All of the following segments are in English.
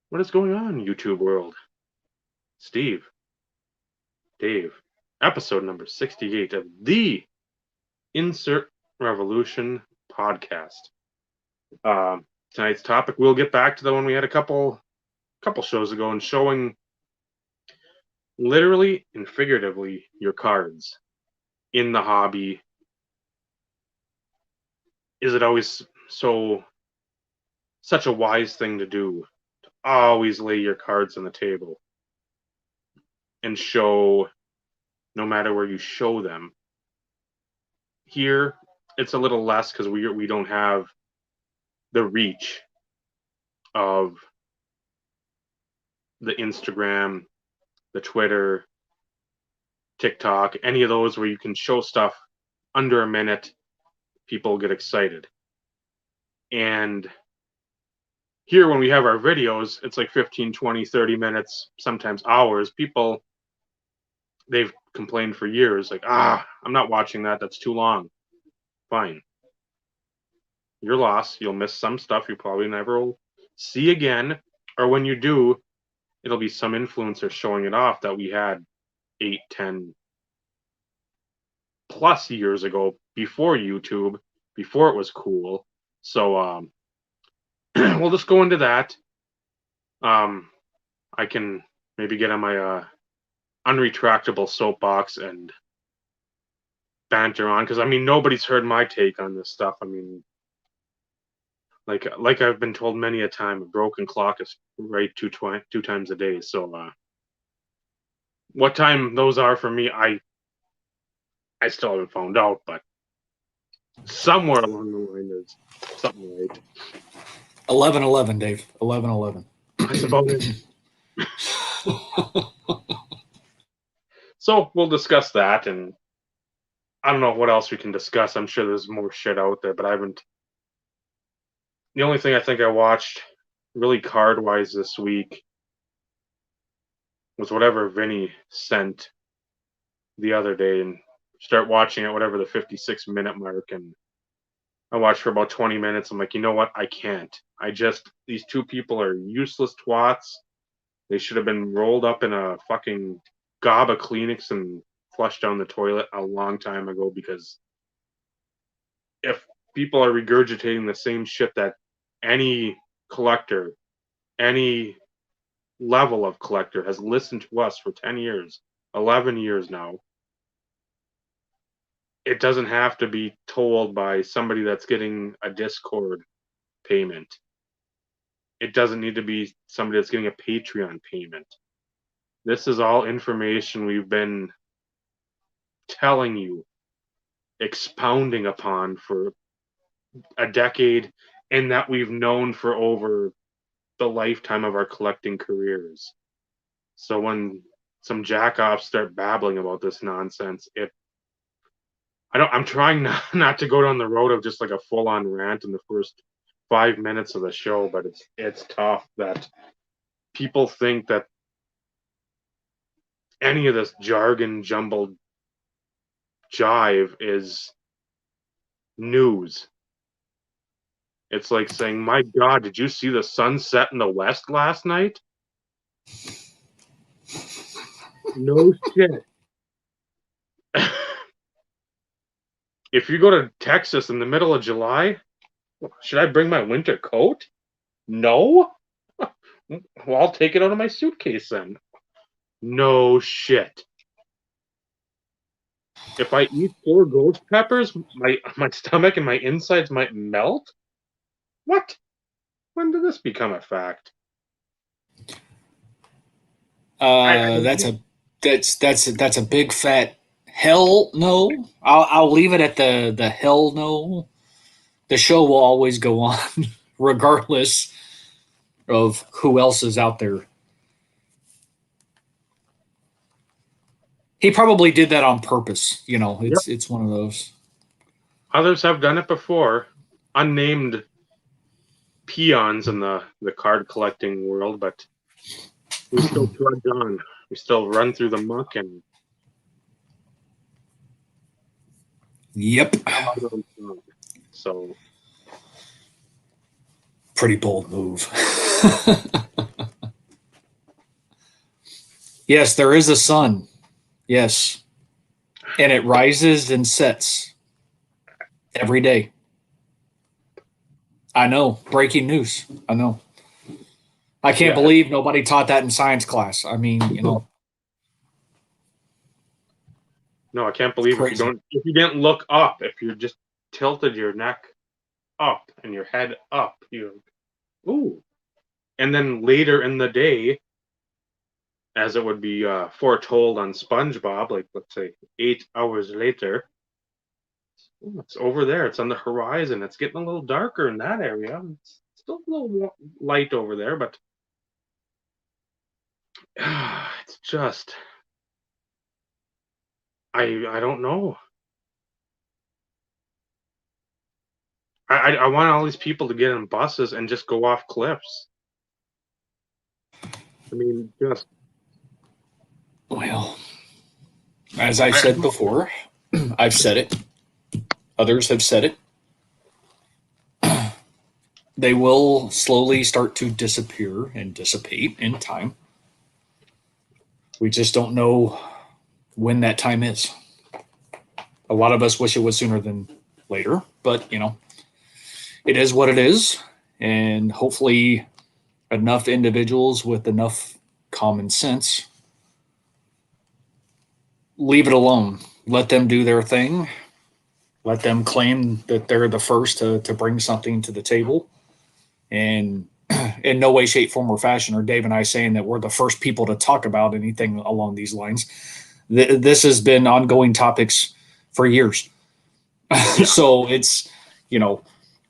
What is going on, YouTube world? Steve, Dave, episode number 68 of the Insert Revolution podcast. Tonight's topic, we'll get back to the one we had a couple shows ago and showing literally and figuratively your cards in the hobby. Is it always such a wise thing to do to always lay your cards on the table and show, no matter where you show them? Here, it's a little less because we don't have the reach of the Instagram, the Twitter, TikTok, any of those where you can show stuff under a minute, people get excited. And here, when we have our videos, it's like 15, 20, 30 minutes, sometimes hours. People, they've complained for years, like, I'm not watching that. That's too long. Fine. Your loss. You'll miss some stuff you probably never will see again. Or when you do, it'll be some influencer showing it off that we had 8, 10 plus years ago, before YouTube, before it was cool. So we'll just go into that. I can maybe get on my unretractable soapbox and banter on, because I mean, nobody's heard my take on this stuff. I mean, like I've been told many a time, a broken clock is right two times a day. So what time those are for me, I still haven't found out, but somewhere along the line there's something right. 11-11, Dave. 11-11. That's about it. So we'll discuss that, and I don't know what else we can discuss. I'm sure there's more shit out there, but I haven't. The only thing I think I watched really card wise this week was whatever Vinny sent the other day, and start watching at whatever the 56-minute mark, and I watched for about 20 minutes. I'm like, you know what? I can't. These two people are useless twats. They should have been rolled up in a fucking gob of Kleenex and flushed down the toilet a long time ago, because if people are regurgitating the same shit that any collector, any level of collector has listened to us for 10 years, 11 years now, it doesn't have to be told by somebody that's getting a Discord payment. It doesn't need to be somebody that's getting a Patreon payment. This is all information we've been telling you, expounding upon for a decade, and that we've known for over the lifetime of our collecting careers. So when some jackoffs start babbling about this nonsense, I'm trying not to go down the road of just like a full-on rant in the first 5 minutes of the show, but it's tough that people think that any of this jargon jumbled jive is news. It's like saying, my God, did you see the sunset in the west last night? No shit. If you go to Texas in the middle of July, should I bring my winter coat? No? Well, I'll take it out of my suitcase then. No shit. If I eat 4 ghost peppers, my stomach and my insides might melt? What? When did this become a fact? That's a big fat hell no. I'll leave it at the hell no. The show will always go on, regardless of who else is out there. He probably did that on purpose. It's one of those. Others have done it before. Unnamed peons in the card collecting world, but we still trudge on. We still run through the muck and Yep. So pretty bold move. Yes, there is a sun. Yes. And it rises and sets every day. I know. Breaking news. I know. I can't Yeah, believe nobody taught that in science class. I mean, no, I can't it's believe crazy. if you didn't look up, if you just tilted your neck up and your head up, ooh. And then later in the day, as it would be foretold on SpongeBob, like let's say 8 hours later, ooh, it's over there. It's on the horizon. It's getting a little darker in that area. It's still a little light over there, but it's just I don't know. I want all these people to get in buses and just go off cliffs. I mean, just Well, as I've I said before, I've said it. Others have said it. They will slowly start to disappear and dissipate in time. We just don't know when that time is. A lot of us wish it was sooner than later, but it is what it is. And hopefully, enough individuals with enough common sense leave it alone. Let them do their thing. Let them claim that they're the first to bring something to the table. And in no way, shape, form, or fashion are Dave and I saying that we're the first people to talk about anything along these lines. This has been ongoing topics for years. yeah. So it's, you know,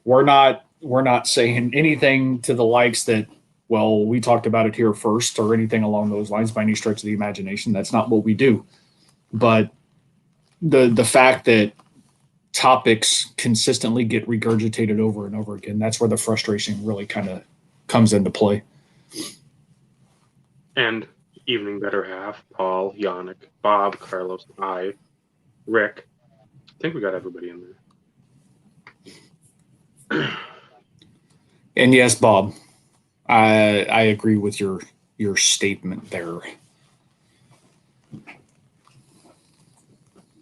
we're not saying anything to the likes that, well, we talked about it here first or anything along those lines by any stretch of the imagination. That's not what we do. But the fact that topics consistently get regurgitated over and over again, that's where the frustration really kind of comes into play. And evening better half, Paul, Yannick, Bob, Carlos, I, Rick. I think we got everybody in there. And yes, Bob, I agree with your statement there.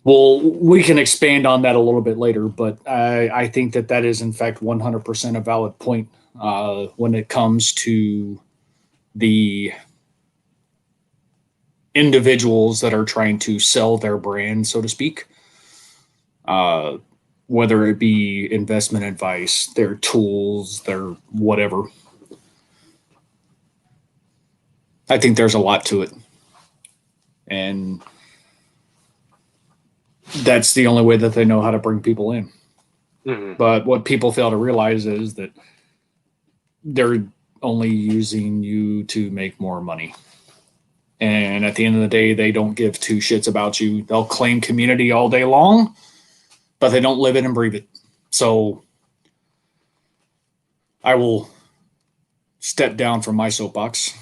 Well, we can expand on that a little bit later, but I think that is in fact 100% a valid point when it comes to the individuals that are trying to sell their brand, so to speak. Uh, whether it be investment advice, their tools, their whatever. I think there's a lot to it. And that's the only way that they know how to bring people in. Mm-hmm. But what people fail to realize is that they're only using you to make more money. And at the end of the day, they don't give two shits about you. They'll claim community all day long, but they don't live it and breathe it. So I will step down from my soapbox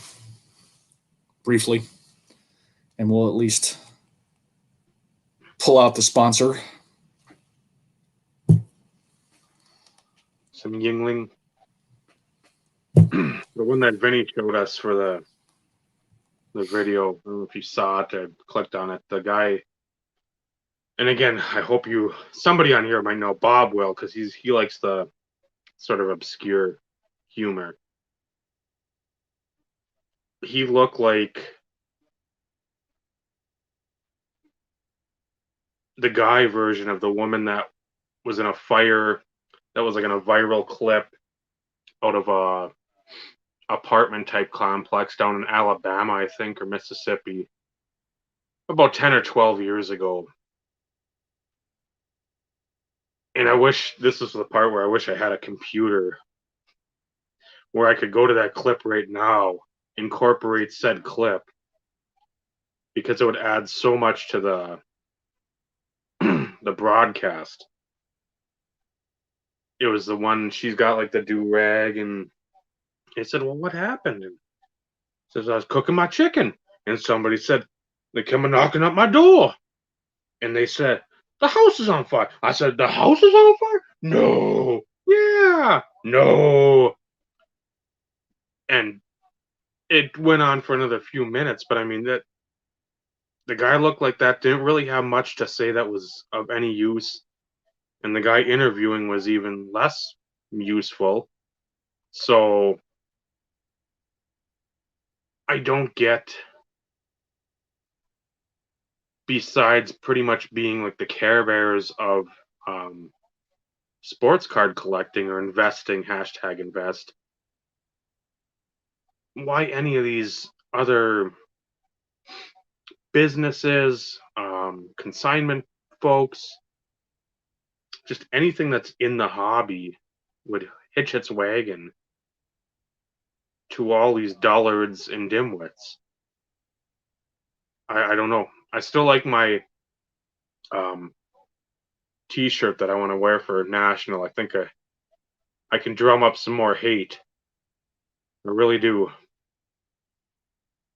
briefly, and we'll at least pull out the sponsor. Some Yingling. The one that Vinny showed us for the video. I don't know if you saw it or clicked on it. The guy, and again, I hope somebody on here might know. Bob will, because he likes the sort of obscure humor. He looked like the guy version of the woman that was in a fire that was like in a viral clip out of a apartment type complex down in Alabama, I think, or Mississippi, about 10 or 12 years ago. And I wish this was the part where I wish I had a computer where I could go to that clip right now, incorporate said clip, because it would add so much to the the broadcast. It was the one she's got like the do rag, and they said, "Well, what happened?" And says, "I was cooking my chicken," and somebody said, "They come knocking at my door," and they said, "The house is on fire." I said, "The house is on fire? No, yeah, no," and it went on for another few minutes. But I mean that the guy looked like that didn't really have much to say that was of any use, and the guy interviewing was even less useful. So I don't get, besides pretty much being like the Care Bears of sports card collecting or investing, hashtag invest, why any of these other businesses, consignment folks, just anything that's in the hobby would hitch its wagon to all these dullards and dimwits. I don't know. I still like my um, T-shirt that I want to wear for National. I think I can drum up some more hate. I really do.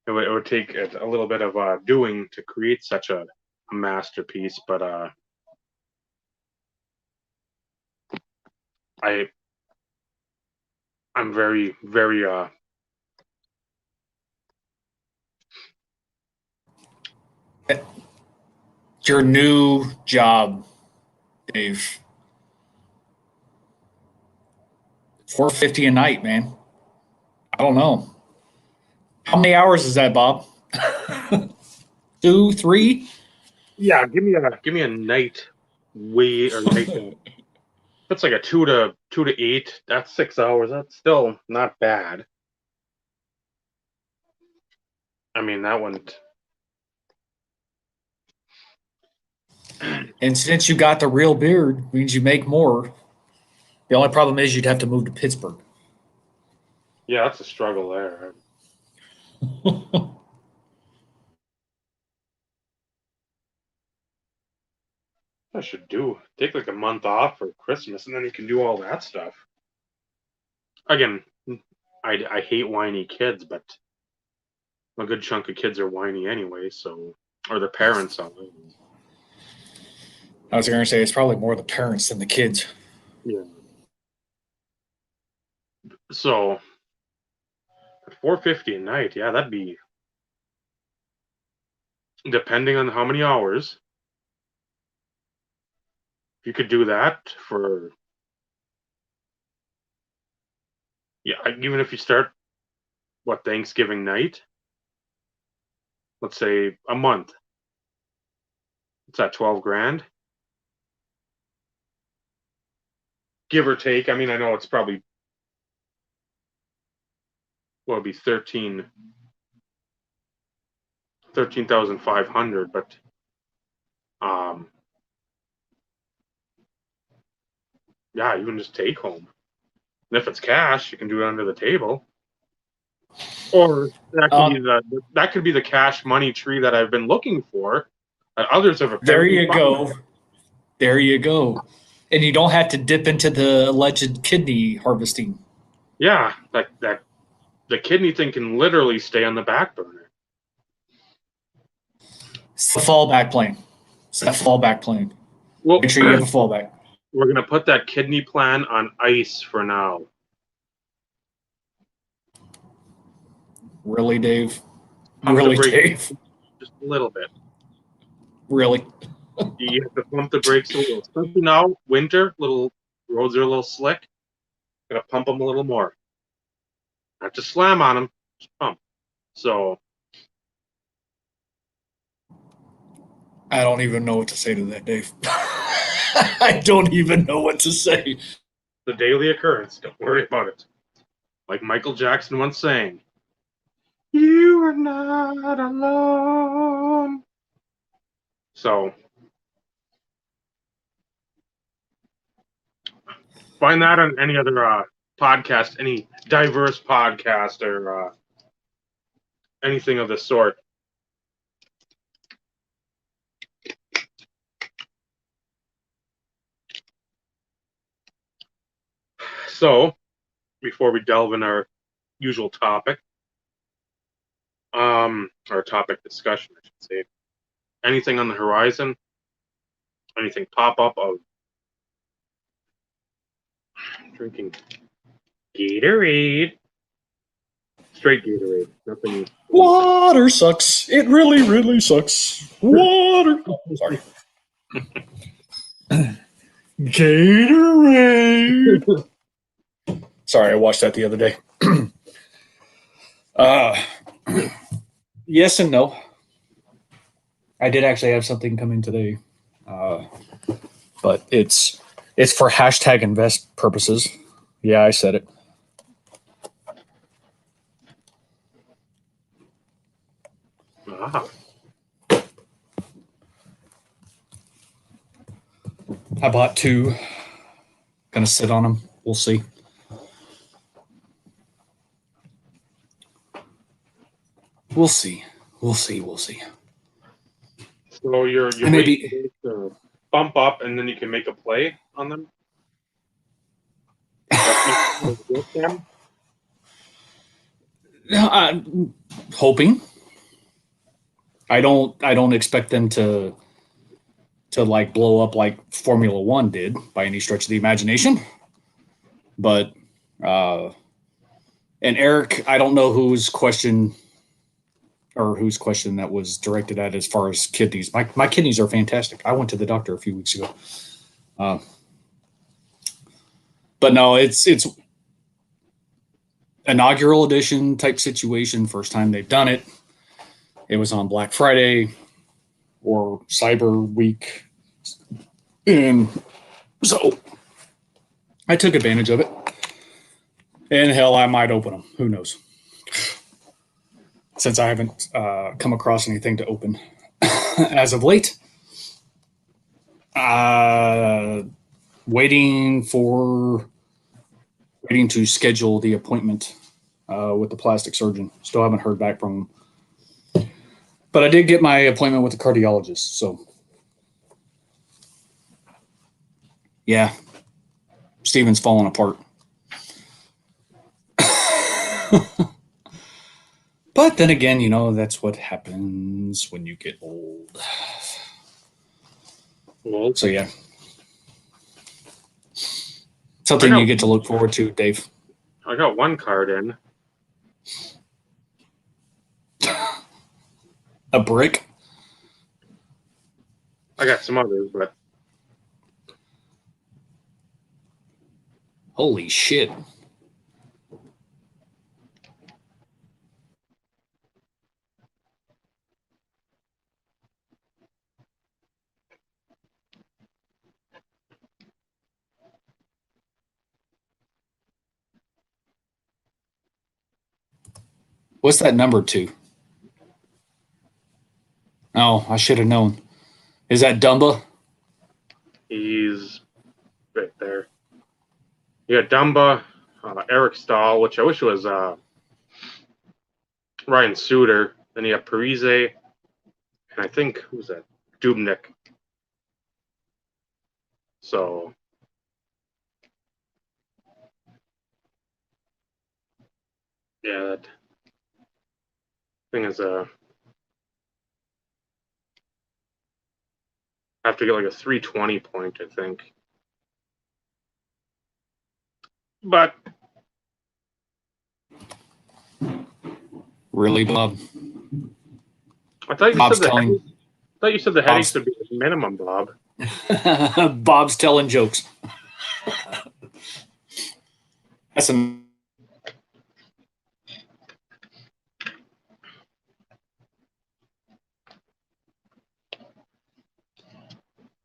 It would take a little bit of doing to create such a masterpiece, but I'm very, very Your new job, Dave. $450 a night, man. I don't know. How many hours is that, Bob? 2, 3? yeah. Give me a night wait or night. That's like a 2 to 8. That's 6 hours. That's still not bad. I mean, that one. And since you got the real beard, means you make more. The only problem is you'd have to move to Pittsburgh. Yeah, that's a struggle there. I should take like a month off for Christmas, and then you can do all that stuff. Again, I hate whiny kids, but a good chunk of kids are whiny anyway. So, or their parents are. I was going to say it's probably more the parents than the kids. Yeah. So, at 450 a night, yeah, that'd be, depending on how many hours. If you could do that for, yeah, even if you start Thanksgiving night, let's say a month. It's that 12 grand, give or take. I mean, I know it's probably, well, it'd be 13,500, but um, yeah, you can just take home. And if it's cash, you can do it under the table. Or that could be the cash money tree that I've been looking for. That others have There apparently you go. There you go. And you don't have to dip into the alleged kidney harvesting. Yeah, that the kidney thing can literally stay on the back burner. It's the fallback plan. It's that fallback plan. Well, Make sure you have a fallback. we're gonna put that kidney plan on ice for now. Really, Dave? Pump Really, the brakes Dave? just a little bit. Really? You have to pump the brakes a little. Especially now, winter, little roads are a little slick. Gotta pump them a little more. Not just slam on them, just pump. So I don't even know what to say to that, Dave. I don't even know what to say. the daily occurrence. Don't worry about it. Like Michael Jackson once sang, "You are not alone." So find that on any other podcast, any diverse podcast or anything of the sort. So before we delve in our usual topic, our topic discussion, I should say, anything on the horizon, anything pop up of drinking Gatorade. Straight Gatorade. Nothing. Water sucks. It really, really sucks. Water. Oh, sorry. Gatorade. Sorry, I watched that the other day. Yes and no. I did actually have something coming today, but it's for hashtag invest purposes. Yeah, I said it. Ah. I bought two. Gonna sit on them. We'll see. We'll see. We'll see. We'll see. So you're Maybe waiting to bump up, and then you can make a play on them. I'm hoping. I don't expect them to like blow up like Formula One did by any stretch of the imagination. But and Eric, I don't know whose question that was directed at as far as kidneys. My kidneys are fantastic. I went to the doctor a few weeks ago. But no, it's inaugural edition type situation. First time they've done it. It was on Black Friday or Cyber Week. And so I took advantage of it. And hell, I might open them. Who knows? Since I haven't come across anything to open as of late. Waiting to schedule the appointment with the plastic surgeon. Still haven't heard back from him. But I did get my appointment with the cardiologist. So, yeah, Steven's falling apart. But then again, that's what happens when you get old. Well, So, yeah. Something you get to look forward to, Dave. I got one card in. A brick? I got some others, but holy shit. What's that number 2? Oh, I should have known. Is that Dumba? He's right there. You got Dumba, Eric Stahl, which I wish was Ryan Suter. Then you have Parise, and I think, who's that? Dubnik. So, yeah, that thing is I have to get like a 320 point, I think. But really, Bob? I thought you said the headaches would be the minimum, Bob. Bob's telling jokes. That's a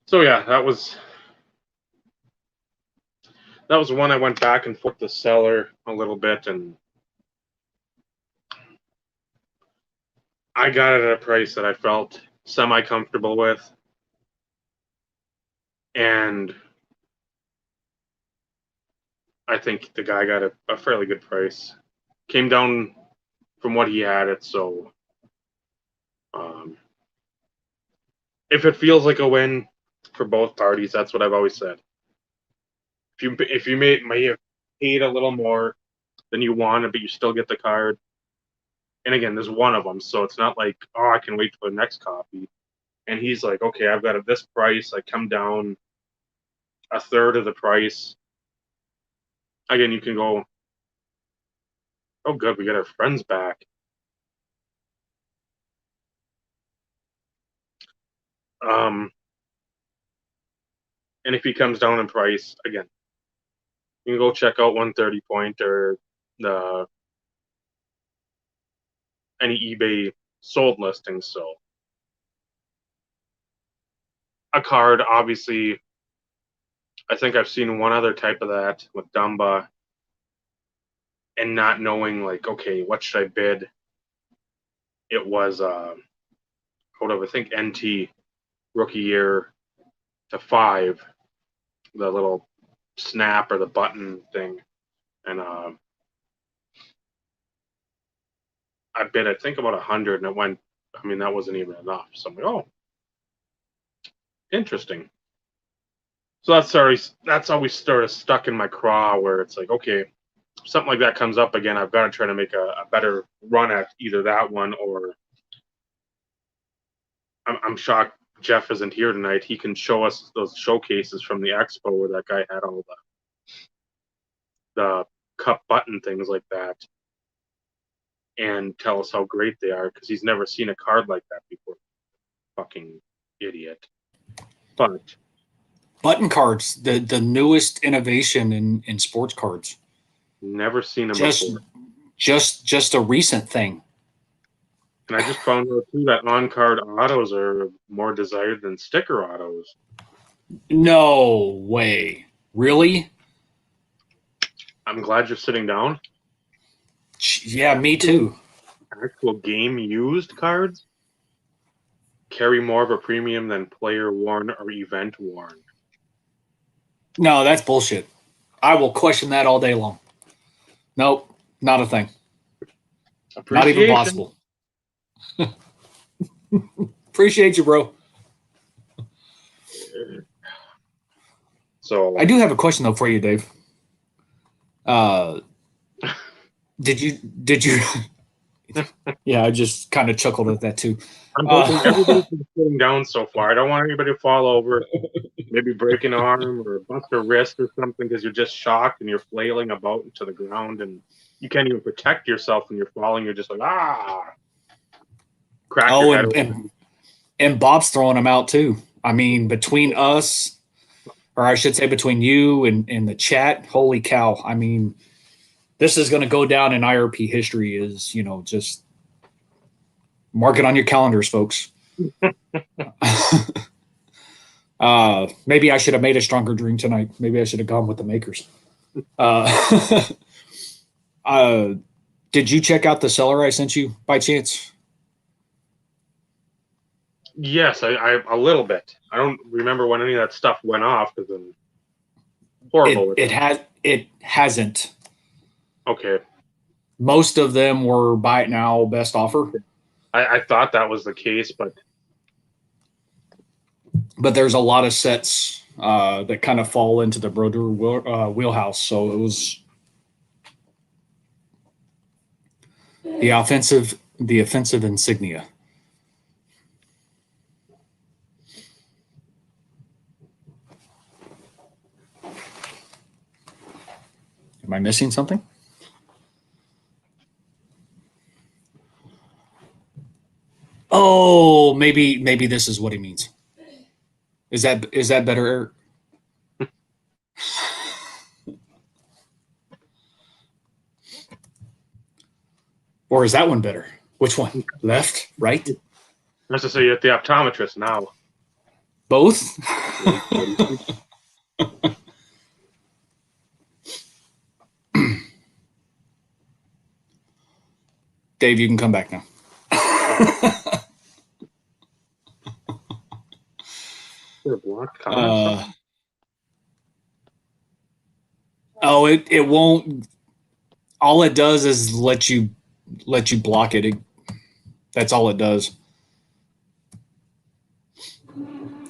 So yeah, that was one I went back and forth the seller a little bit, and I got it at a price that I felt semi-comfortable with. And I think the guy got a fairly good price. Came down from what he had it, so if it feels like a win for both parties, that's what I've always said. If you may have paid a little more than you wanted, but you still get the card. And again, there's one of them, so it's not like, oh, I can wait for the next copy. And he's like, okay, I've got this price. I come down a third of the price. Again, you can go Oh, good. We got our friends back. And if he comes down in price, again, you can go check out 130 Point or the any eBay sold listings. So a card, obviously, I think I've seen one other type of that with Dumba and not knowing like, okay, what should I bid? It was hold up, I think NT rookie year to 5, the little snap or the button thing. And I bid I think about 100 and it went, I mean, that wasn't even enough. So I'm like, oh, interesting. So that's always sort of stuck in my craw where it's like, okay, something like that comes up again, I've got to try to make a better run at either that one or I'm shocked Jeff isn't here tonight. He can show us those showcases from the expo where that guy had all the cup button things like that and tell us how great they are because he's never seen a card like that before. Fucking idiot. But button cards, the newest innovation in sports cards. Never seen them before. Just a recent thing. And I just found out too that on-card autos are more desired than sticker autos. No way. Really? I'm glad you're sitting down. Yeah, me too. Actual game used cards carry more of a premium than player worn or event worn. No, that's bullshit. I will question that all day long. Nope, not a thing. Not even possible. Appreciate you, bro. So I do have a question though for you, Dave. Did you? Yeah, I just kind of chuckled at that too. I'm hoping everybody's been sitting down so far. I don't want anybody to fall over, maybe break an arm or bust a wrist or something because you're just shocked and you're flailing about into the ground and you can't even protect yourself when you're falling. You're just like, crack your head. And Bob's throwing them out too. I mean, between us, or I should say between you and the chat, holy cow. I mean, this is going to go down in IRP history as, just mark it on your calendars, folks. Maybe I should have made a stronger drink tonight. Maybe I should have gone with the makers. Did you check out the seller I sent you by chance? Yes, I a little bit. I don't remember when any of that stuff went off because I'm horrible. It hasn't. Okay. Most of them were buy it now, best offer. I thought that was the case, but there's a lot of sets that kind of fall into the Broder wheelhouse. So it was the offensive insignia. Am I missing something? Oh, maybe this is what he means. Is that better, Eric? Or is that one better? Which one? Left, right? That's to say, you're at the optometrist now. Both? Dave, you can come back now. It won't. All it does is let you block it. That's all it does.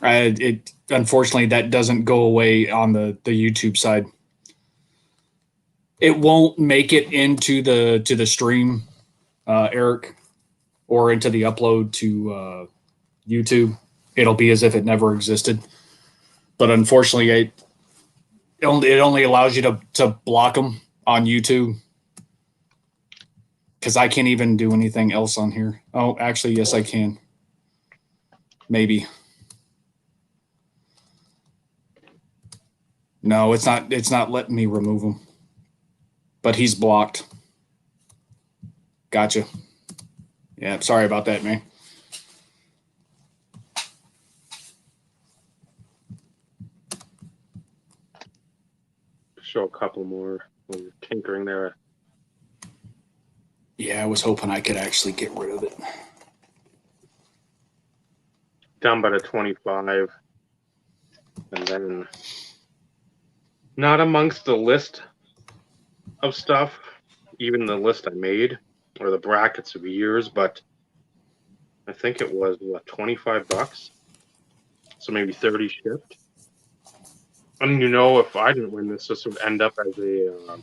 It unfortunately that doesn't go away on the YouTube side. It won't make it into the stream, Eric, or into the upload to YouTube. It'll be as if it never existed. But unfortunately, it only allows you to block them on YouTube. because I can't even do anything else on here. Oh, actually, yes, I can. Maybe. No, it's not. It's not letting me remove him. But he's blocked. Gotcha. Yeah, sorry about that, man. Show a couple more when you're tinkering there. Yeah, I was hoping I could actually get rid of it. Down by the 25. And then not amongst the list of stuff, even the list I made or the brackets of years, but I think it was what, $25, so maybe 30 shipped. I mean, if I didn't win this would end up as a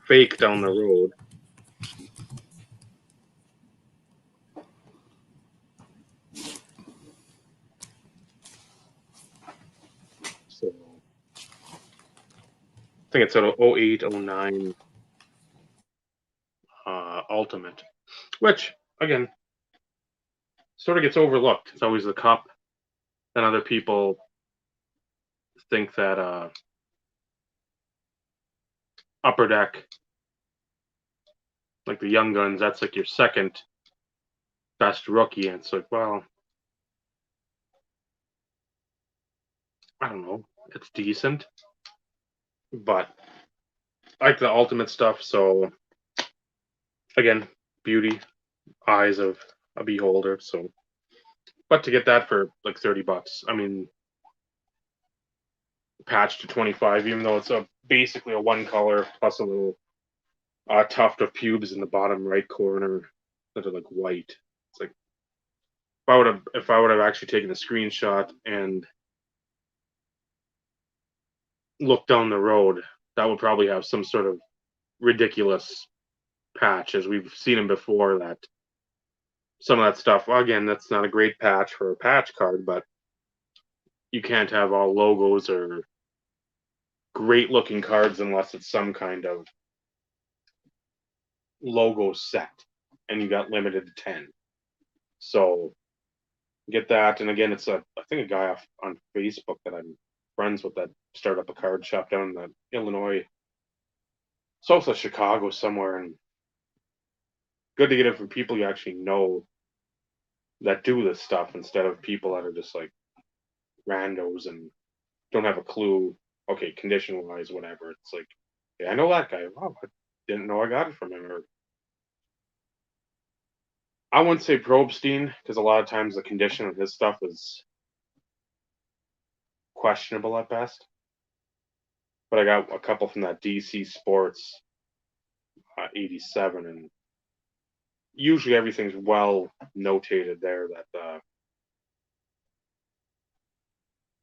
fake down the road. So I think it's an 08, 09 Ultimate, which again sort of gets overlooked. It's always the Cup, and other people think that Upper Deck, like the Young Guns, that's like your second best rookie, and it's like, well, I don't know, it's decent, but I like the Ultimate stuff. So again, beauty, eyes of a beholder. So, but to get that for like $30, I mean, patch to 25, even though it's basically a one color plus a little tuft of pubes in the bottom right corner that are like white. It's like if I would have actually taken a screenshot and looked down the road, that would probably have some sort of ridiculous patch, as we've seen them before. That some of that stuff, well, again, that's not a great patch for a patch card, but you can't have all logos or great looking cards unless it's some kind of logo set and you got limited to 10. So get that. And again, it's I think a guy on Facebook that I'm friends with that started up a card shop down in the Illinois, south of Chicago somewhere, and good to get it from people you actually know that do this stuff instead of people that are just like randos and don't have a clue. Okay, condition wise, whatever. It's like, yeah, I know that guy. Wow, I didn't know I got it from him. Or I wouldn't say Probstein, because a lot of times the condition of his stuff is questionable at best. But I got a couple from that DC Sports 87, and usually everything's well notated there that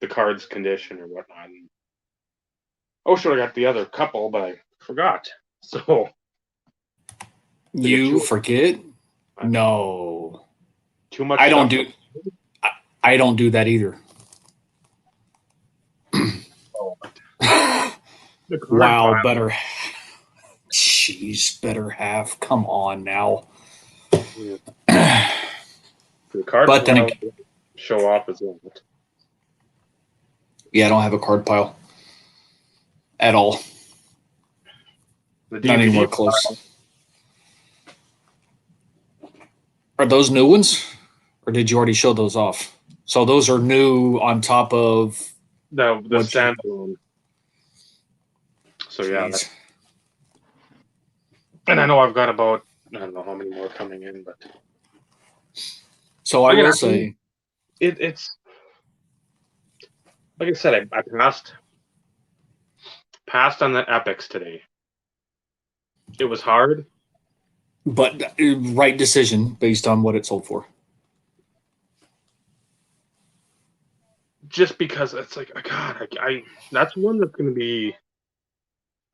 the card's condition or whatnot. And, oh, sure, I got the other couple, but I forgot. So you forget? No, too much. I don't do. I don't do that either. Wow, pile. Better. Jeez, better have. Come on now. Yeah. The card but then show off as well. Yeah, I don't have a card pile at all. Not anywhere close. Are those new ones, or did you already show those off? So those are new on top of the standalone. So yeah, and I know I've got about, I don't know how many more coming in, but so I will say it's like I said, I passed on the epics today. It was hard, but right decision based on what it sold for. Just because it's like, God, I that's one that's going to be.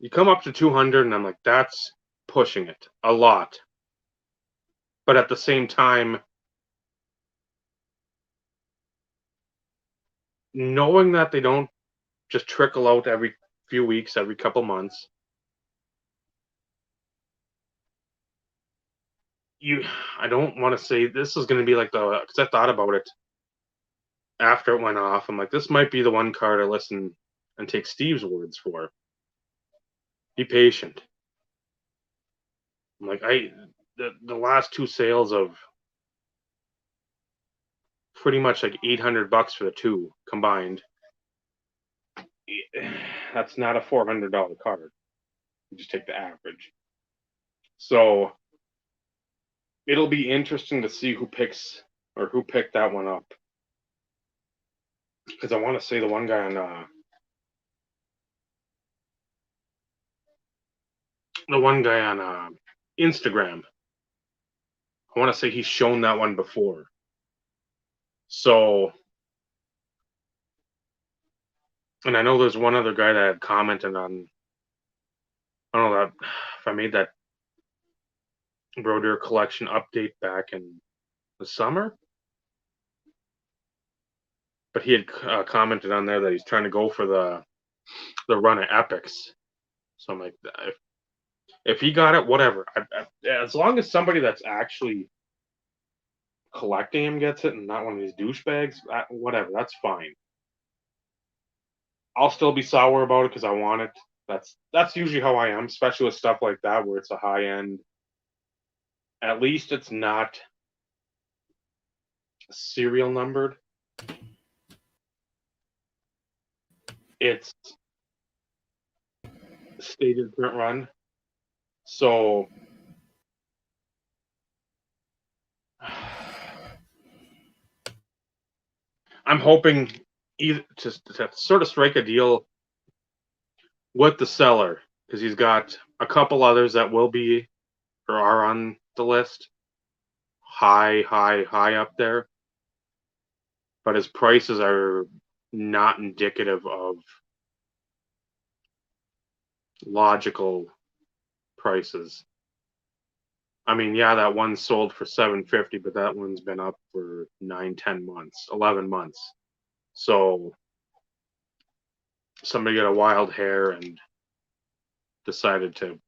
You come up to 200, and I'm like, that's pushing it a lot. But at the same time, knowing that they don't just trickle out every few weeks, every couple months, I don't want to say this is going to be like because I thought about it after it went off. I'm like, this might be the one card I listen and take Steve's words for. Be patient. I'm like, the last two sales of pretty much like $800 for the two combined. That's not a $400 card. You just take the average. So it'll be interesting to see who picked that one up. Because I want to say the one guy on Instagram. I want to say he's shown that one before. So, and I know there's one other guy that had commented on, I don't know if I made that Brodeer collection update back in the summer, but he had commented on there that he's trying to go for the run of epics. So I'm like, if he got it, whatever. As long as somebody that's actually collecting him gets it and not one of these douchebags, whatever, that's fine. I'll still be sour about it because I want it. That's usually how I am, especially with stuff like that where it's a high end. At least it's not serial numbered. It's stated print run. So I'm hoping either to sort of strike a deal with the seller because he's got a couple others that will be or are on the list, high up there, but his prices are not indicative of logical prices. I mean, yeah, that one sold for $750, but that one's been up for 9, 10 months, 11 months. So somebody got a wild hair and decided to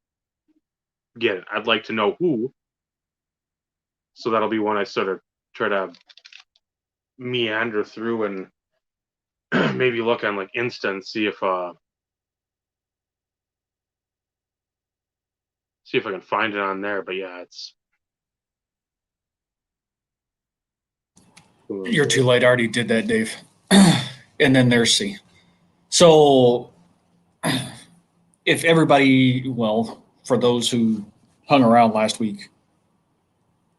get it. I'd like to know who. So that'll be one I sort of try to meander through and maybe look on like Insta and see if I can find it on there. But yeah, it's You're too late. I already did that, Dave. And then there's C. So if everybody, well, for those who hung around last week,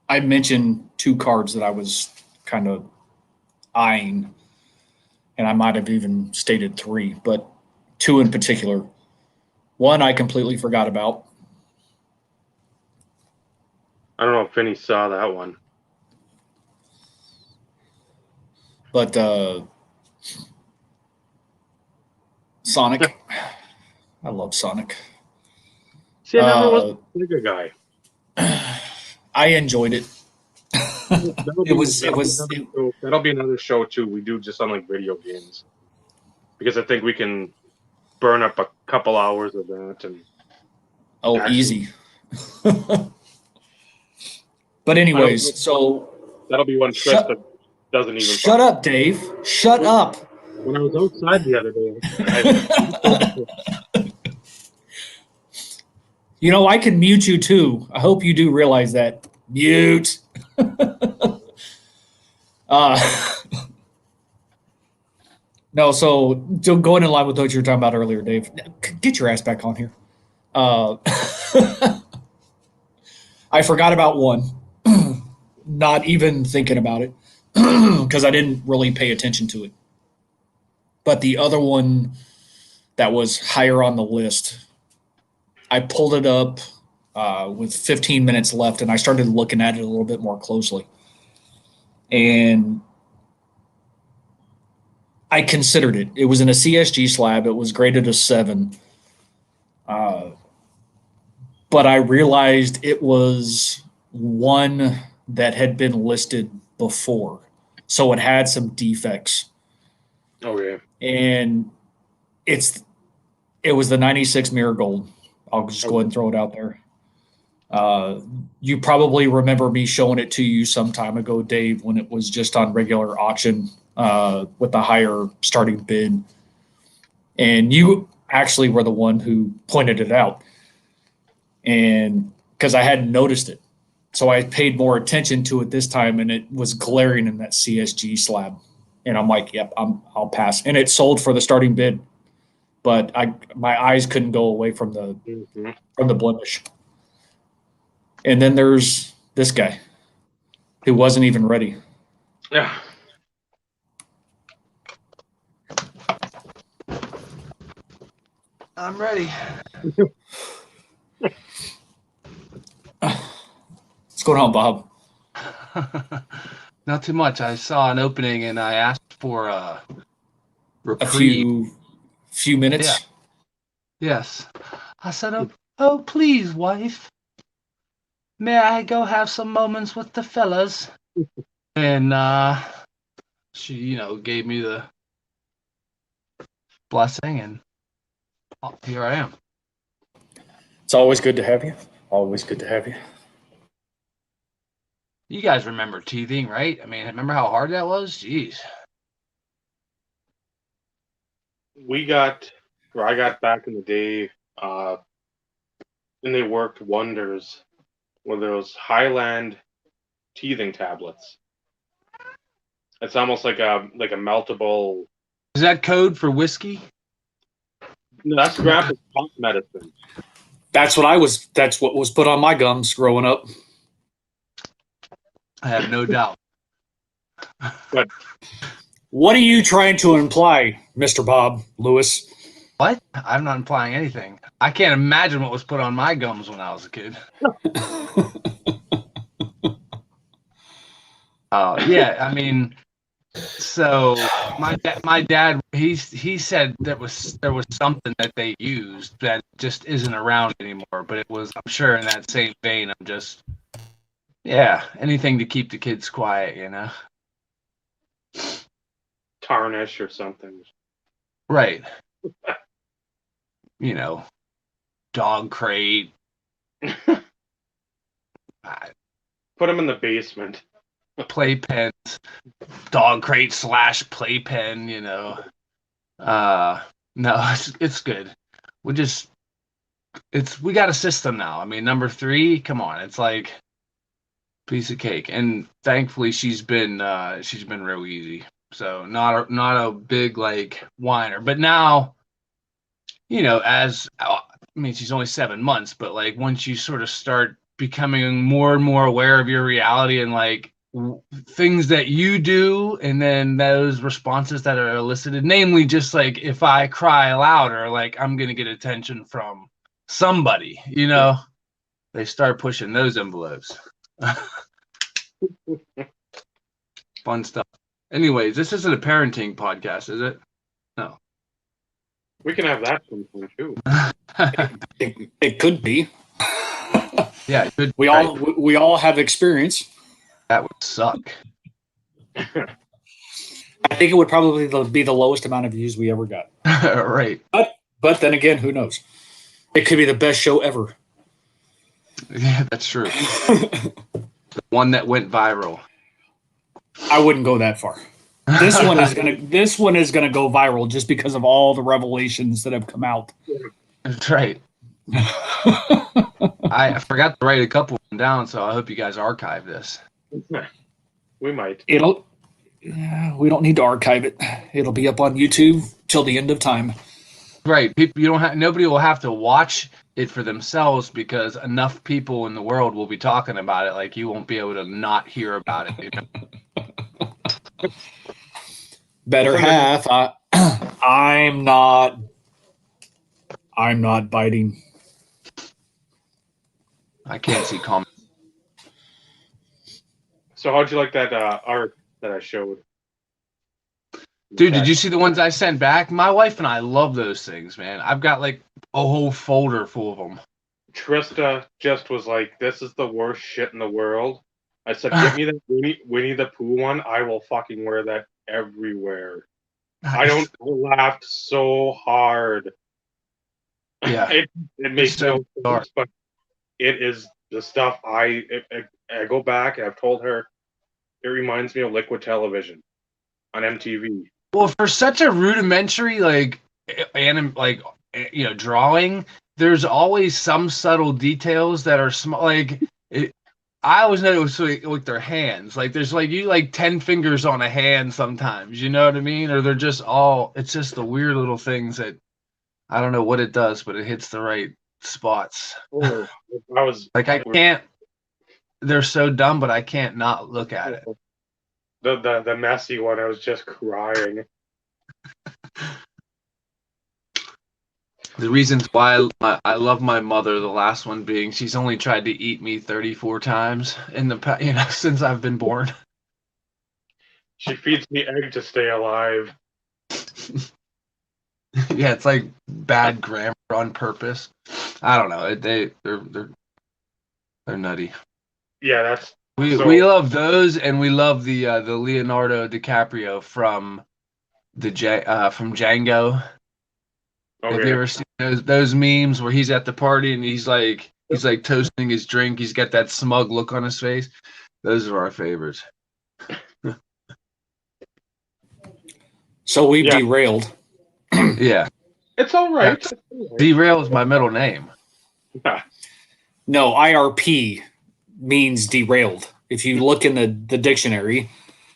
I mentioned two cards that I was kind of eyeing, and I might have even stated three, but two in particular. One I completely forgot about. I don't know if Vinny saw that one. But Sonic. I love Sonic. See, I never was a bigger guy. I enjoyed it. That'll be another show too. We do just on like video games because I think we can burn up a couple hours of that and easy. But anyways, so that'll be one Krista doesn't even shut up, Dave. Shut up. When I was outside the other day, you know, I can mute you too. I hope you do realize that. Mute. No, so going in line with what you were talking about earlier, Dave, get your ass back on here. I forgot about one, not even thinking about it because I didn't really pay attention to it. But the other one that was higher on the list, I pulled it up with 15 minutes left, and I started looking at it a little bit more closely. And I considered it. It was in a CSG slab. It was graded a 7. But I realized it was one that had been listed before. So it had some defects. Oh, yeah. And it was the 96 Mirror Gold. I'll just go ahead and throw it out there. You probably remember me showing it to you some time ago, Dave, when it was just on regular auction with a higher starting bid. And you actually were the one who pointed it out. And because I hadn't noticed it. So I paid more attention to it this time, and it was glaring in that CSG slab. And I'm like, yep, I'll pass. And it sold for the starting bid, but my eyes couldn't go away from the blemish. And then there's this guy who wasn't even ready. Yeah. I'm ready. What's going on, Bob? Not too much. I saw an opening and I asked for a reprieve. A few minutes. Yeah. Yes. I said, oh, please, wife. May I go have some moments with the fellas? And she, gave me the blessing, and here I am. It's always good to have you. Always good to have you. You guys remember teething, right? I mean, remember how hard that was? Jeez. I got back in the day, and they worked wonders with those Highland teething tablets. It's almost like a meltable. Is that code for whiskey? No, that's grandpa's cough medicine. That's what was put on my gums growing up. I have no doubt. But what are you trying to imply, Mr. Bob Lewis? What? I'm not implying anything. I can't imagine what was put on my gums when I was a kid. Yeah, I mean, so my dad he said there was something that they used that just isn't around anymore, but it was, I'm sure, in that same vein. I'm just, yeah, anything to keep the kids quiet, tarnish or something. Right. Dog crate. Put them in the basement. Playpens, dog crate / playpen. No, it's good. We got a system now. I mean, number 3, come on, it's like piece of cake. And thankfully, she's been real easy. So not a big like whiner. But now, she's only 7 months, but like once you sort of start becoming more and more aware of your reality and like things that you do, and then those responses that are elicited, namely just like if I cry aloud or like I'm gonna get attention from somebody, they start pushing those envelopes. Fun stuff. Anyways, this isn't a parenting podcast, is it? No. We can have that sometime too. It could be. Yeah, it could. We all have experience. That would suck. I think it would probably be the lowest amount of views we ever got. Right. But then again, who knows? It could be the best show ever. Yeah, that's true. The one that went viral. I wouldn't go that far. This one is gonna go viral just because of all the revelations that have come out. That's right. I forgot to write a couple of them down, so I hope you guys archive this. We might. We don't need to archive it. It'll be up on YouTube till the end of time. Right. Nobody will have to watch it for themselves because enough people in the world will be talking about it. Like you won't be able to not hear about it. Better half. I'm not biting. I can't see comments. So how'd you like that art that I showed? Dude, did you see the ones I sent back? My wife and I love those things, man. I've got like a whole folder full of them. Trista just was like, "This is the worst shit in the world." I said, "Give me that Winnie the Pooh one. I will fucking wear that everywhere." I laughed so hard. Yeah, it makes no sense, but it is the stuff I go back and I've told her it reminds me of Liquid Television on MTV. Well, for such a rudimentary drawing, there's always some subtle details that are small. I always know it was like their hands. Like there's like 10 fingers on a hand sometimes. You know what I mean? Or they're just it's just the weird little things that I don't know what it does, but it hits the right spots. Oh, I can't. They're so dumb, but I can't not look at it. The messy one, I was just crying. The reasons why I love my mother, the last one being she's only tried to eat me 34 times since I've been born. She feeds me egg to stay alive. Yeah, it's like bad grammar on purpose. I don't know. They're nutty. Yeah, we love those, and we love the Leonardo DiCaprio from Django. Okay. Have you ever seen those memes where he's at the party and he's like toasting his drink? He's got that smug look on his face. Those are our favorites. So we've derailed. Yeah. It's all right. Derail is my middle name. No, IRP means derailed. If you look in the dictionary,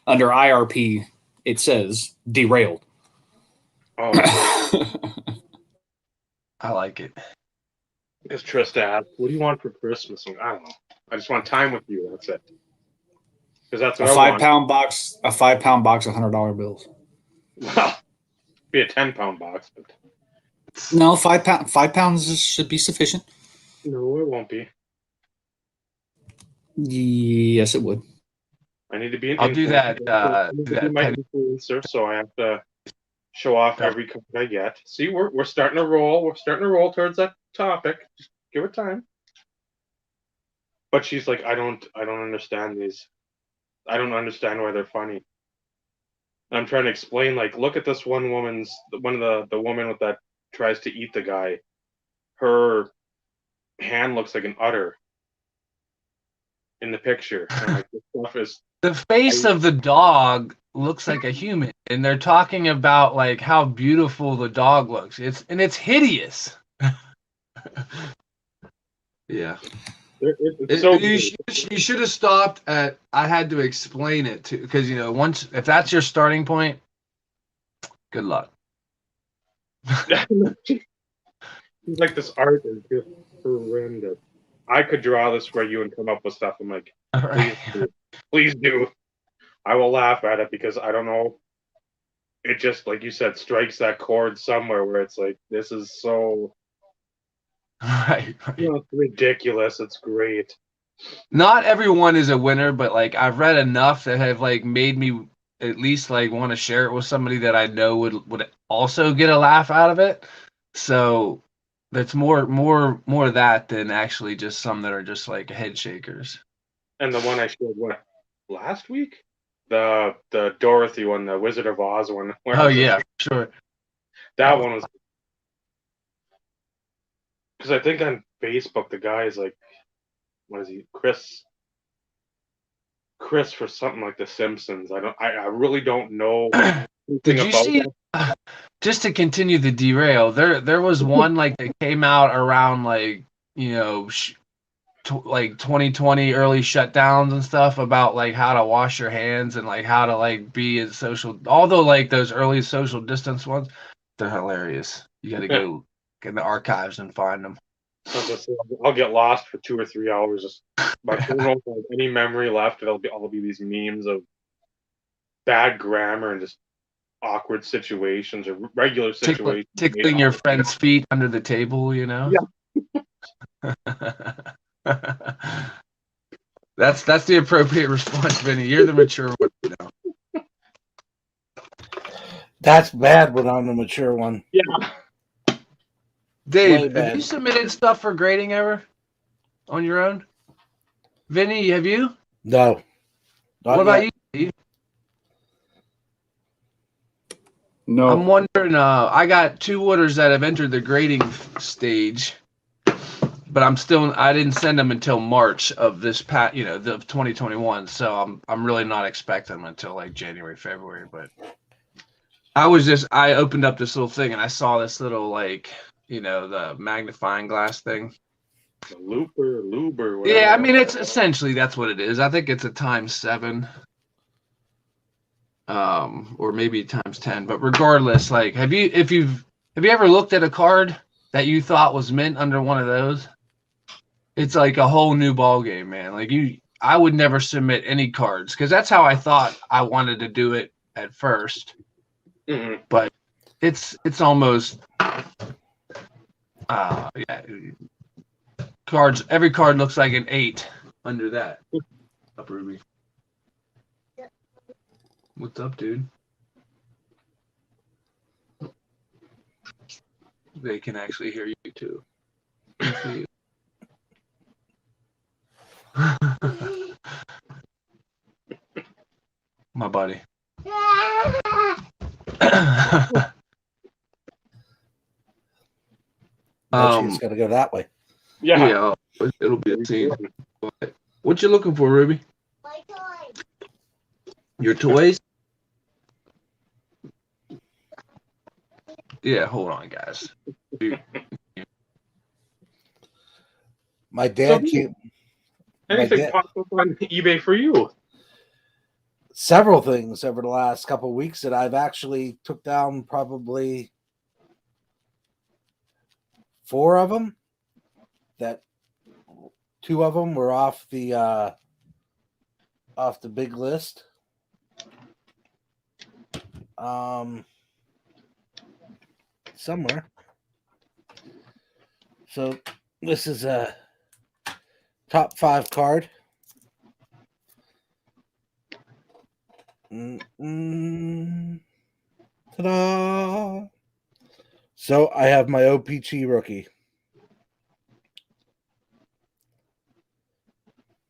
under IRP, it says derailed. Oh. I like it. Because Trista asked, what do you want for Christmas? I don't know. I just want time with you. That's it. Because that's what a 5-pound box. A 5-pound box of $100 bills. Well, be a 10-pound box, but no, 5 pounds should be sufficient. No, it won't be. Yes, it would. I need to be an I'll do that. My influencer, so I have to show off every card I get. See, we're starting to roll. We're starting to roll towards that topic. Just give it time. But she's like, I don't understand these. I don't understand why they're funny. I'm trying to explain, like, look at this one of the woman with that tries to eat the guy. Her hand looks like an udder in the picture. And like, this stuff is the face of the dog looks like a human, and they're talking about like how beautiful the dog looks. It's hideous. Yeah. You should have stopped at I had to explain it to, because once if that's your starting point, good luck. He's like, this art is just horrendous. I could draw this for you and come up with stuff. I'm like, please do. I will laugh at it because I don't know. It just, like you said, strikes that chord somewhere where it's like, this is so right. It's ridiculous. It's great. Not everyone is a winner, but like I've read enough that have like made me at least like want to share it with somebody that I know would also get a laugh out of it. So that's more of that than actually just some that are just like head shakers. And the one I showed last week, the Dorothy one, the Wizard of Oz one. Oh yeah, sure. That one was, because I think on Facebook the guy is like, what is he, Chris for something like The Simpsons. I really don't know. Did you see? Just to continue the derail, there was one like that came out around like like 2020 early shutdowns and stuff about like how to wash your hands and like how to like be in social. Although like those early social distance ones, they're hilarious. You got to go in the archives and find them. I'll get lost for 2 or 3 hours. My phone won't have any memory left. It'll all be these memes of bad grammar and just awkward situations or regular situations. Tickling your friend's feet under the table, Yeah. That's the appropriate response, Vinny. You're the mature one. That's bad when I'm the mature one. Yeah. Dave, have you submitted stuff for grading ever on your own? Vinny, have you? No. What about you, Steve? No. I'm wondering, I got 2 orders that have entered the grading stage, but I didn't send them until March of this the 2021. So I'm really not expecting them until like January, February. But I opened up this little thing and I saw this little like, the magnifying glass thing. The Luber, whatever. Yeah, I mean it's essentially that's what it is. I think it's a ×7. Or maybe ×10. But regardless, like have you ever looked at a card that you thought was mint under one of those? It's like a whole new ball game, man. Like I would never submit any cards because that's how I thought I wanted to do it at first. Mm-hmm. But it's almost cards. Every card looks like an 8 under that. Up, Ruby. What's up, dude? They can actually hear you too. My buddy. She's got to go that way. Yeah, it'll be a scene. What you looking for, Ruby? My toys. Your toys? Yeah, hold on, guys. My dad So- came. anything pops up on eBay for you? Several things over the last couple of weeks that I've actually took down probably 4 of them. That 2 of them were off the big list. Somewhere. So this is a top 5 card. Ta-da! So I have my OPG rookie.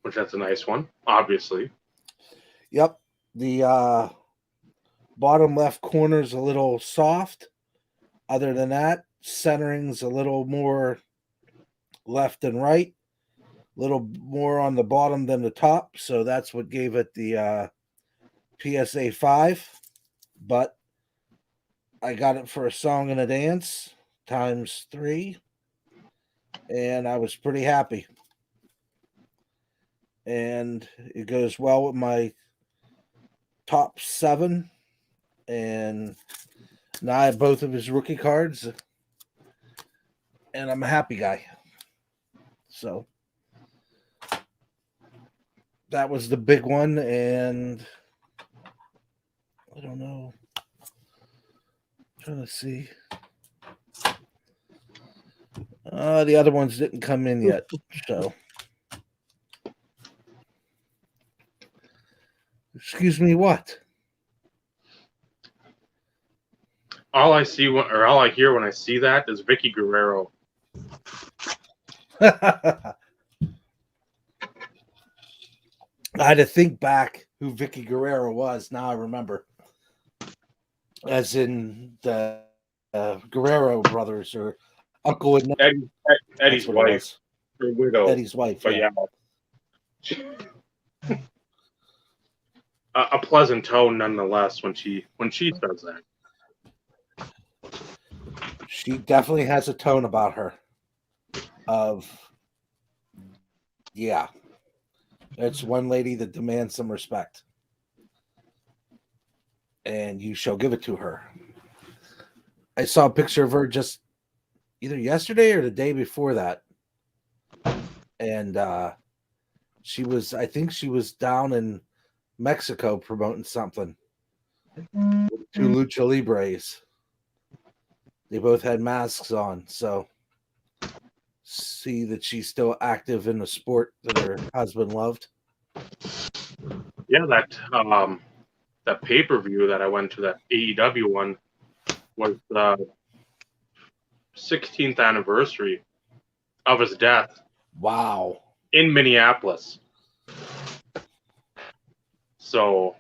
Which that's a nice one, obviously. Yep. The bottom left corner is a little soft. Other than that, centering's a little more left and right. A little more on the bottom than the top. So that's what gave it the PSA 5. But I got it for a song and a dance ×3. And I was pretty happy. And it goes well with my top 7. And now I have both of his rookie cards. And I'm a happy guy. So that was the big one. And I don't know. I'm trying to see. The other ones didn't come in yet. So. Excuse me, what? All I see or all I hear when I see that is Vicky Guerrero. I had to think back who Vicky Guerrero was. Now I remember. As in the Guerrero brothers or uncle and Eddie's wife, or widow. Eddie's wife. But yeah. A pleasant tone nonetheless when she says that. She definitely has a tone about her. Yeah. It's one lady that demands some respect. And you shall give it to her. I saw a picture of her just either yesterday or the day before that. And I think she was down in Mexico promoting something. 2 Lucha Libres. They both had masks on, so see that she's still active in the sport that her husband loved. Yeah, that pay-per-view that I went to, that AEW one, was the 16th anniversary of his death. Wow. In Minneapolis. So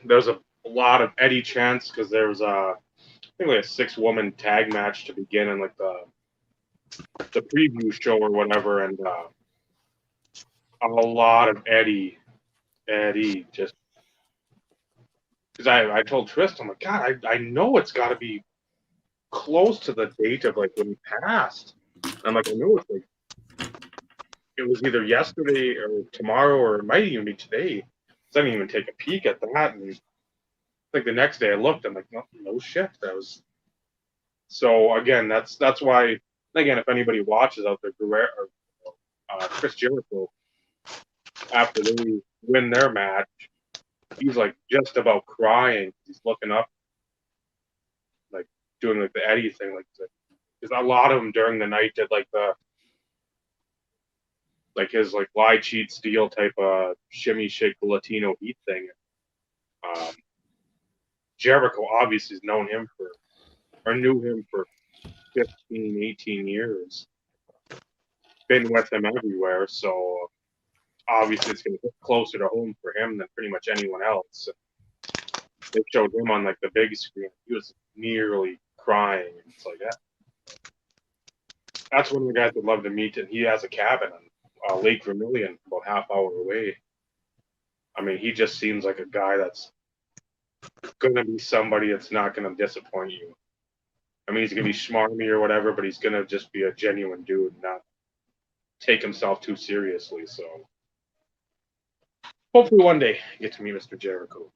there's a lot of Eddie chants because there was I think like a 6-woman tag match to begin in like the the preview show or whatever, and a lot of Eddie just because I told Tristan, I'm like, God, I know it's got to be close to the date of like when he passed. And I'm like, I know it's like it was either yesterday or tomorrow, or it might even be today. So I didn't even take a peek at that, and like the next day I looked, I'm like, no shit, that was. So again, that's why. Again, if anybody watches out there, Guerrero, Chris Jericho, after they win their match, he's like just about crying. He's looking up, like doing like the Eddie thing, like because a lot of them during the night did like his like lie, cheat, steal type of shimmy, shake the Latino heat thing. Jericho obviously has knew him for 15, 18 years. Been with him everywhere, so obviously it's going to hit closer to home for him than pretty much anyone else. They showed him on like the big screen. He was nearly crying. It's like that. That's one of the guys I'd love to meet, and he has a cabin on Lake Vermilion, about half hour away. I mean, he just seems like a guy that's going to be somebody that's not going to disappoint you. I mean, he's going to be smarmy or whatever, but he's going to just be a genuine dude and not take himself too seriously. So hopefully one day get to meet Mr. Jericho.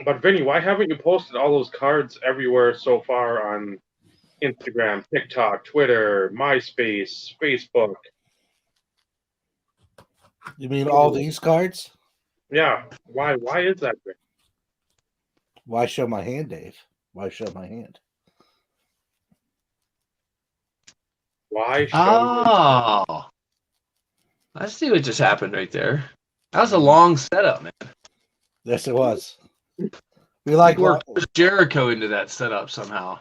But Vinny, why haven't you posted all those cards everywhere so far on Instagram, TikTok, Twitter, MySpace, Facebook? You mean all these cards? Yeah. Why is that, Vinny? Why show my hand, Dave? Why show my hand? Why show Oh, I see what just happened right there. That was a long setup, man. Yes, it was. We like worked Jericho into that setup somehow.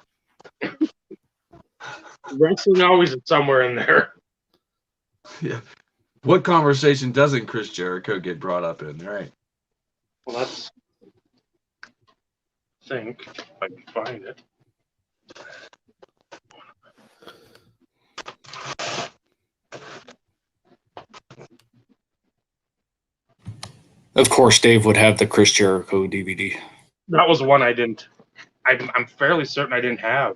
Wrestling always is somewhere in there. Yeah. What conversation doesn't Chris Jericho get brought up in, right? Well, that's. Think if I can find it. Of course, Dave would have the Chris Jericho DVD. That was one I didn't. I'm fairly certain I didn't have.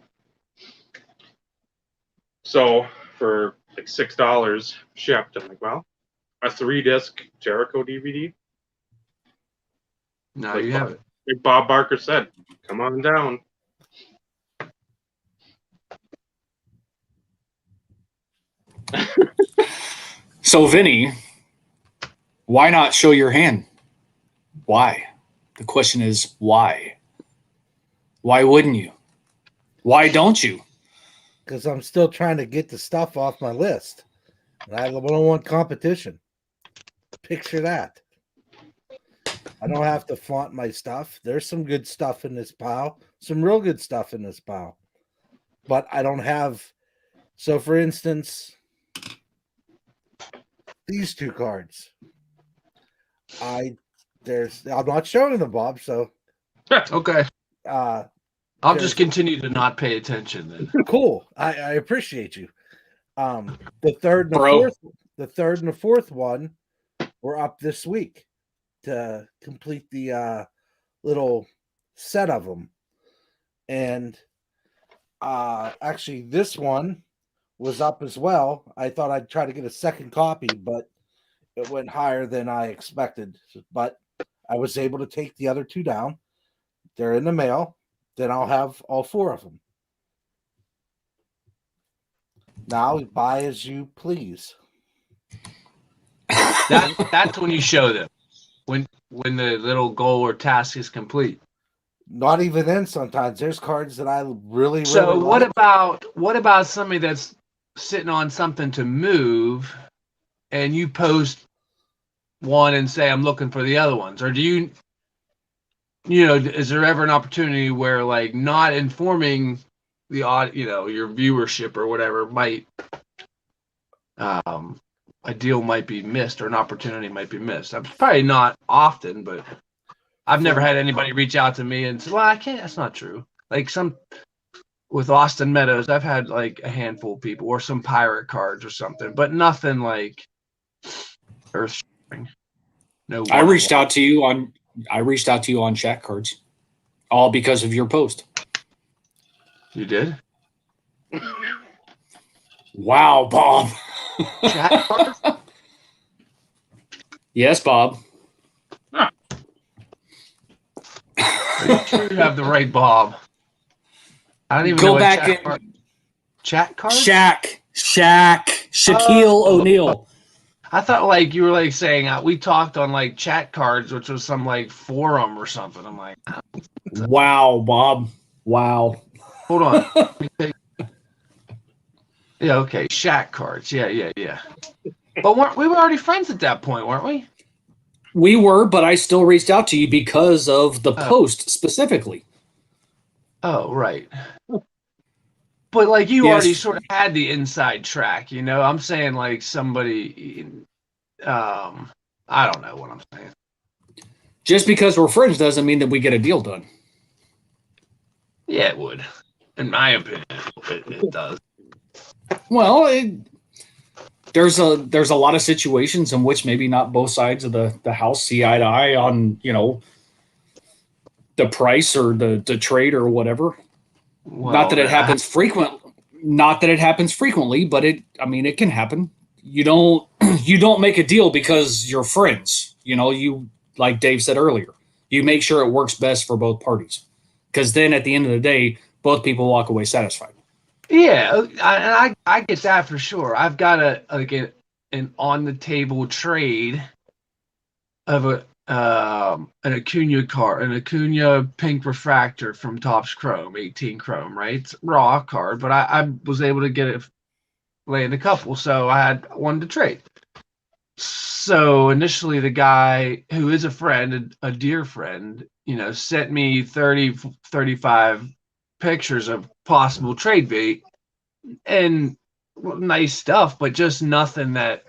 So for like $6 shipped, I'm like, well, a 3-disc Jericho DVD. Now you have it. Like Bob Barker said, come on down. So, Vinny, why not show your hand? Why? The question is, why? Why wouldn't you? Why don't you? Because I'm still trying to get the stuff off my list. And I don't want competition. Picture that. I don't have to flaunt my stuff. There's some good stuff in this pile. Some real good stuff in this pile. But I don't have. So, for instance, these two cards. I'm not showing them, Bob. So, Okay. I'll just there's- continue to not pay attention then. Cool. I appreciate you. The third and the Bro. fourth one were up this week to complete the little set of them. And actually this one was up as well. I thought I'd try to get a second copy, but it went higher than I expected. But I was able to take the other two down. They're in the mail. Then I'll have all 4 of them. Now buy as you please. That's when you show them. When the little goal or task is complete. Not even then. Sometimes there's cards that I really. So like. what about somebody that's sitting on something to move, and you post one and say I'm looking for the other ones, or do you? Is there ever an opportunity where like not informing the your viewership or whatever might a deal might be missed or an opportunity might be missed? I'm probably not often, but I've never had anybody reach out to me and say, well, I can't, that's not true. Like with Austin Meadows, I've had like a handful of people or some pirate cards or something, but nothing like earth shattering. No, I reached out to you on Shack cards, all because of your post. You did? Wow, Bob. Shack cards? Yes, Bob. Are you sure you have the right Bob? I don't even Go know what back chat and card. Chat cards? Shaquille O'Neal. I thought like you were like saying we talked on like chat cards, which was some like forum or something. I'm like, Wow, Bob. Wow. hold on. Yeah, okay, Shaq cards. Yeah. But we were already friends at that point, weren't we? We were, but I still reached out to you because of the post specifically. Oh, right. But like you Yes. already sort of had the inside track, you know. I'm saying like somebody, I don't know what I'm saying. Just because we're friends doesn't mean that we get a deal done. Yeah, it would. In my opinion, it does. Well, there's a lot of situations in which maybe not both sides of the house see eye to eye on, the price or the trade or whatever. Well, Not that it happens frequently, but it can happen. You don't make a deal because you're friends. You, like Dave said earlier, you make sure it works best for both parties. Because then at the end of the day, both people walk away satisfied. Yeah, I get that for sure. I've got an on the table trade of an Acuna card, an Acuna pink refractor from Topps Chrome, 18 Chrome, right? It's a raw card, but I was able to get it laying a couple, so I had one to trade. So initially, the guy who is a friend, a dear friend, sent me 30, 35 pictures of possible trade bait and nice stuff, but just nothing that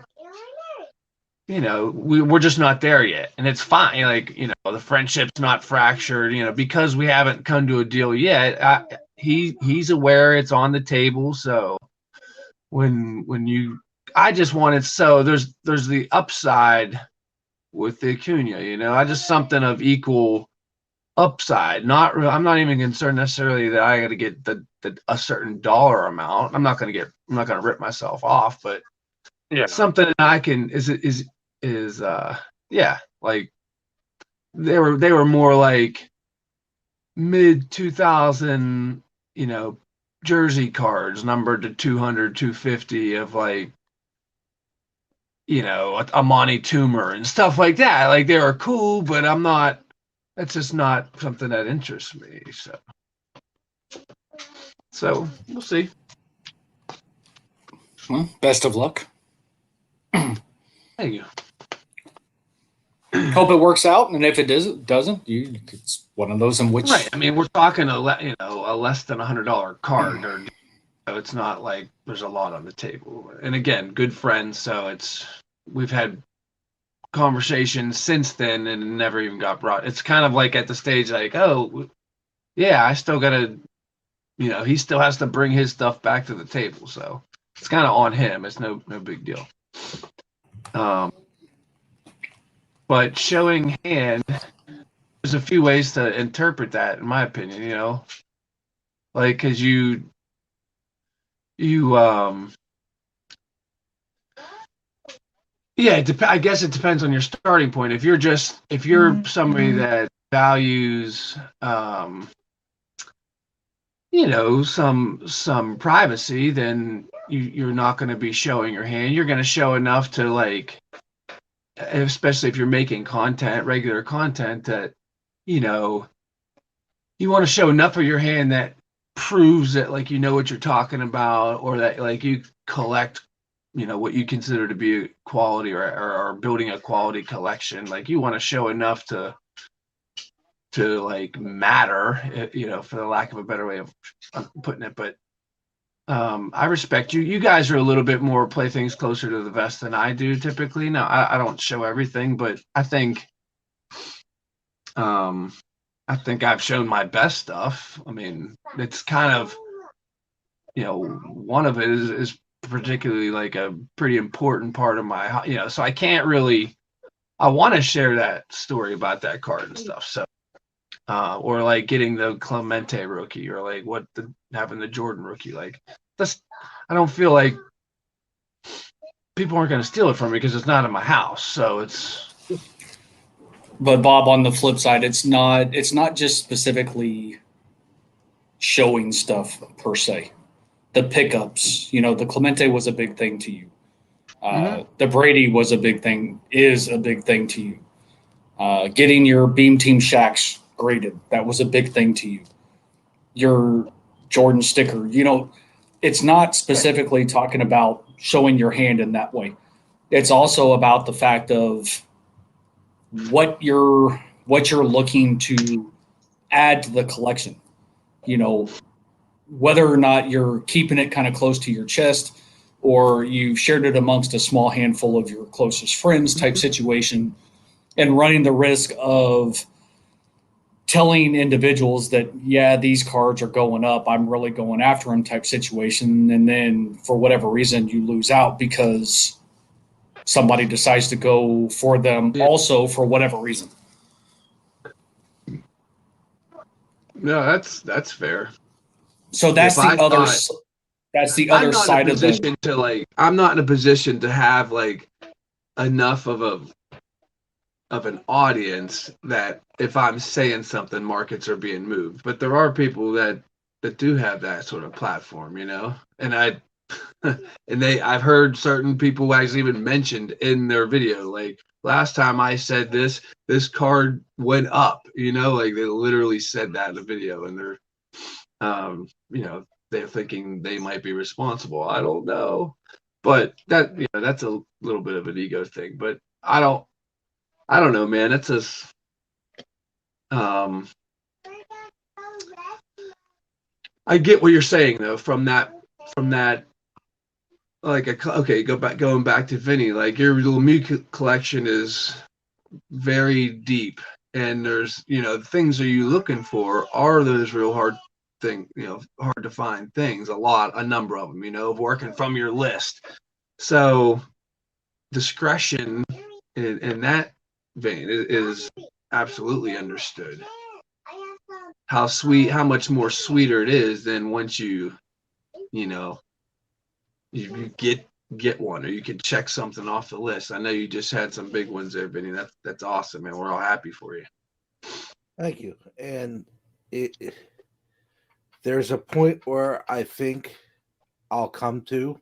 we're just not there yet, and it's fine. Like the friendship's not fractured. Because we haven't come to a deal yet. He's aware it's on the table, so I just wanted there's the upside with the Acuna. I just something of equal upside. I'm not even concerned necessarily that I got to get a certain dollar amount. I'm not going to rip myself off, but Yeah. something that I can like they were more like mid 2000, jersey cards numbered to 200, 250 of like, a Monty Toomer and stuff like that. Like they were cool, but that's just not something that interests me. So we'll see. Well, best of luck. Thank you. Hope it works out, and if it doesn't, it's one of those in which. Right. I mean, we're talking a less than $100 card, or so it's not like there's a lot on the table. And again, good friends, so we've had conversations since then, and it never even got brought. It's kind of like at the stage, like, oh, yeah, I still gotta, he still has to bring his stuff back to the table, so it's kind of on him. It's no big deal. But showing hand, there's a few ways to interpret that, in my opinion. Like, because I guess it depends on your starting point. If you're somebody that values, some privacy, then you're not going to be showing your hand. You're going to show enough to, like, especially if you're making regular content, that you want to show enough of your hand that proves that, like, what you're talking about, or that, like, you collect what you consider to be quality, or building a quality collection. Like, you want to show enough to like matter, for the lack of a better way of putting it. But I respect you. You guys are a little bit more play things closer to the vest than I do typically. Now, I don't show everything, but I think I've shown my best stuff. I mean, it's kind of one of it is particularly like a pretty important part of my, so I can't really, I want to share that story about that card and stuff. So, or like getting the Clemente rookie, or like what happened to Jordan rookie. Like that's, I don't feel like people aren't going to steal it from me because it's not in my house. So it's. But Bob, on the flip side, it's not just specifically showing stuff per se. The pickups, the Clemente was a big thing to you. The Brady was a big thing, is a big thing to you. Getting your Beam Team Shaqs graded, that was a big thing to you. Your Jordan sticker, it's not specifically talking about showing your hand in that way. It's also about the fact of what you're looking to add to the collection. Whether or not you're keeping it kind of close to your chest, or you've shared it amongst a small handful of your closest friends type situation, and running the risk of telling individuals that, yeah, these cards are going up, I'm really going after them type situation. And then for whatever reason, you lose out because somebody decides to go for them also for whatever reason. No, that's fair. So that's the other side of the. I'm not in a position to have like enough of an audience that if I'm saying something, markets are being moved. But there are people that do have that sort of platform, and I've heard certain people actually even mentioned in their video, like last time I said this card went up, like they literally said that in the video, and they're they're thinking they might be responsible. I don't know, but that's a little bit of an ego thing. But I don't know, man. It's just I get what you're saying though from that like going back to Vinny, like your Lemieux collection is very deep, and there's the things that you're looking for are those real hard hard to find things, a number of them, working from your list. So discretion in that vein is absolutely understood. How much more sweeter it is than once you get one, or you can check something off the list. I know you just had some big ones there, Vinny. That's awesome, man. We're all happy for you. Thank you. And there's a point where I think I'll come to,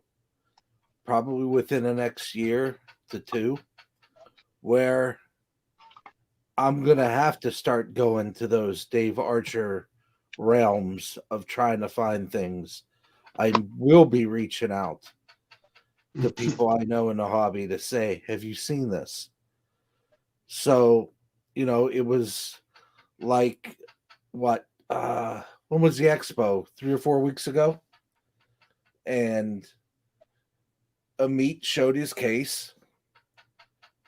probably within the next year to two, where I'm going to have to start going to those Dave Archer realms of trying to find things. I will be reaching out to people I know in the hobby to say, have you seen this? So, it was like, what, when was the expo? 3 or 4 weeks ago? And Amit showed his case,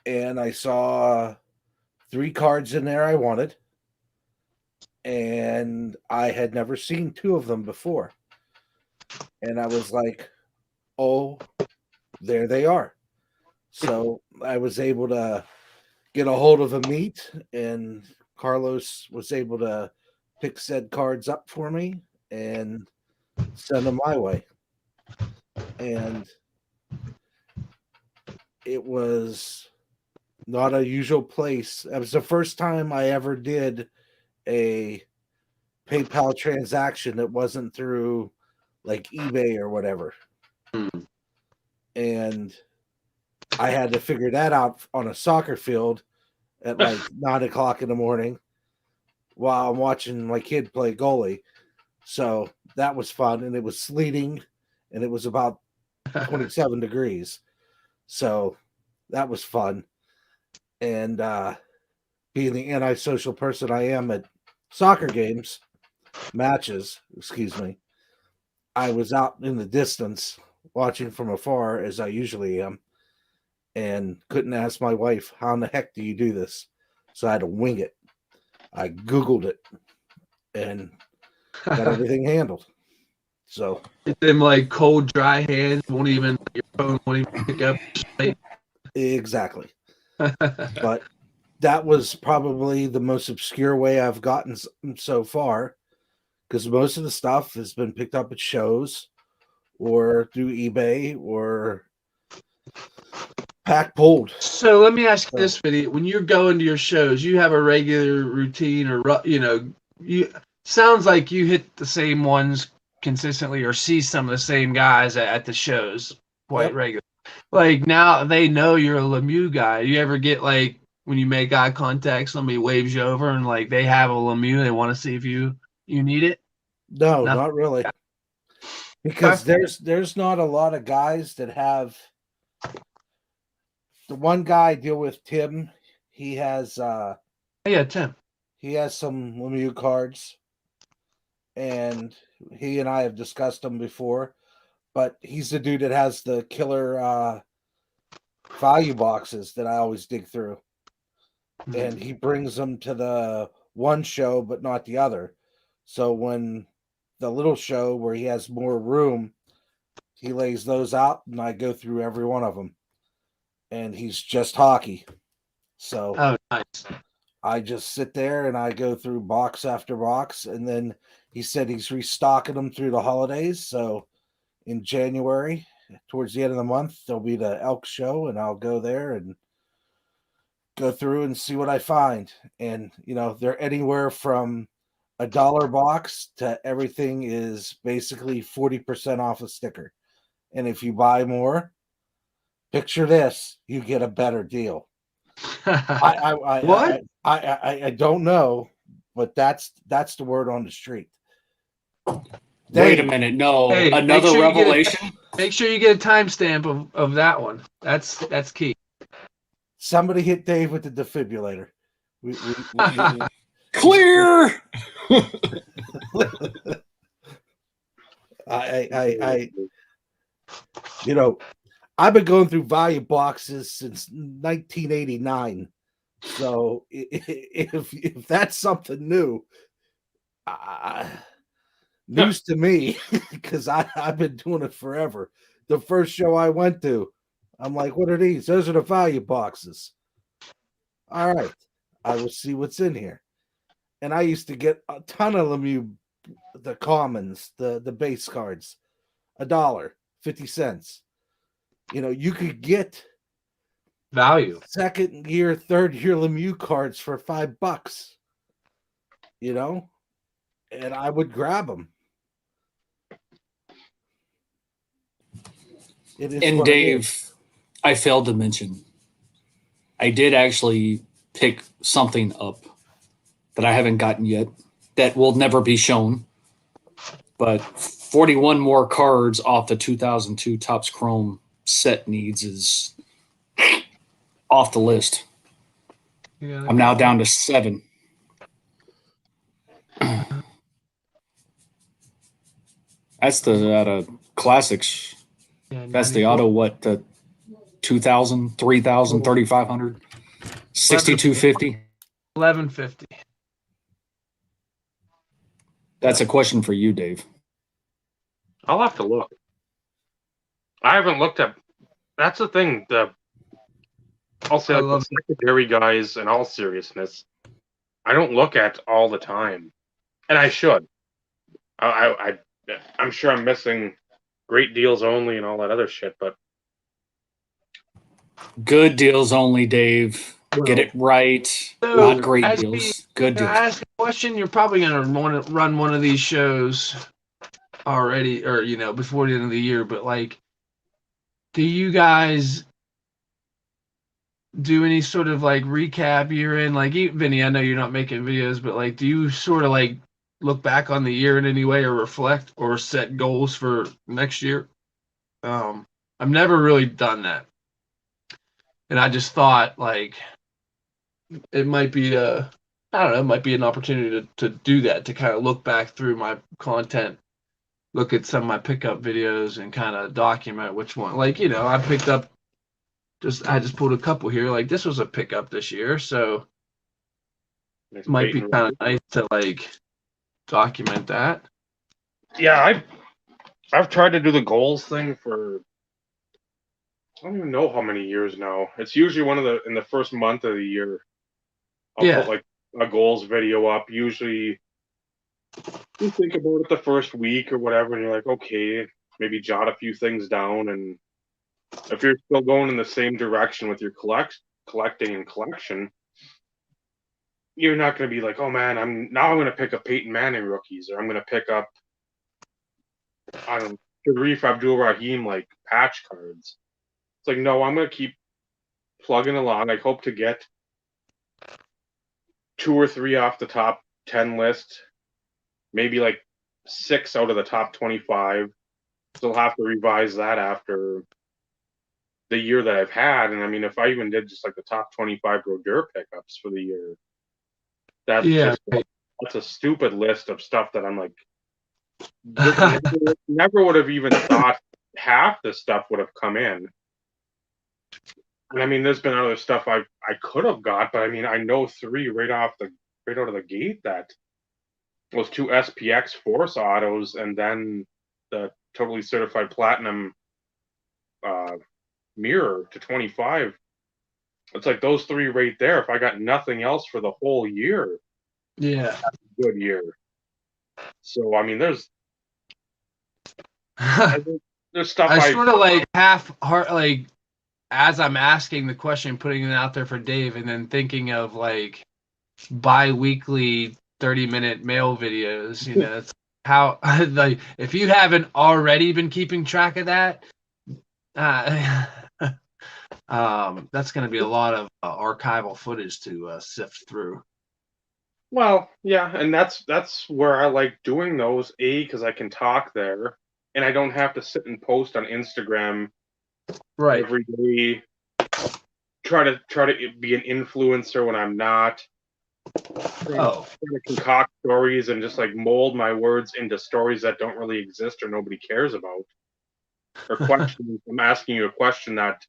and I saw 3 cards in there I wanted, and I had never seen 2 of them before. And I was like, oh, there they are. So I was able to get a hold of Amit, and Carlos was able to pick said cards up for me and send them my way. And it was not a usual place. It was the first time I ever did a PayPal transaction that wasn't through like eBay or whatever. And I had to figure that out on a soccer field at like 9 o'clock in the morning while I'm watching my kid play goalie. So that was fun. And it was sleeting, and it was about 27 degrees. So that was fun. And being the antisocial person I am at soccer matches, I was out in the distance watching from afar, as I usually am, and couldn't ask my wife, how in the heck do you do this? So I had to wing it. I Googled it and got everything handled. So Them like cold, dry hands won't even your phone won't even pick up. exactly. But that was probably the most obscure way I've gotten so far, because most of the stuff has been picked up at shows or through eBay or pack pulled. So let me ask you this, Vinny. When you're going to your shows, you have a regular routine, or you sounds like you hit the same ones consistently, or see some of the same guys at the shows quite Yep. regularly. Like now they know you're a Lemieux guy. You ever get like when you make eye contact, somebody waves you over and like they have a Lemieux, they want to see if you need it? No, Nothing. not really. Because there's not a lot of guys that have. The one guy I deal with, Tim, he has Yeah, Tim. he has some Lemieux cards, and he and I have discussed them before. But he's the dude that has the killer value boxes that I always dig through, and he brings them to the one show, but not the other. So when the little show where he has more room, he lays those out, and I go through every one of them. And he's just hockey, so Oh, nice. I just sit there and I go through box after box, and then he said he's restocking them through the holidays. So in January, towards the end of the month, there'll be the Elk show, and I'll go there and go through and see what I find. And they're anywhere from $1 box to everything is basically 40% off a sticker. And if you buy more, picture this, you get a better deal. What? I don't know, but that's the word on the street. Wait a minute. No, Hey, another revelation. Make sure you get a timestamp of that one. That's key. Somebody hit Dave with the defibrillator. Clear. I've been going through value boxes since 1989. So if that's something new, news to me, because I've been doing it forever. The first show I went to, I'm like, what are these? Those are the value boxes. All right, I will see what's in here. And I used to get a ton of Lemieux, the commons, the base cards, $1.50. You could get Value. second year, third year Lemieux cards for $5. And I would grab them. And Dave, I failed to mention, I did actually pick something up that I haven't gotten yet that will never be shown, but 41 more cards off the 2002 Topps Chrome set needs is off the list. Yeah, I'm now down to 7. That's the classics. Yeah, That's the auto, what, the 2,000, 3,000, 3,500, 6,250? 1150. That's a question for you, Dave. I'll have to look. I haven't looked at. That's the thing. I'll say the secondary guys, in all seriousness, I don't look at all the time, and I should. I'm sure I'm missing great deals only and all that other shit, but good deals only, Dave. Get it right. So, not great deals. Good deals. Ask a question. You're probably going to want to run one of these shows already, or before the end of the year. But like, do you guys do any sort of like recap year in? Like, Vinny, I know you're not making videos, but like, do you sort of like look back on the year in any way, or reflect, or set goals for next year? I've never really done that, and I just thought like it might be I don't know, it might be an opportunity to do that, to kind of look back through my content, look at some of my pickup videos, and kind of document which one. Like, I picked up I just pulled a couple here. Like, this was a pickup this year, so it might be kind of nice to like document that. Yeah, I've tried to do the goals thing for I don't even know how many years now. It's usually in the first month of the year. I'll Yeah. put like a goals video up. Usually you think about it the first week or whatever, and you're like, okay, maybe jot a few things down. And if you're still going in the same direction with your collecting and collection, you're not going to be like, oh man, I'm going to pick up Peyton Manning rookies, or I'm going to pick up, I don't know, Sharif Abdul-Rahim like patch cards. It's like, no, I'm going to keep plugging along. I hope to get 2 or 3 off the top 10 list, maybe like 6 out of the top 25. Still have to revise that after the year that I've had. And I mean, if I even did just like the top 25 Brodeur pickups for the year, that's a stupid list of stuff that I'm like, never would have even thought half the stuff would have come in. And I mean, there's been other stuff I could have got, but I mean, I know 3 right out of the gate that was 2 SPX Force autos, and then the totally certified platinum mirror to 25. It's like those 3 right there. If I got nothing else for the whole year, Yeah, that's a good year. So I mean, there's stuff I sort of like half heart like as I'm asking the question, putting it out there for Dave, and then thinking of like bi-weekly 30-minute mail videos. You know, it's how like if you haven't already been keeping track of that, that's going to be a lot of archival footage to sift through. Well, yeah, and that's where I like doing those. Because I can talk there, and I don't have to sit and post on Instagram every day. Try to be an influencer when I'm not. Try to concoct stories and just like mold my words into stories that don't really exist or nobody cares about. Or questions. I'm asking you a question that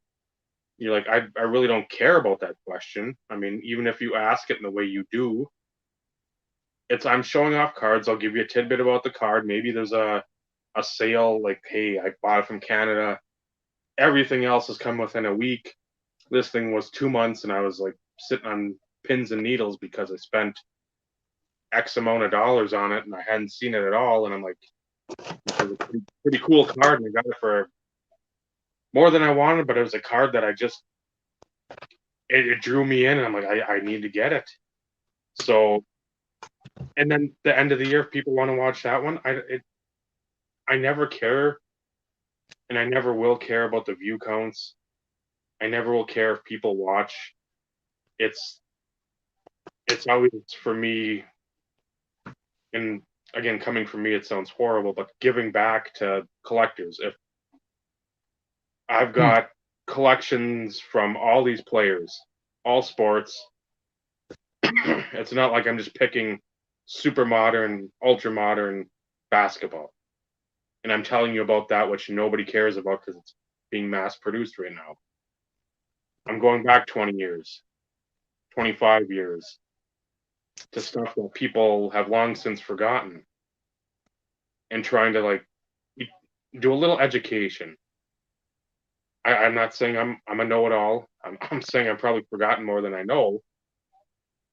you're like, I really don't care about that question. I mean, even if you ask it in the way you do, I'm showing off cards. I'll give you a tidbit about the card. Maybe there's a sale, like, hey, I bought it from Canada. Everything else has come within a week. This thing was 2 months, and I was like sitting on pins and needles because I spent X amount of dollars on it and I hadn't seen it at all. And I'm like, it was a pretty cool card, and I got it for more than I wanted, but it was a card that it drew me in, and I'm like, I need to get it. So, and then the end of the year, if people want to watch that one, I never care, and I never will care about the view counts. I never will care if people watch. It's always for me, and again, coming from me, it sounds horrible, but giving back to collectors. If I've got collections from all these players, all sports, it's not like I'm just picking super modern, ultra modern basketball. And I'm telling you about that which nobody cares about because it's being mass produced right now. I'm going back 20 years, 25 years to stuff that people have long since forgotten, and trying to like do a little education. I'm not saying I'm a know-it-all. I'm saying I've probably forgotten more than I know.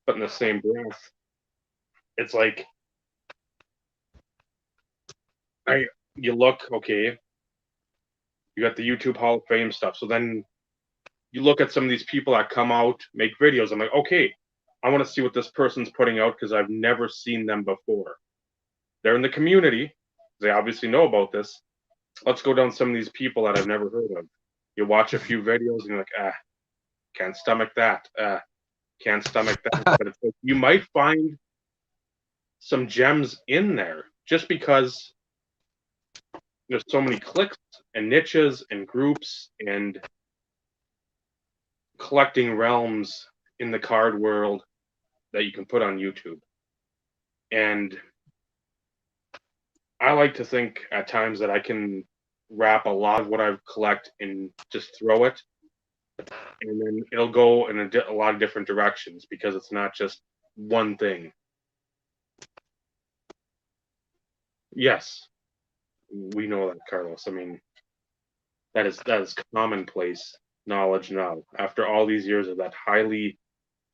But in the same breath, it's like you look, okay, you got the YouTube Hall of Fame stuff. So then you look at some of these people that come out, make videos. I'm like, okay, I want to see what this person's putting out because I've never seen them before. They're in the community. They obviously know about this. Let's go down some of these people that I've never heard of. You watch a few videos and you're like, can't stomach that. Can't stomach that. But it's like, you might find some gems in there just because there's so many clicks and niches and groups and collecting realms in the card world that you can put on YouTube. And I like to think at times that I can wrap a lot of what I collect and just throw it, and then it'll go in a lot of different directions because it's not just one thing. Yes. We know that, Carlos. I mean, that is commonplace knowledge now. After all these years of that highly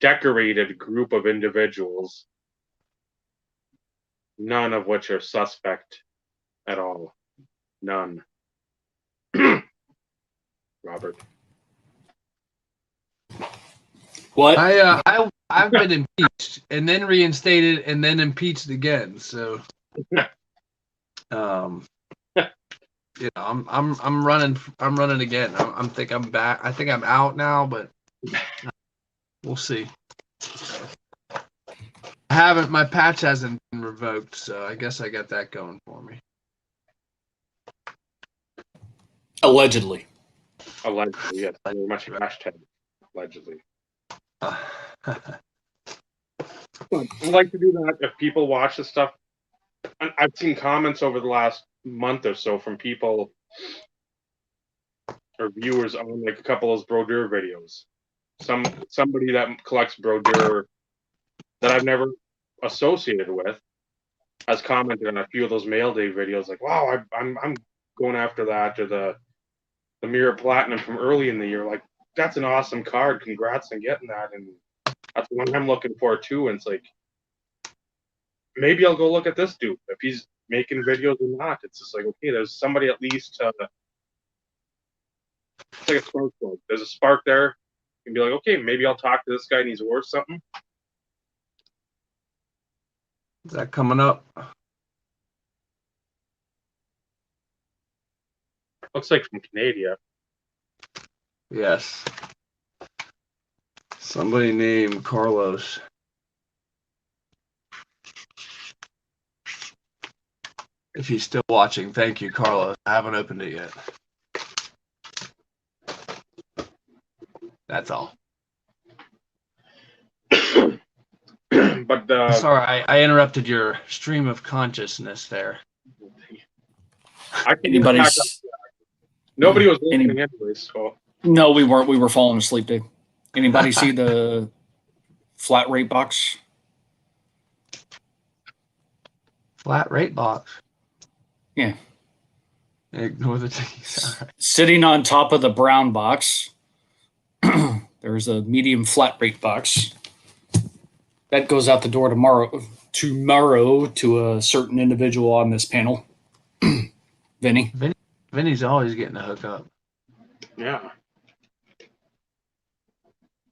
decorated group of individuals, none of which are suspect at all. None. Robert. What? I've been impeached and then reinstated and then impeached again. So, you know, I'm running again. I'm think I'm back. I think I'm out now, but we'll see. My patch hasn't been revoked, so I guess I got that going for me. Allegedly. Allegedly, yes. Very much hashtag allegedly. I'd like to do that if people watch this stuff. I've seen comments over the last month or so from people or viewers on like a couple of those Brodeur videos. Somebody that collects Brodeur that I've never associated with has commented on a few of those mail day videos, like, "Wow, I'm going after that," or the Mirror Platinum from early in the year. Like, that's an awesome card. Congrats on getting that, and that's the one I'm looking for too. And it's like, maybe I'll go look at this dude if he's making videos or not. It's just like, okay, there's somebody at least. It's like a spark plug. There's a spark there. You can be like, okay, maybe I'll talk to this guy and he's worth something. Is that coming up? Looks like from Canada. Yes. Somebody named Carlos. If he's still watching, thank you, Carlos. I haven't opened it yet. That's all. But sorry, I interrupted your stream of consciousness there. I can nobody was listening anyways. So. No, we weren't. We were falling asleep, Dave. Anybody see the flat rate box? Flat rate box. Yeah. Ignore the T. Sitting on top of the brown box, there's a medium flat rate box. That goes out the door tomorrow to a certain individual on this panel. Vinny. Vinny's always getting a hookup. Yeah.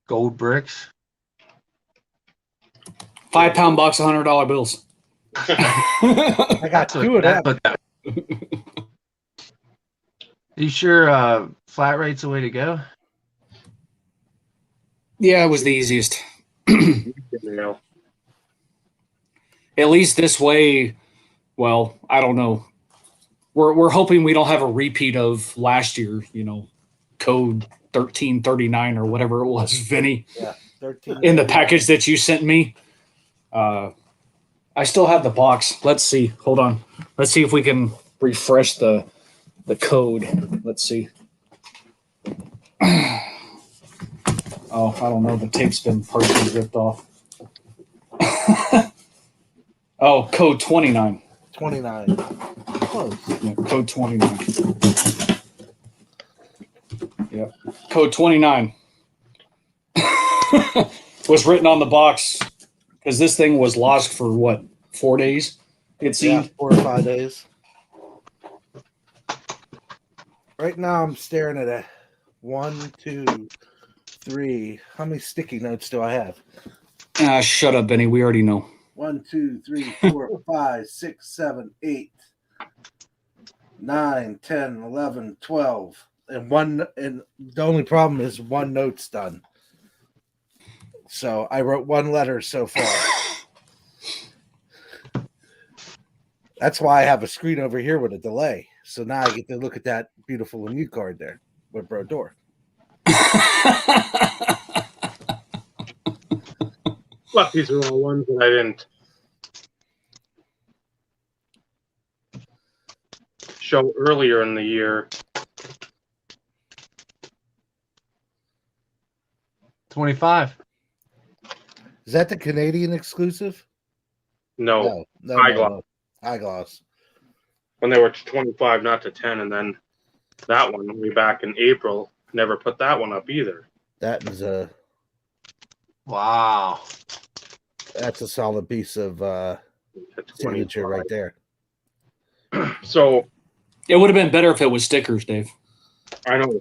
Gold bricks. 5-pound box of $100 bills. I got two of them. You sure flat rate's the way to go? Yeah, it was the easiest. At least this way, well, I don't know. We're hoping we don't have a repeat of last year, code 1339 or whatever it was, Vinny. Yeah, 13. In the package that you sent me. I still have the box. Let's see. Hold on. Let's see if we can refresh the code. Let's see. Oh, I don't know. The tape's been partially ripped off. Oh, code 29. 29. Close. Yeah, code 29. Yeah. Code 29 was written on the box because this thing was lost for what, 4 days? It seemed. Yeah, 4 or 5 days. Right now I'm staring at a 1, 2, 3. How many sticky notes do I have? Shut up, Benny. We already know. 1, 2, 3, 4, 5, 6, 7, 8, 9, 10, 11, 12. And the only problem is one note's done. So I wrote one letter so far. That's why I have a screen over here with a delay. So now I get to look at that beautiful Lemieux card there with Brodeur. But these are all ones that I didn't show earlier in the year. 25. Is that the Canadian exclusive? No. High gloss. But when they were to 25, not to 10, and then that one way back in April never put that one up either. That is Wow. that's a solid piece of At signature 25. right there. So It would have been better if it was stickers, Dave. I know,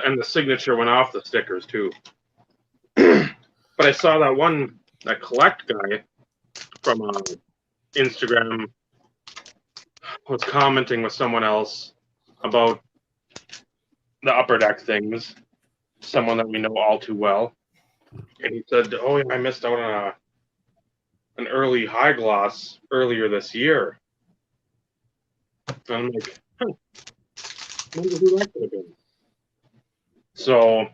and the signature went off the stickers too. But I saw that collect guy from Instagram was commenting with someone else about the upper deck things, someone that we know all too well, and he said, "Oh, yeah, I missed out on an early high gloss earlier this year." And I'm like, I wonder who that could have been. So,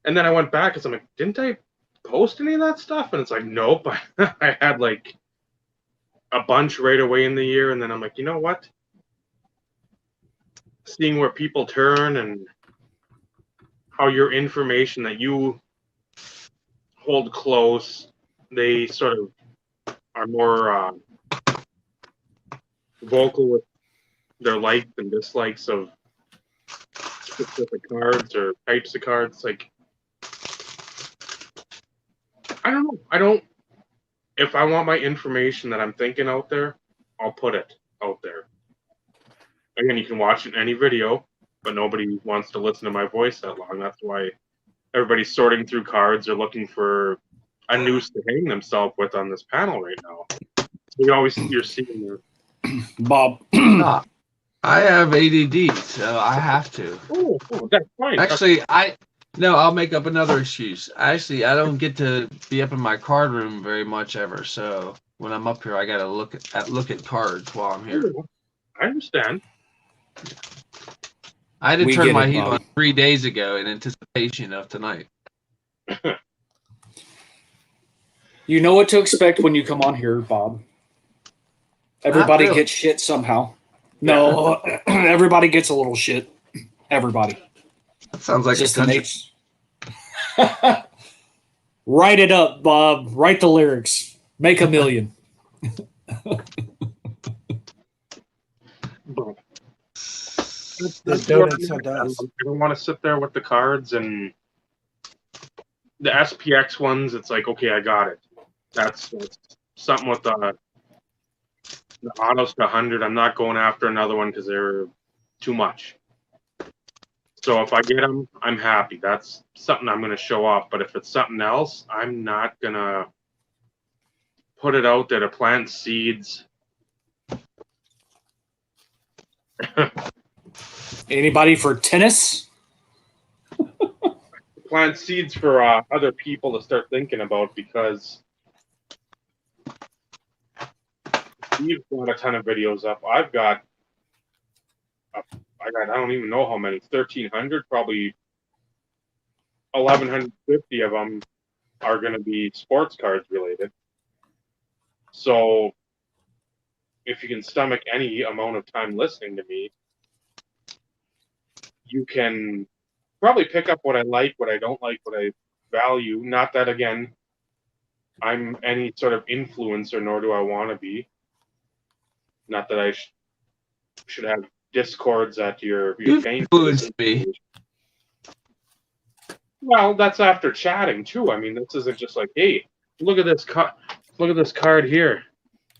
and then I went back because I'm like, didn't I post any of that stuff? And it's like, nope. I had like a bunch right away in the year, and then I'm like, you know what? Seeing where people turn and how your information that you hold close, they sort of are more vocal with their likes and dislikes of specific cards or types of cards. Like, I don't know. I don't. If I want my information that I'm thinking out there, I'll put it out there. Again, you can watch it in any video, but nobody wants to listen to my voice that long. That's why everybody's sorting through cards or looking for a noose to hang themselves with on this panel right now. You're seeing your Bob. I have ADD, so I have to. Oh, that's fine. Actually, I'll make up another excuse. Actually, I don't get to be up in my card room very much ever. So when I'm up here, I gotta look at cards while I'm here. I understand. I had to We turn get my it, heat Bob. on 3 days ago in anticipation of tonight. You know what to expect when you come on here, Bob. Everybody really. gets shit somehow. No, everybody gets a little shit. Everybody. That sounds like It's a just the country. nature. Write it up, Bob. Write the lyrics. Make $1 million. But The that's donuts where on us. I don't want to sit there with the cards and the SPX ones. It's like, okay, I got it. That's something with the autos to 100. I'm not going after another one because they're too much. So if I get them, I'm happy. That's something I'm going to show off. But if it's something else, I'm not going to put it out there to plant seeds. Anybody for tennis? Plant seeds for other people to start thinking about, because you've got a ton of videos up. I don't even know how many, 1,300, probably 1,150 of them are going to be sports cards related. So if you can stomach any amount of time listening to me, you can probably pick up what I like, what I don't like, what I value. Not that, again, I'm any sort of influencer, nor do I want to be. Not that I should have discords at your You've pain. influenced me. Well, that's after chatting too. I mean, this isn't just like, hey, look at this card here.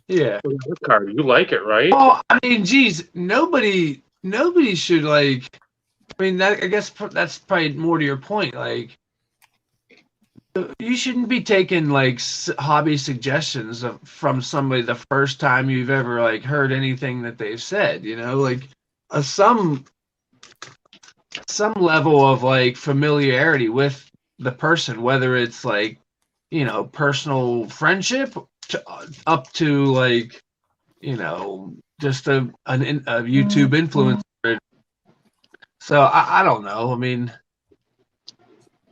Yeah. Look at this card. You like it, right? Oh, I mean, geez, nobody should like. I mean, I guess that's probably more to your point. Like, you shouldn't be taking like hobby suggestions from somebody the first time you've ever like heard anything that they've said. You know, like some level of like familiarity with the person, whether it's like, you know, personal friendship up to like, you know, just a YouTube influencer. So I don't know. I mean,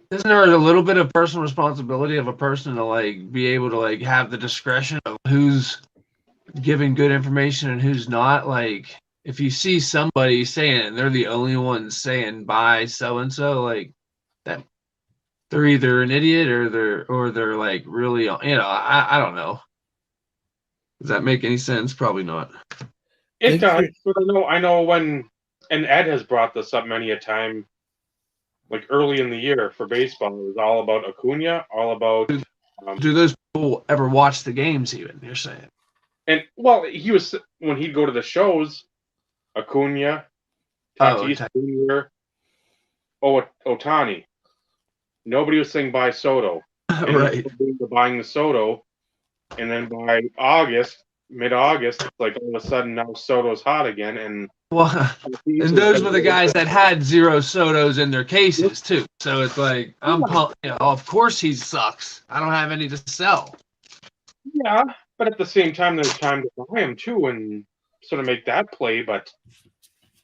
isn't there a little bit of personal responsibility of a person to like be able to like have the discretion of who's giving good information and who's not? Like, if you see somebody saying it and they're the only ones saying buy so and so, like that, they're either an idiot or they're like really, you know, I don't know. Does that make any sense? Probably not. It Think does, for- but I know when, and Ed has brought this up many a time, like early in the year for baseball, it was all about Acuna, all about, Do those people ever watch the games? Even you're saying? and well, he was when he'd go to the shows, Acuna, Tatis Jr., Otani. Nobody was saying buy Soto. And Right. they were buying the Soto, and then by mid-August, it's like all of a sudden now Soto's hot again, and Well, and those were the guys that had 0 Sotos in their cases too. So it's like of course he sucks. I don't have any to sell. Yeah, but at the same time, there's time to buy him too, and sort of make that play. But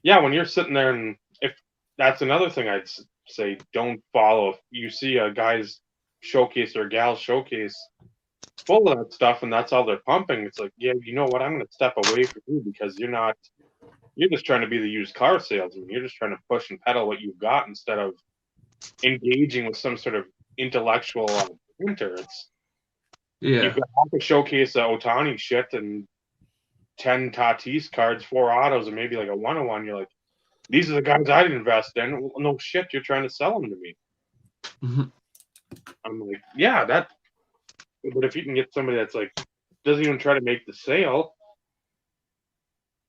yeah, when you're sitting there, and if that's another thing I'd say, don't follow. If you see a guy's showcase or a gal's showcase full of that stuff, and that's all they're pumping, it's like, yeah, you know what? I'm going to step away from you because you're just trying to be the used car salesman. You're just trying to push and peddle what you've got instead of engaging with some sort of intellectual printer. You've got half a showcase of Otani shit and 10 Tatis cards, 4 autos, and maybe like a 101. You're like, these are the guys I'd invest in. Well, no shit, you're trying to sell them to me. Mm-hmm. I'm like, yeah, that. But if you can get somebody that's like doesn't even try to make the sale,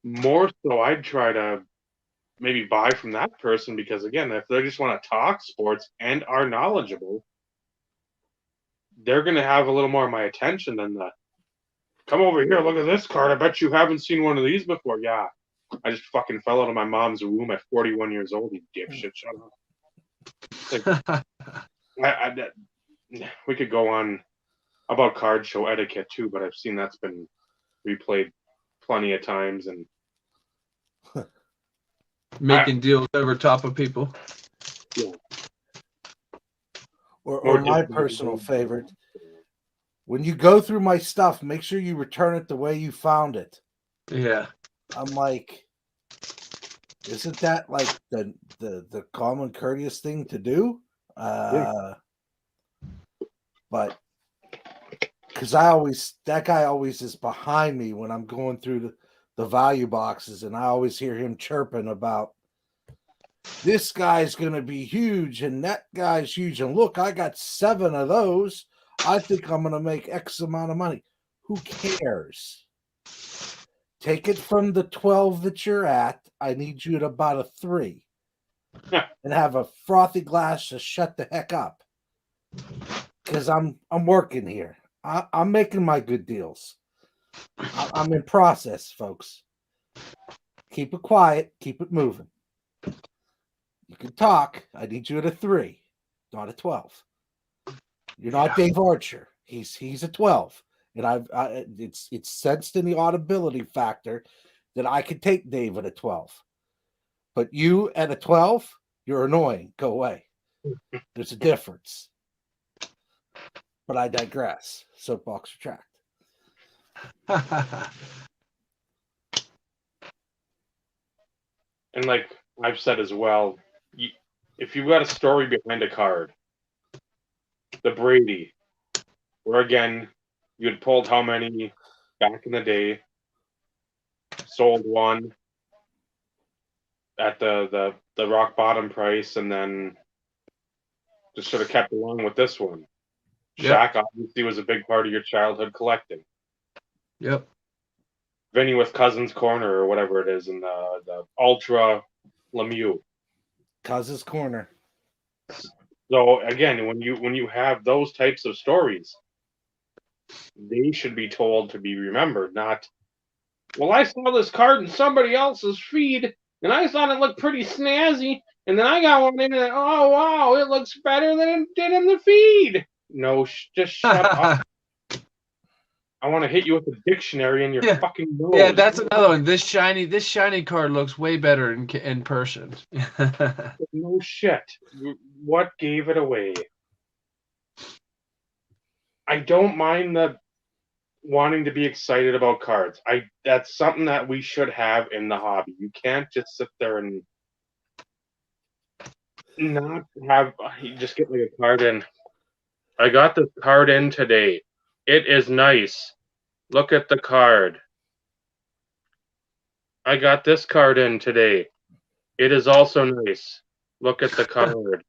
more so, I'd try to maybe buy from that person because again, if they just want to talk sports and are knowledgeable, they're going to have a little more of my attention than the come over here, look at this card. I bet you haven't seen one of these before. Yeah. I just fucking fell out of my mom's womb at 41 years old, you dipshit. Shut up. Like, we could go on about card show etiquette too, but I've seen that's been replayed plenty of times and making deals over top of people. Yeah. Or my personal favorite, when you go through my stuff, make sure you return it the way you found it. Yeah. I'm like, isn't that like the common courteous thing to do? But because that guy always is behind me when I'm going through the value boxes, and I always hear him chirping about this guy's going to be huge and that guy's huge. And look, I got 7 of those. I think I'm going to make X amount of money. Who cares? Take it from the 12 that you're at. I need you at about a 3 and have a frothy glass to shut the heck up. Because I'm working here. I'm making my good deals. I'm in process, folks. Keep it quiet. Keep it moving. You can talk. I need you at a 3, not a 12. You're not Dave Archer. He's a 12, and it's sensed in the audibility factor that I could take Dave at a 12. But you at a 12, you're annoying. Go away. There's a difference. But I digress. Soapbox retract. And like I've said as well, if you've got a story behind a card, the Brady, where again, you had pulled how many back in the day, sold one at the rock bottom price, and then just sort of kept along with this one. Yep. Shaq obviously was a big part of your childhood collecting. Yep. Vinny with Cousins Corner or whatever it is, and the Ultra Lemieux. Cousins Corner. So again, when you have those types of stories, they should be told to be remembered, not, well, I saw this card in somebody else's feed, and I thought it looked pretty snazzy, and then I got one in and, oh, wow, it looks better than it did in the feed. No, just shut up. I want to hit you with a dictionary in your fucking nose. Yeah, that's another one. This shiny card looks way better in person. No shit. What gave it away? I don't mind the wanting to be excited about cards. That's something that we should have in the hobby. You can't just sit there and not have you just get like a card in. I got this card in today. It is nice. Look at the card. I got this card in today. It is also nice. Look at the card.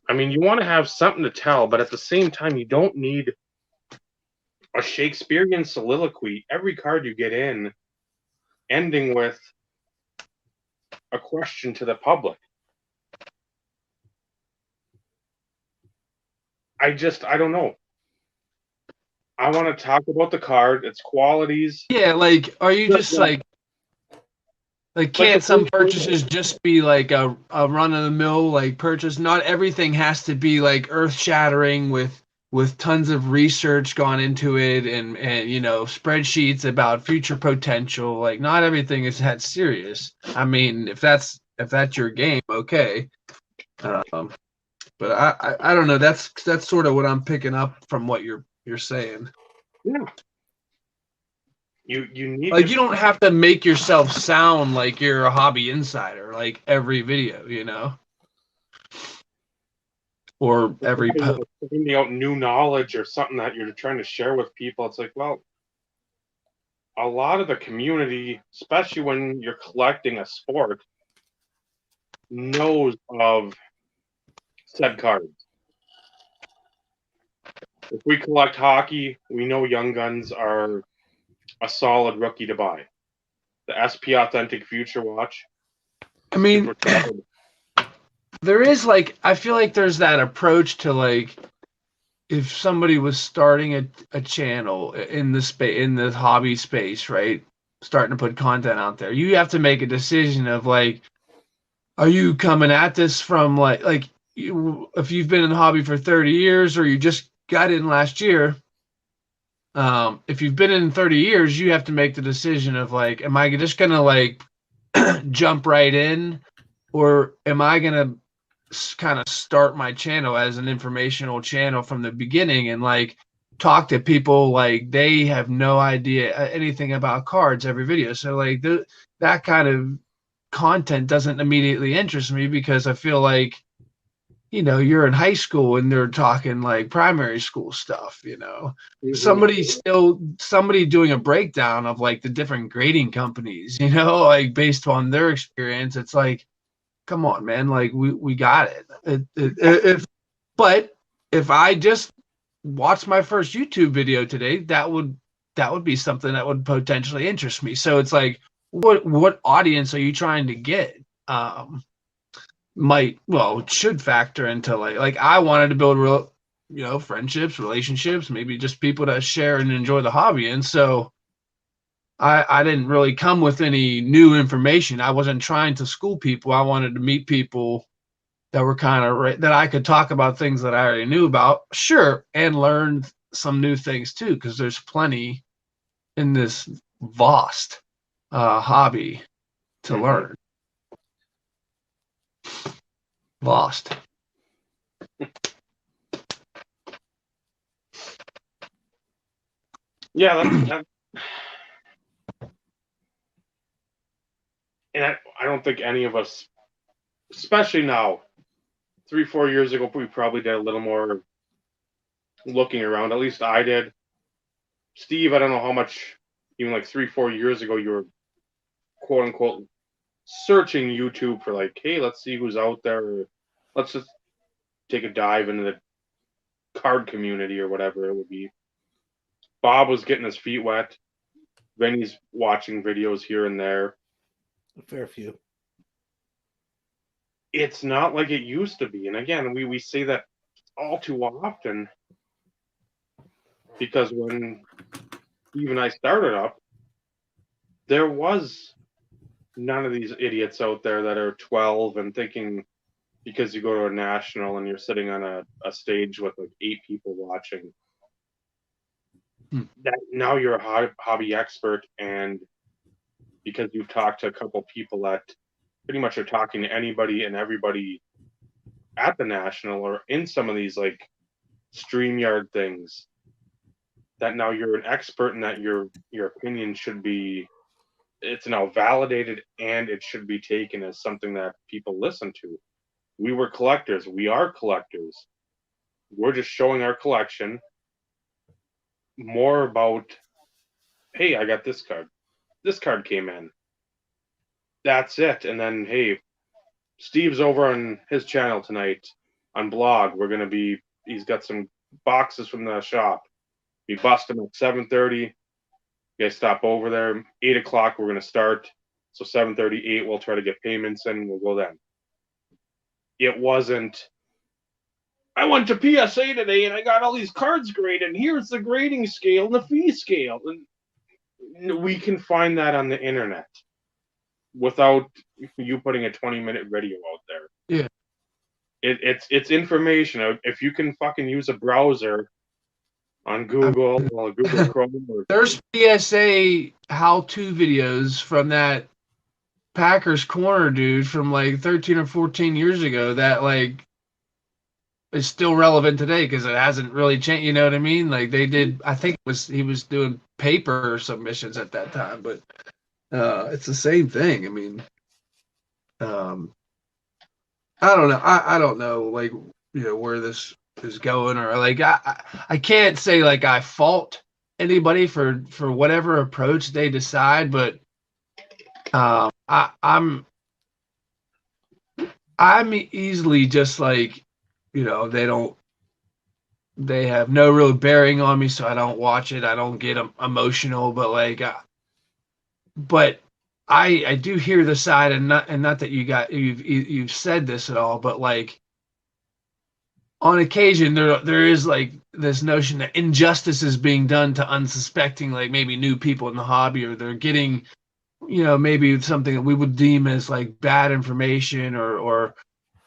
I mean, you want to have something to tell, but at the same time, you don't need a Shakespearean soliloquy every card you get in, ending with a question to the public. I don't know. I want to talk about the card, its qualities. Yeah, like, are you just like can't some purchases just be like a run of the mill like purchase? Not everything has to be like earth shattering with tons of research gone into it and you know, spreadsheets about future potential. Like, not everything is that serious. I mean, if that's your game, okay. But I don't know. That's sort of what I'm picking up from what you're saying. Yeah. You need Like, you don't have to make yourself sound like you're a hobby insider like every video, you know, or every post. finding out new knowledge or something that you're trying to share with people. It's like, well, a lot of the community, especially when you're collecting a sport, knows of said cards. If we collect hockey, we know Young Guns are a solid rookie to buy. The SP Authentic Future Watch. I mean, there is like, I feel like there's that approach to like, if somebody was starting a channel in the hobby space, right? Starting to put content out there, you have to make a decision of like, are you coming at this from like if you've been in the hobby for 30 years or you just got in last year, if you've been in 30 years, you have to make the decision of like, am I just gonna like jump right in, or am I gonna kind of start my channel as an informational channel from the beginning and like talk to people like they have no idea anything about cards every video? So like that kind of content doesn't immediately interest me, because I feel like, you know, you're in high school and they're talking like primary school stuff, you know. Somebody doing a breakdown of like the different grading companies, you know, like based on their experience. It's like, come on, man, like we got it. But if I just watched my first YouTube video today, that would be something that would potentially interest me. So it's like, what audience are you trying to get? It should factor into like I wanted to build real, you know, friendships, relationships, maybe just people that share and enjoy the hobby. And so I didn't really come with any new information. I wasn't trying to school people. I wanted to meet people that were kind of that I could talk about things that I already knew about, sure, and learn some new things too, because there's plenty in this vast hobby to learn. Lost. Yeah, that's and I don't think any of us, especially now, 3-4 years ago, we probably did a little more looking around. At least I did. Steve, I don't know how much, even like 3-4 years ago, you were quote unquote searching YouTube for like, hey, let's see who's out there. Or let's just take a dive into the card community or whatever it would be. Bob was getting his feet wet. Vinny's watching videos here and there. A fair few. It's not like it used to be. And again, we say that all too often, because when Steve and I started up, there was none of these idiots out there that are 12 and thinking because you go to a national and you're sitting on a stage with like 8 people watching, that now you're a hobby expert, and because you've talked to a couple people that pretty much are talking to anybody and everybody at the national or in some of these like StreamYard things, that now you're an expert and that your opinion should be, it's now validated and it should be taken as something that people listen to. We were collectors. We are collectors. We're just showing our collection. more about, hey, I got this card. This card came in. That's it. And then, hey, Steve's over on his channel tonight on blog. He's got some boxes from the shop. We bust them at 7:30. You guys stop over there. 8 o'clock, we're going to start. So 7:30, 8, we'll try to get payments in. We'll go then. It wasn't, I went to PSA today and I got all these cards graded, and here's the grading scale and the fee scale. And we can find that on the internet without you putting a 20-minute video out there. Yeah. It's information. If you can fucking use a browser on Google or Google Chrome. There's PSA how-to videos from that Packers corner dude from like 13 or 14 years ago that like is still relevant today because it hasn't really changed. You know what I mean? Like they did, I think he was doing paper submissions at that time, but it's the same thing. I mean, I don't know. I don't know, like, you know, where this is going, or like I can't say like I fault anybody for whatever approach they decide, but I'm easily just like, you know, they have no real bearing on me, so I don't watch it. I don't get emotional, but like, but I do hear the side, and not that you've said this at all, but like on occasion there is like this notion that injustice is being done to unsuspecting, like maybe new people in the hobby, or they're getting, you know, maybe something that we would deem as like bad information or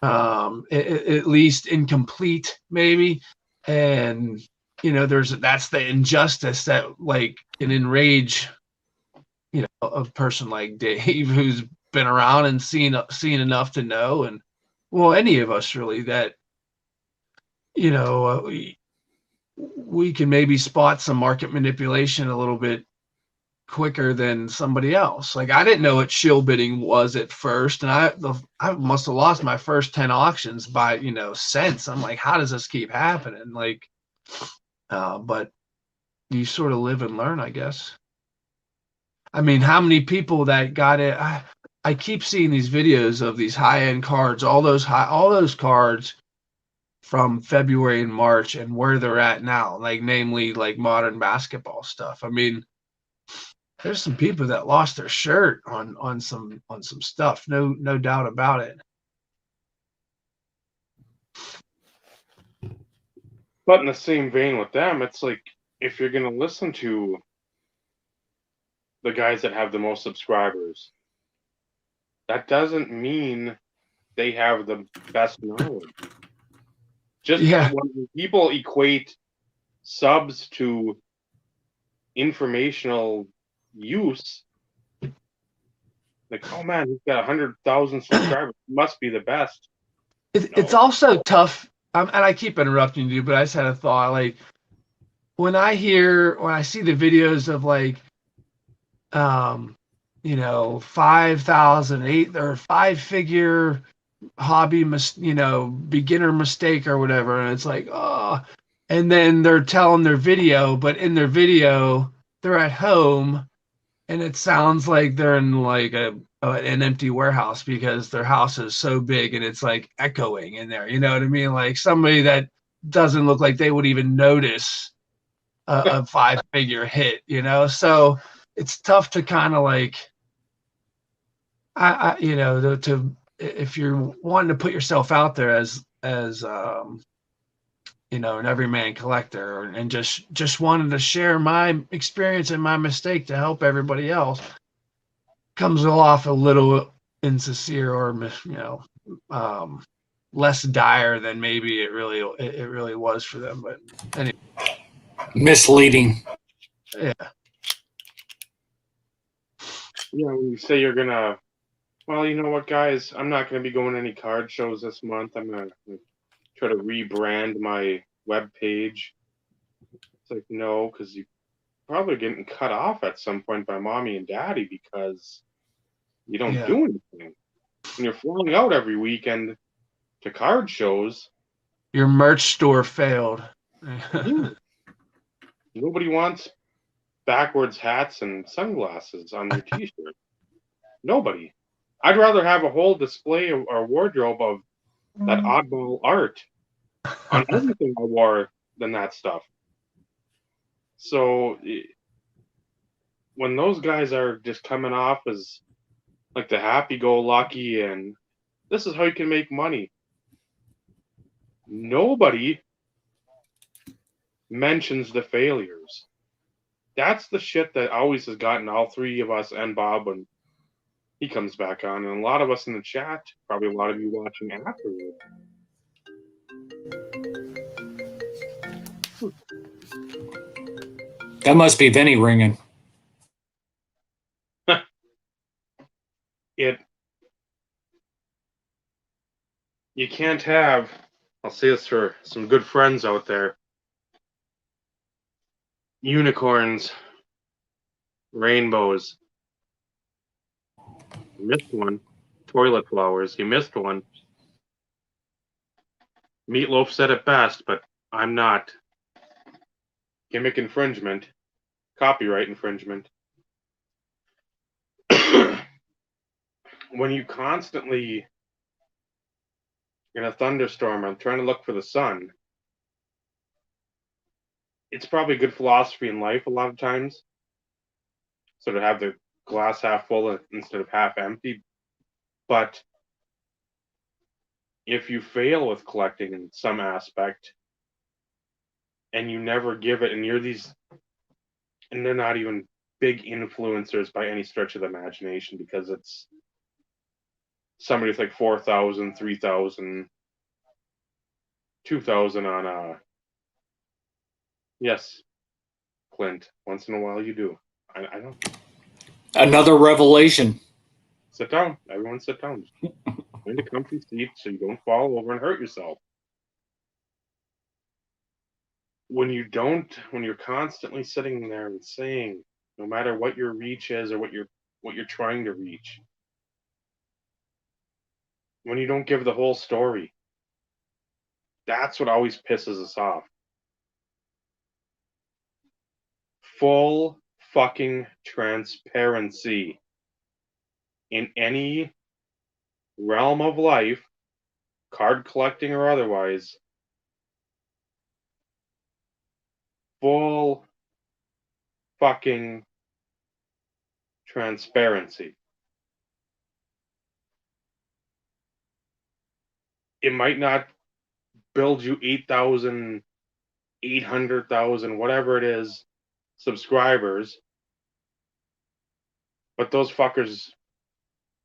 at least incomplete maybe. And, you know, that's the injustice that like can enrage, you know, a person like Dave, who's been around and seen enough to know, and well, any of us really, that, you know, we can maybe spot some market manipulation a little bit quicker than somebody else. Like I didn't know what shill bidding was at first, and I must have lost my first 10 auctions by, you know, cents. I'm like, how does this keep happening? Like, but you sort of live and learn, I guess. I mean, how many people that got it? I keep seeing these videos of these high-end cards, all those cards from February and March, and where they're at now, like namely like modern basketball stuff. I mean, there's some people that lost their shirt on some stuff. No doubt about it. But in the same vein with them, it's like, if you're going to listen to the guys that have the most subscribers, that doesn't mean they have the best knowledge. Just when people equate subs to informational use, like, oh man, he's got 100,000 subscribers, he must be the best. It's also tough, and I keep interrupting you, but I just had a thought. Like when I see the videos of like, you know, 5,000, 8 or 5-figure hobby, you know, beginner mistake or whatever, and it's like, oh, and then they're telling their video, but in their video they're at home, and it sounds like they're in like an empty warehouse because their house is so big and it's like echoing in there. You know what I mean? Like somebody that doesn't look like they would even notice a 5-figure hit, you know? So it's tough to kind of like, you know, if you're wanting to put yourself out there as you know, an everyman collector, and just wanted to share my experience and my mistake to help everybody else, comes off a little insincere, or, you know, less dire than maybe it really was for them. But anyway, misleading. Yeah. You know, when you say you're gonna, well, you know what, guys, I'm not gonna be going to any card shows this month. I'm gonna try to rebrand my web page. It's like, no, because you're probably getting cut off at some point by mommy and daddy because you don't do anything. And you're flying out every weekend to card shows. Your merch store failed. Nobody wants backwards hats and sunglasses on your t-shirt. Nobody. I'd rather have a whole display or wardrobe of that oddball art on everything I wore than that stuff. So when those guys are just coming off as like the happy-go-lucky and this is how you can make money, nobody mentions the failures. That's the shit that always has gotten all three of us and Bob when he comes back on, and a lot of us in the chat, probably a lot of you watching afterward. That must be Vinny ringing. You can't have, I'll say this for some good friends out there, unicorns, rainbows. You missed one. Toilet flowers. You missed one. Meatloaf said it best, but I'm not. Gimmick infringement. Copyright infringement. When you constantly in a thunderstorm, I'm trying to look for the sun. It's probably good philosophy in life a lot of times. So to have the glass half full instead of half empty. But if you fail with collecting in some aspect and you never give it, and you're these, and they're not even big influencers by any stretch of the imagination because it's somebody with like 4,000, 3,000, 2,000 on yes, Clint, once in a while you do. I don't. Another revelation. Sit down. Everyone sit down. Find a comfy seat so you don't fall over and hurt yourself. When you're constantly sitting there and saying, no matter what your reach is or what you're trying to reach, when you don't give the whole story, that's what always pisses us off. Full fucking transparency in any realm of life, card collecting or otherwise. Full fucking transparency. It might not build you 8,000, 800,000, whatever it is, subscribers, but those fuckers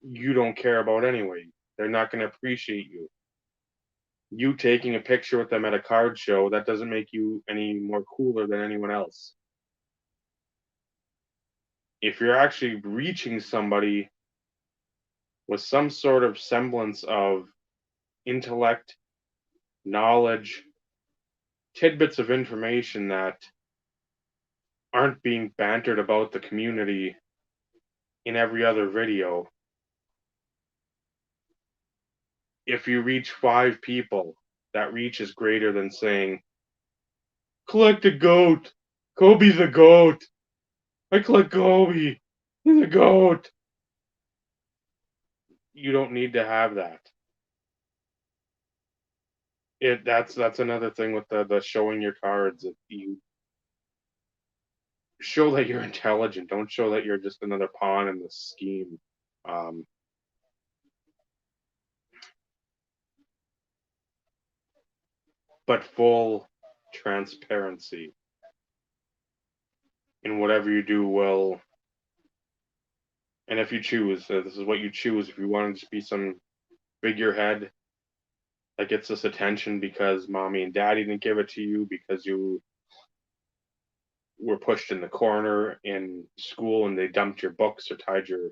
you don't care about anyway. They're not going to appreciate you. You taking a picture with them at a card show, that doesn't make you any more cooler than anyone else. If you're actually reaching somebody with some sort of semblance of intellect, knowledge, tidbits of information that aren't being bantered about the community in every other video, if you reach 5 people, that reach is greater than saying, collect a goat. Kobe's a goat. I collect Kobe. He's a goat. You don't need to have that. That's another thing with the showing your cards. If you show that you're intelligent, don't show that you're just another pawn in the scheme. But full transparency in whatever you do will. And if you choose, this is what you choose. If you want to just be some figurehead that gets this attention because mommy and daddy didn't give it to you, because you were pushed in the corner in school and they dumped your books or tied your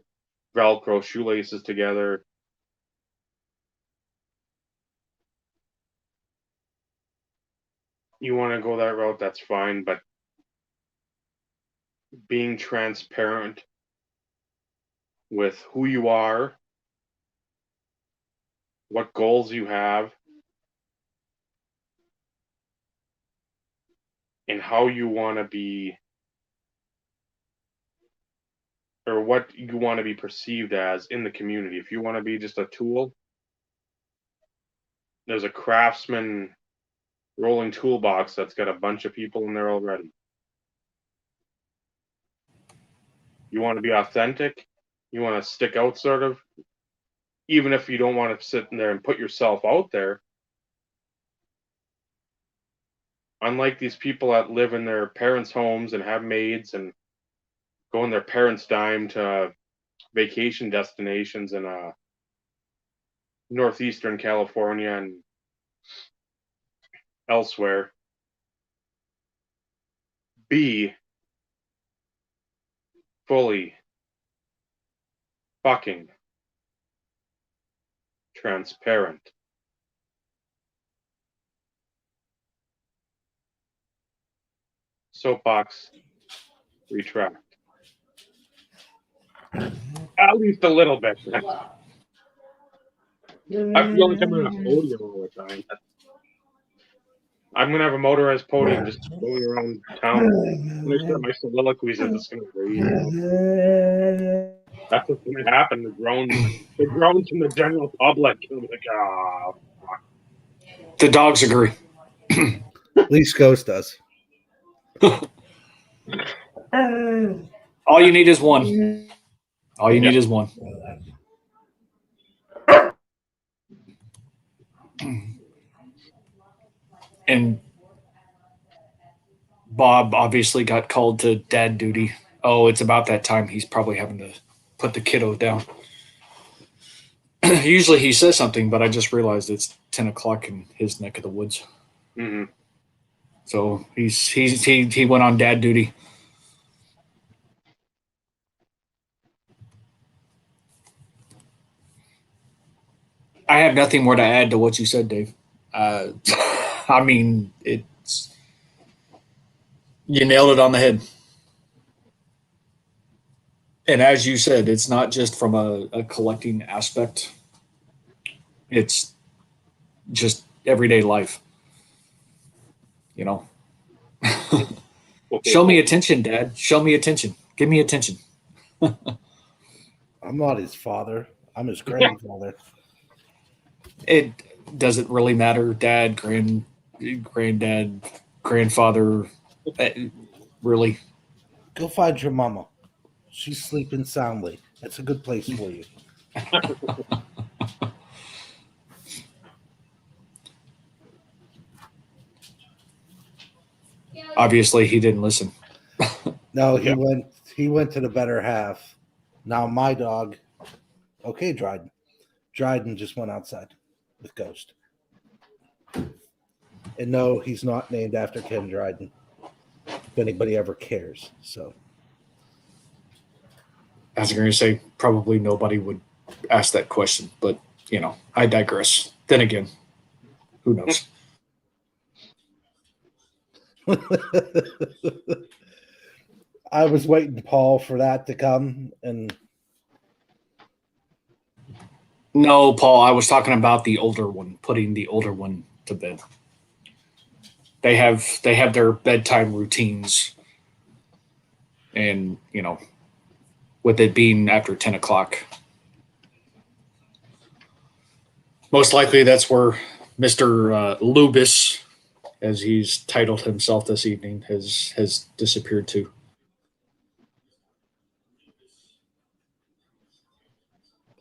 Velcro shoelaces together. You want to go that route, that's fine, but being transparent with who you are, what goals you have, in how you want to be, or what you want to be perceived as in the community. If you want to be just a tool, there's a Craftsman rolling toolbox that's got a bunch of people in there already. You want to be authentic, you want to stick out sort of, even if you don't want to sit in there and put yourself out there. Unlike these people that live in their parents' homes and have maids and go on their parents' dime to vacation destinations in northeastern California and elsewhere, be fully fucking transparent. Soapbox, retract. At least a little bit. I feel like I'm on a podium all the time. I'm gonna have a motorized podium just going around town. Make sure my soliloquies are just gonna read. That's what's gonna happen. The groans from the general public. I'm like, oh. The dogs agree. At least Ghost does. All you need is one. All you need is one. And Bob obviously got called to dad duty. Oh, it's about that time. He's probably having to put the kiddo down. Usually he says something, but I just realized it's 10 o'clock in his neck of the woods. Mm-hmm. So he went on dad duty. I have nothing more to add to what you said, Dave. I mean, you nailed it on the head. And as you said, it's not just from a collecting aspect. It's just everyday life. You know, show me attention, Dad. Show me attention. Give me attention. I'm not his father. I'm his grandfather. It doesn't really matter, Dad, granddad, grandfather. Really. Go find your mama. She's sleeping soundly. That's a good place for you. Obviously, he didn't listen. No, he went to the better half. Now my dog. Okay, Dryden. Dryden just went outside with Ghost. And no, he's not named after Ken Dryden. If anybody ever cares. So I was going to say probably nobody would ask that question, but you know, I digress. Then again, who knows? I was waiting, Paul, for that to come, and no, Paul, I was talking about the older one, putting the older one to bed. They have their bedtime routines, and you know, with it being after 10 o'clock, most likely that's where Mr. Lubis, as he's titled himself this evening, has disappeared to.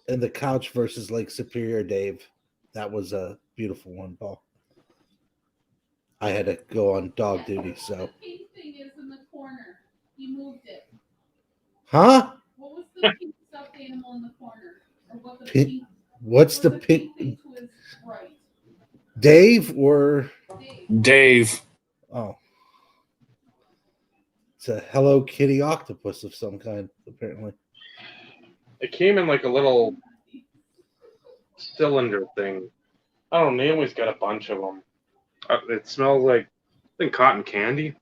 And the couch versus Lake Superior, Dave. That was a beautiful one, Paul. I had to go on dog duty, so. The pink thing is in the corner. You moved it. Huh? What was the pink stuffed animal in the corner? Or what the Pink- pink? What's the pink? pink? To his right? Dave or Dave. oh, it's a Hello Kitty octopus of some kind, apparently. It came in like a little cylinder thing. I don't know. Naomi's got a bunch of them. It smells like, I think, cotton candy.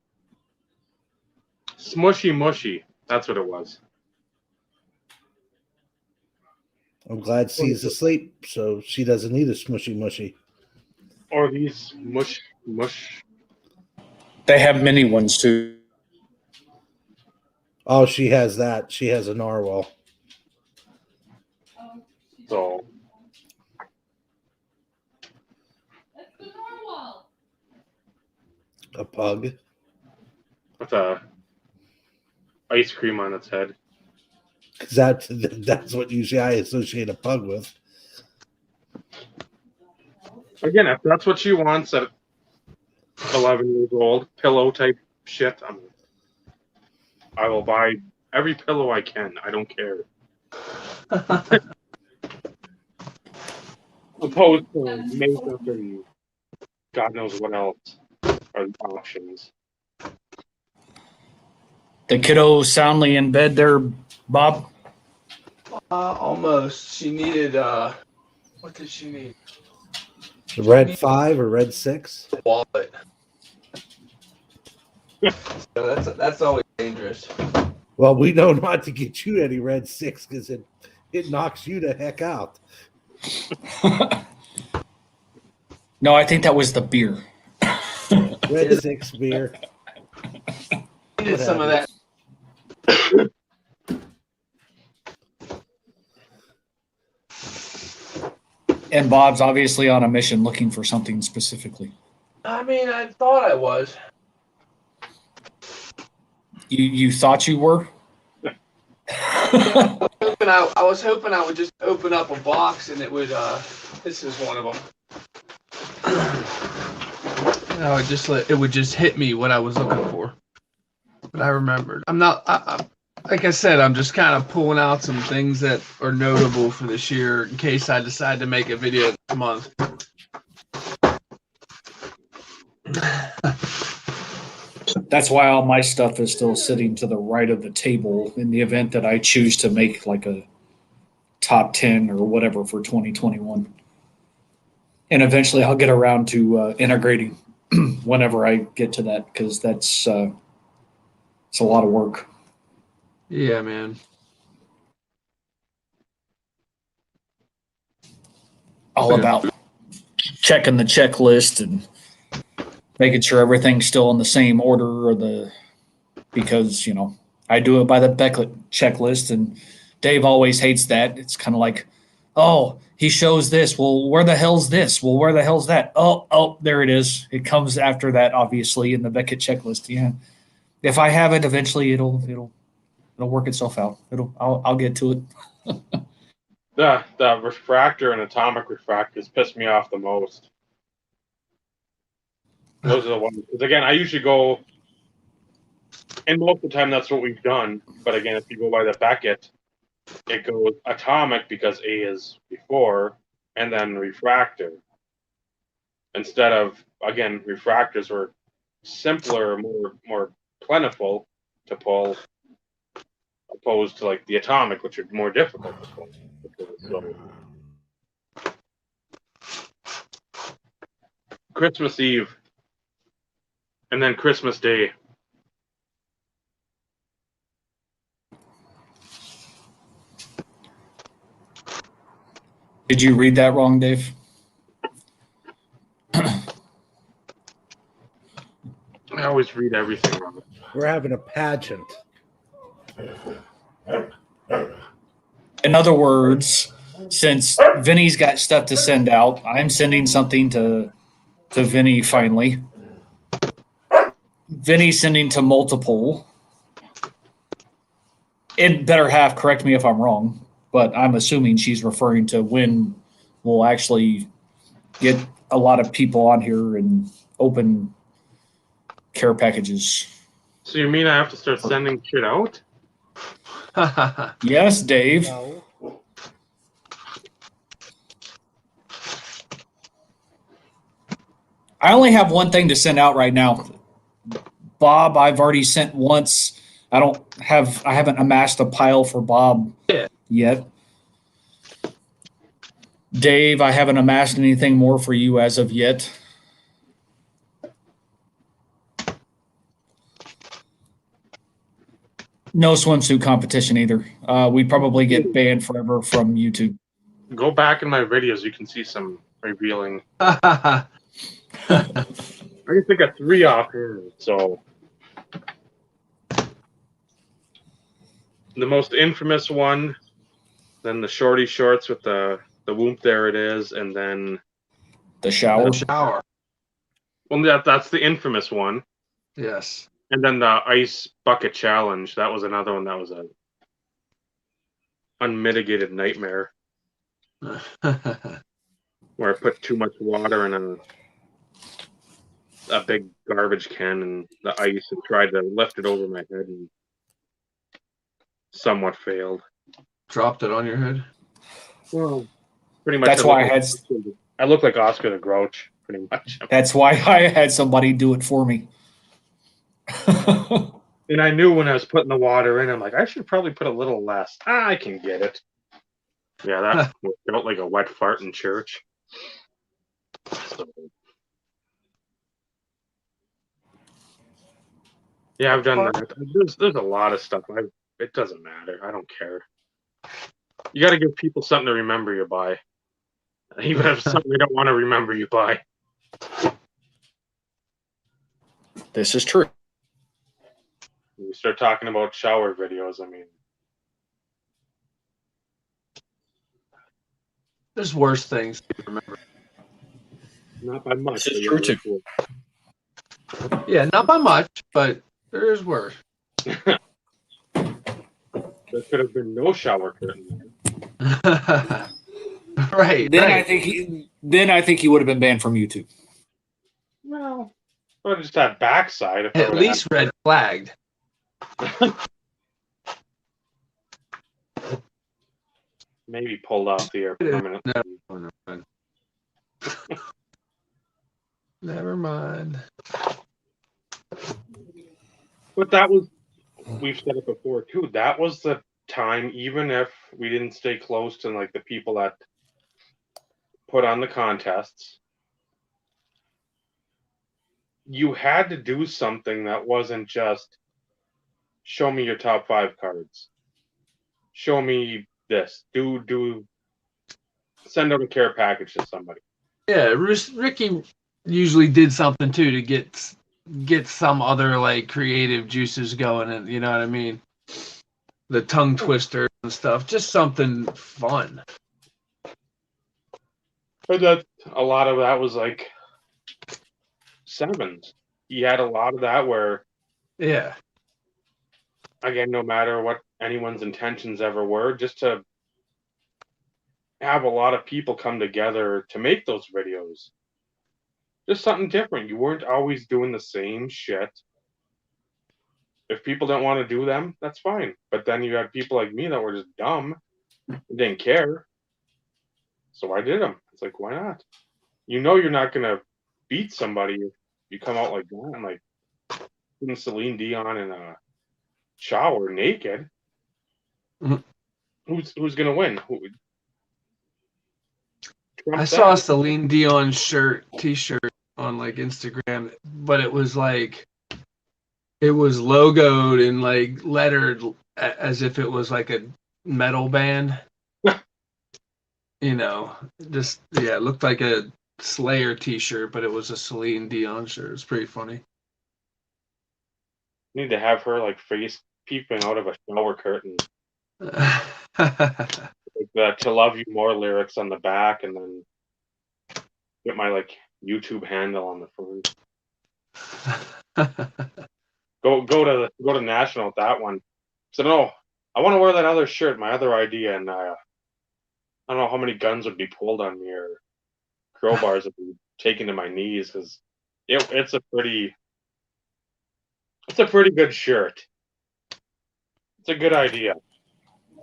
Smushy mushy. That's what it was. I'm glad she's asleep, so she doesn't need a smushy mushy. Or these mush. They have mini ones too. Oh, she has that. She has a narwhal. So That's the narwhal. A pug. with a ice cream on its head. That's what usually I associate a pug with. Again, if that's what she wants at 11 years old, pillow type shit, I will buy every pillow I can. I don't care. Opposed to makeup and God knows what else are the options. The kiddo soundly in bed there, Bob. Almost. She needed what did she need? The red 5 or red 6? Wallet. So that's always dangerous. Well, we know not to get you any red 6 because it knocks you the heck out. No, I think that was the beer. Red 6 beer. Needed some of that. And Bob's obviously on a mission looking for something specifically. I mean, I thought I was. You thought you were? I was hoping I would just open up a box and it would. This is one of them. No, it would just hit me what I was looking for. But I remembered. I'm not. Like I said, I'm just kind of pulling out some things that are notable for this year in case I decide to make a video this month. That's why all my stuff is still sitting to the right of the table in the event that I choose to make like a top 10 or whatever for 2021. And eventually I'll get around to integrating whenever I get to that, because that's it's a lot of work. Yeah, man. All about checking the checklist and making sure everything's still in the same order, or because I do it by the Beckett checklist, and Dave always hates that. It's kind of like, oh, he shows this. Well, where the hell's this? Well, where the hell's that? Oh, there it is. It comes after that, obviously, in the Beckett checklist. Yeah, if I have it, eventually it'll work itself out. I'll get to it. The refractor and atomic refractors piss me off the most. Those are the ones. Because again, I usually go, and most of the time that's what we've done. But again, if you go by the Beckett, it goes atomic because A is before, and then refractor. Instead of, again, refractors were simpler, more plentiful to pull, opposed to like the atomic, which are more difficult to pull. So, Christmas Eve. And then Christmas Day. Did you read that wrong, Dave? I always read everything wrong. We're having a pageant. In other words, since Vinny's got stuff to send out, I'm sending something to Vinny finally. Vinny's sending to multiple. It better half, correct me if I'm wrong, but I'm assuming she's referring to when we'll actually get a lot of people on here and open care packages. So you mean I have to start sending shit out? Yes, Dave. No. I only have one thing to send out right now. Bob, I've already sent once. I haven't amassed a pile for Bob yet. Dave, I haven't amassed anything more for you as of yet. No swimsuit competition either. We'd probably get banned forever from YouTube. Go back in my videos. You can see some revealing. I can think of 3 offhand. So the most infamous one, then the shorty shorts with the whoop. There it is, and then The shower. The shower. well, that's the infamous one. Yes. And then the ice bucket challenge. That was another one that was a unmitigated nightmare where I put too much water in a big garbage can and the ice and tried to lift it over my head and somewhat failed. Dropped it on your head. Well, pretty much. That's why I look like Oscar the Grouch, pretty much. That's why I had somebody do it for me. And I knew when I was putting the water in, I'm like, I should probably put a little less. I can get it. Yeah, that felt like a wet fart in church. So, yeah, I've done that. There's a lot of stuff. It doesn't matter. I don't care. You got to give people something to remember you by, even if it's something they don't want to remember you by. This is true. When we start talking about shower videos, I mean, There's worse things to remember. not by much. This is but true, yeah, too. Yeah, not by much, but there is worse. there could have been no shower curtain. Right. Then right. I think he would have been banned from YouTube. Well, I just had backside. If I At would've least red flagged. maybe pulled off the air permanently. No, never mind. Never mind. But that was, we've said it before too, that was the time, even if we didn't stay close to like the people that put on the contests, you had to do something that wasn't just show me your top 5 cards. Show me this. Send out a care package to somebody. Yeah, Ricky usually did something too to get some other like creative juices going, and you know what I mean. The tongue twister and stuff, just something fun. But that a lot of that was like sevens. He had a lot of that where, Yeah, again, no matter what anyone's intentions ever were, just to have a lot of people come together to make those videos. Just something different. You weren't always doing the same shit. If people don't want to do them, that's fine. But then you had people like me that were just dumb and didn't care. So I did them. It's like, why not? You know you're not going to beat somebody if you come out like that and like putting Celine Dion in a shower naked. Mhm. Who's going to win? I saw a Celine Dion t-shirt on like Instagram, but it was like it was logoed and like lettered as if it was like a metal band. You know, just yeah, it looked like a Slayer t-shirt, but it was a Celine Dion shirt. It's pretty funny. Need to have her like face peeping out of a shower curtain. Like the "To Love You More" lyrics on the back, and then get my like YouTube handle on the front. Go to national with that one. So no, I want to wear that other shirt, my other idea, and I don't know how many guns would be pulled on me or crowbars would be taken to my knees because it's a pretty good shirt. It's a good idea.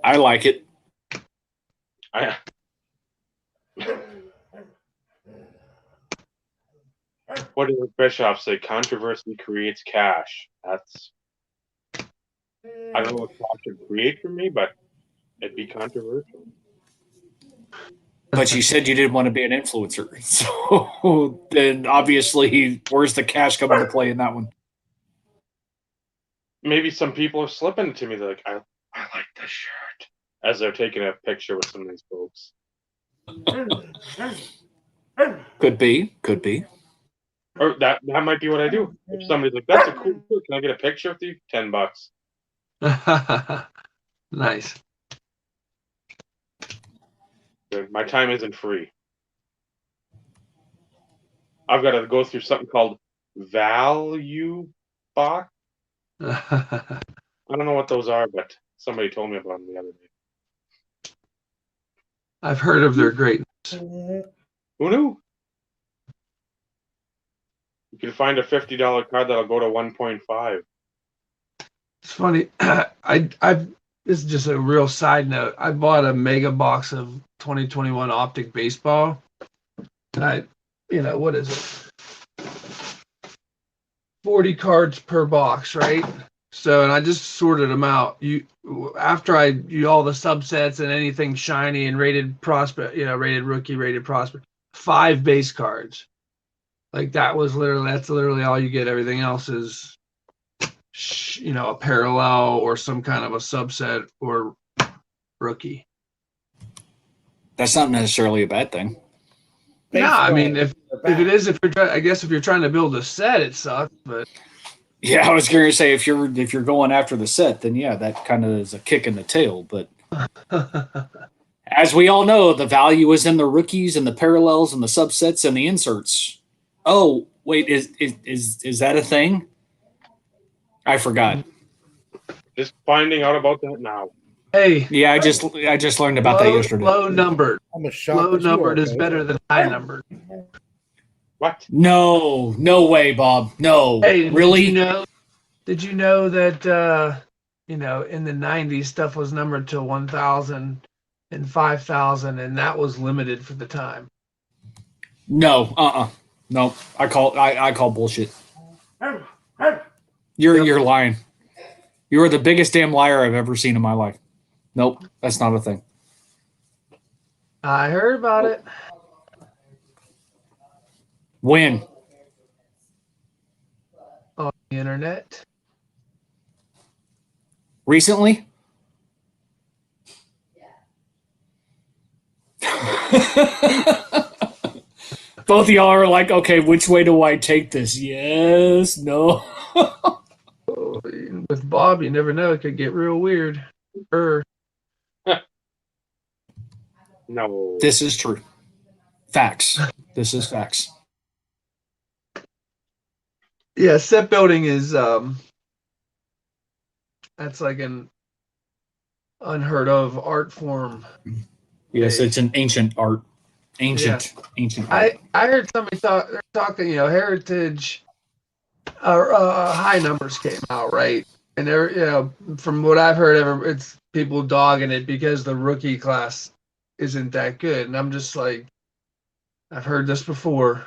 I like it. What did Bischoff say? Controversy creates cash. That's, I don't know what cash would create for me, but it'd be controversial. But you said you didn't want to be an influencer. So then obviously, where's the cash coming to play in that one? Maybe some people are slipping it to me. They're like, I like this shirt, as they're taking a picture with some of these folks. Could be. Or that might be what I do. If somebody's like, "That's a cool shirt. Can I get a picture with you?" $10. Nice. My time isn't free. I've got to go through something called Value Box. I don't know what those are, but somebody told me about them the other day. I've heard of their greatness. Who knew? You can find a $50 card that'll go to 1.5. It's funny. This is just a real side note. I bought a mega box of 2021 Optic Baseball. And what is it? 40 cards per box, right? So, and I just sorted them out. After all the subsets and anything shiny and rated prospect, rated rookie, rated prospect, 5 base cards. Like that's literally all you get. Everything else is, a parallel or some kind of a subset or rookie. That's not necessarily a bad thing. Yeah, I mean, if you're trying to build a set, it sucks. But yeah, I was going to say if you're going after the set, then yeah, that kind of is a kick in the tail. But as we all know, the value is in the rookies and the parallels and the subsets and the inserts. Oh, wait, is that a thing? I forgot. Just finding out about that now. Hey. Yeah, I just learned about that yesterday. Low numbered. Low numbered is better than high numbered. What? No way, Bob. No. Hey, really? Did you know that in the 90s stuff was numbered to 1,000 and 5,000, and that was limited for the time? No. No. I call bullshit. You're lying. You are the biggest damn liar I've ever seen in my life. Nope, that's not a thing. I heard about it. When? On the internet. Recently? Both of y'all are like, okay, which way do I take this? Yes, no. With Bob, you never know. It could get real weird. No. This is true. Facts. This is facts. Yeah, set building is that's like an unheard of art form. Yes, it's an ancient art. Ancient art. I heard somebody talking, Heritage high numbers came out, right? And there, from what I've heard, it's people dogging it because the rookie class isn't that good. And I'm just like, I've heard this before.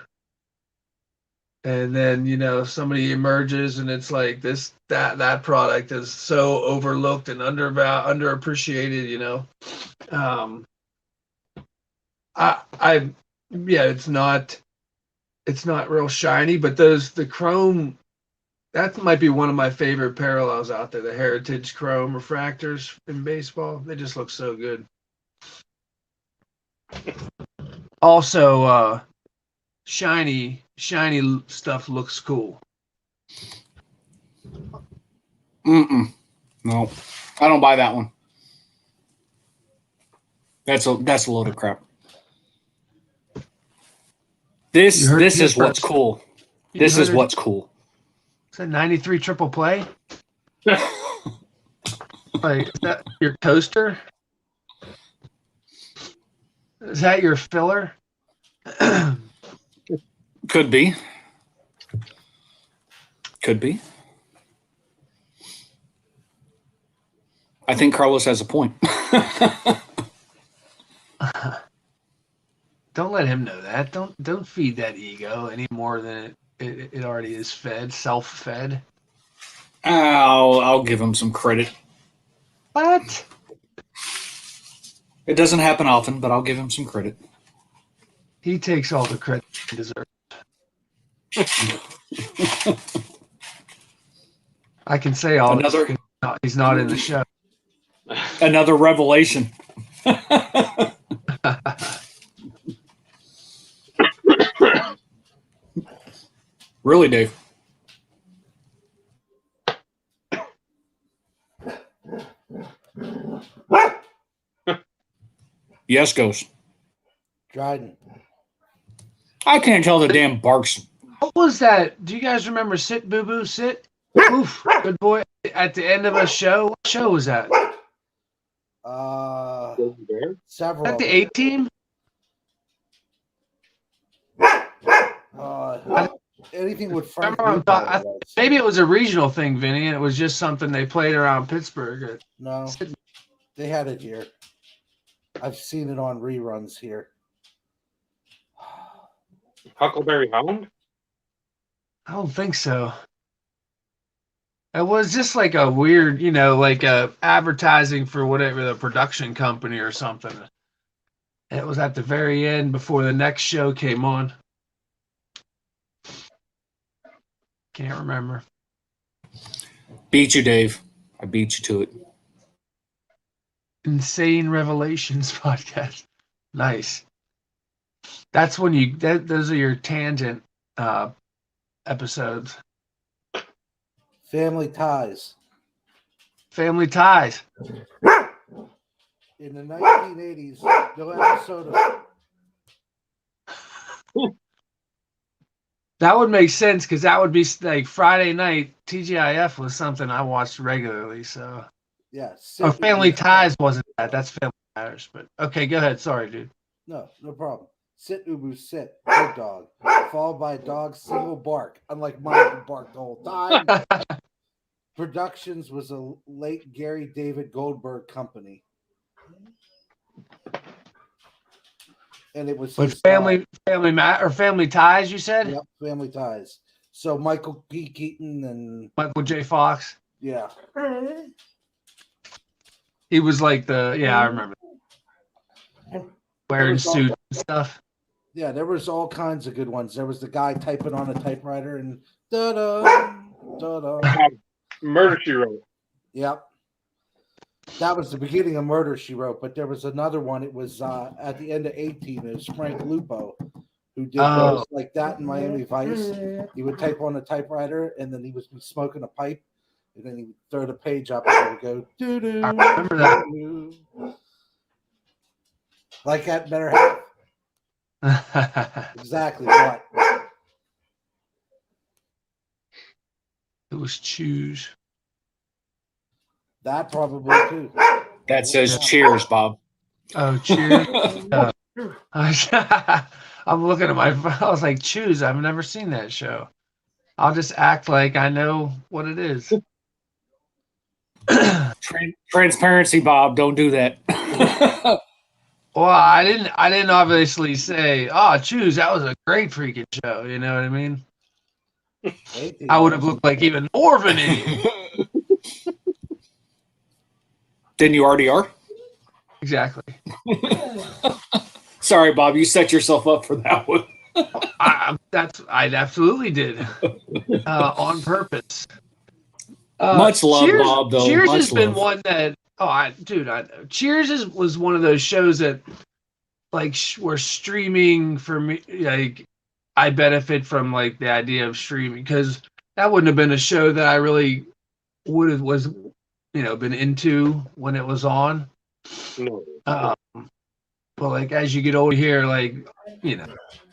And then, somebody emerges and it's like that product is so overlooked and underappreciated, it's not real shiny, but the chrome, that might be one of my favorite parallels out there, the Heritage chrome refractors in baseball. They just look so good. Also, shiny stuff looks cool. No, I don't buy that one. That's a load of crap. This is what's cool. This is what's cool. Is that 93 triple play? Like, is that your coaster? Is that your filler? Could be. I think Carlos has a point. Don't let him know that. Don't feed that ego any more than it already is fed, self-fed. I'll give him some credit. What? It doesn't happen often, but I'll give him some credit. He takes all the credit he deserves. I can say all Another, this. He's not in the show. Another revelation. Really, Dave? Yes, Ghost. Dryden. I can't tell the damn barks. What was that? Do you guys remember Sit Boo Boo Sit? Oof, good boy. At the end of a show. What show was that? Several. At of the them. A Team? Anything with Frank. Remember Lupo I'm was. Maybe it was a regional thing, Vinny, and it was just something they played around Pittsburgh. No, they had it here. I've seen it on reruns here. Huckleberry Hound? I don't think so. It was just like a weird, like a advertising for whatever the production company or something. It was at the very end before the next show came on. Can't remember. Beat you, Dave. I beat you to it. Insane Revelations podcast. Nice. That's when those are your tangent episodes. Family Ties. Family Ties. In the 1980s, no episode of That would make sense because that would be like Friday night. TGIF was something I watched regularly. So, yeah. or Family Ties wasn't that. That's Family Matters. But okay, go ahead. Sorry, dude. No problem. Sit, Ubu, sit. Good dog. Followed by a dog, single bark. Unlike mine, who barked the whole time. Productions was a late Gary David Goldberg company. And it was But Family Ties, you said? Yep, Family Ties. So Michael P. Keaton and Michael J. Fox. Yeah. He was like I remember. Wearing suits and stuff. Yeah, there was all kinds of good ones. There was the guy typing on a typewriter and da-da, da-da. Murder, She Wrote. Yep. That was the beginning of Murder, She Wrote, but there was another one. It was at the end of 18. It was Frank Lupo who did those like that in Miami Vice. He would type on a typewriter and then he would be smoking a pipe and then he would throw the page up and it would go doo-doo. I remember that. Doo-doo. Like that better half? Exactly what? It was Choose. That probably too. That says cheers, Bob. Oh, Cheers. I'm looking at my phone. I was like, Choose. I've never seen that show. I'll just act like I know what it is. Transparency, Bob. Don't do that. Well, I didn't obviously say, Choose. That was a great freaking show. You know what I mean? I would have looked like even more of an idiot. Then you already are? Exactly. Sorry, Bob. You set yourself up for that one. I absolutely did. On purpose. Much love, Cheers, Bob, though. Cheers Much has been love. one that, Cheers was one of those shows that, like, were streaming for me. Like, I benefit from, like, the idea of streaming because that wouldn't have been a show that I really was been into when it was on. No. But, like, as you get older here, like,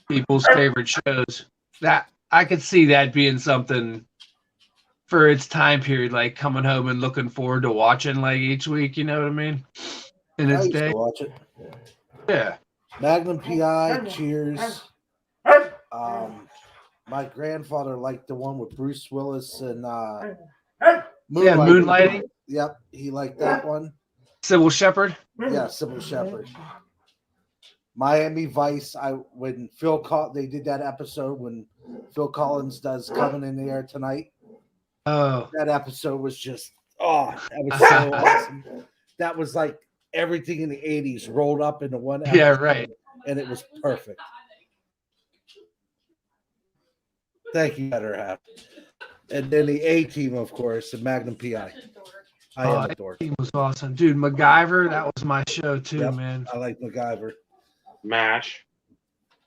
people's favorite shows, that I could see that being something for its time period, like coming home and looking forward to watching like each week, you know what I mean? In I its used day. to watch it. Yeah. Magnum PI, Cheers. My grandfather liked the one with Bruce Willis and Moonlighting. Yep, he liked that one. Sybil Shepherd. Yeah, Sybil Shepherd. Miami Vice. When they did that episode when Phil Collins does Coming in the Air Tonight. Oh, that episode was just that was so awesome. That was like everything in the 80s rolled up into one episode. Yeah, right. And it was perfect. Thank you, better half. And then the A Team, of course, the Magnum PI. I am a dork. He was awesome, dude. MacGyver, that was my show too, Yep, man. I like MacGyver. MASH.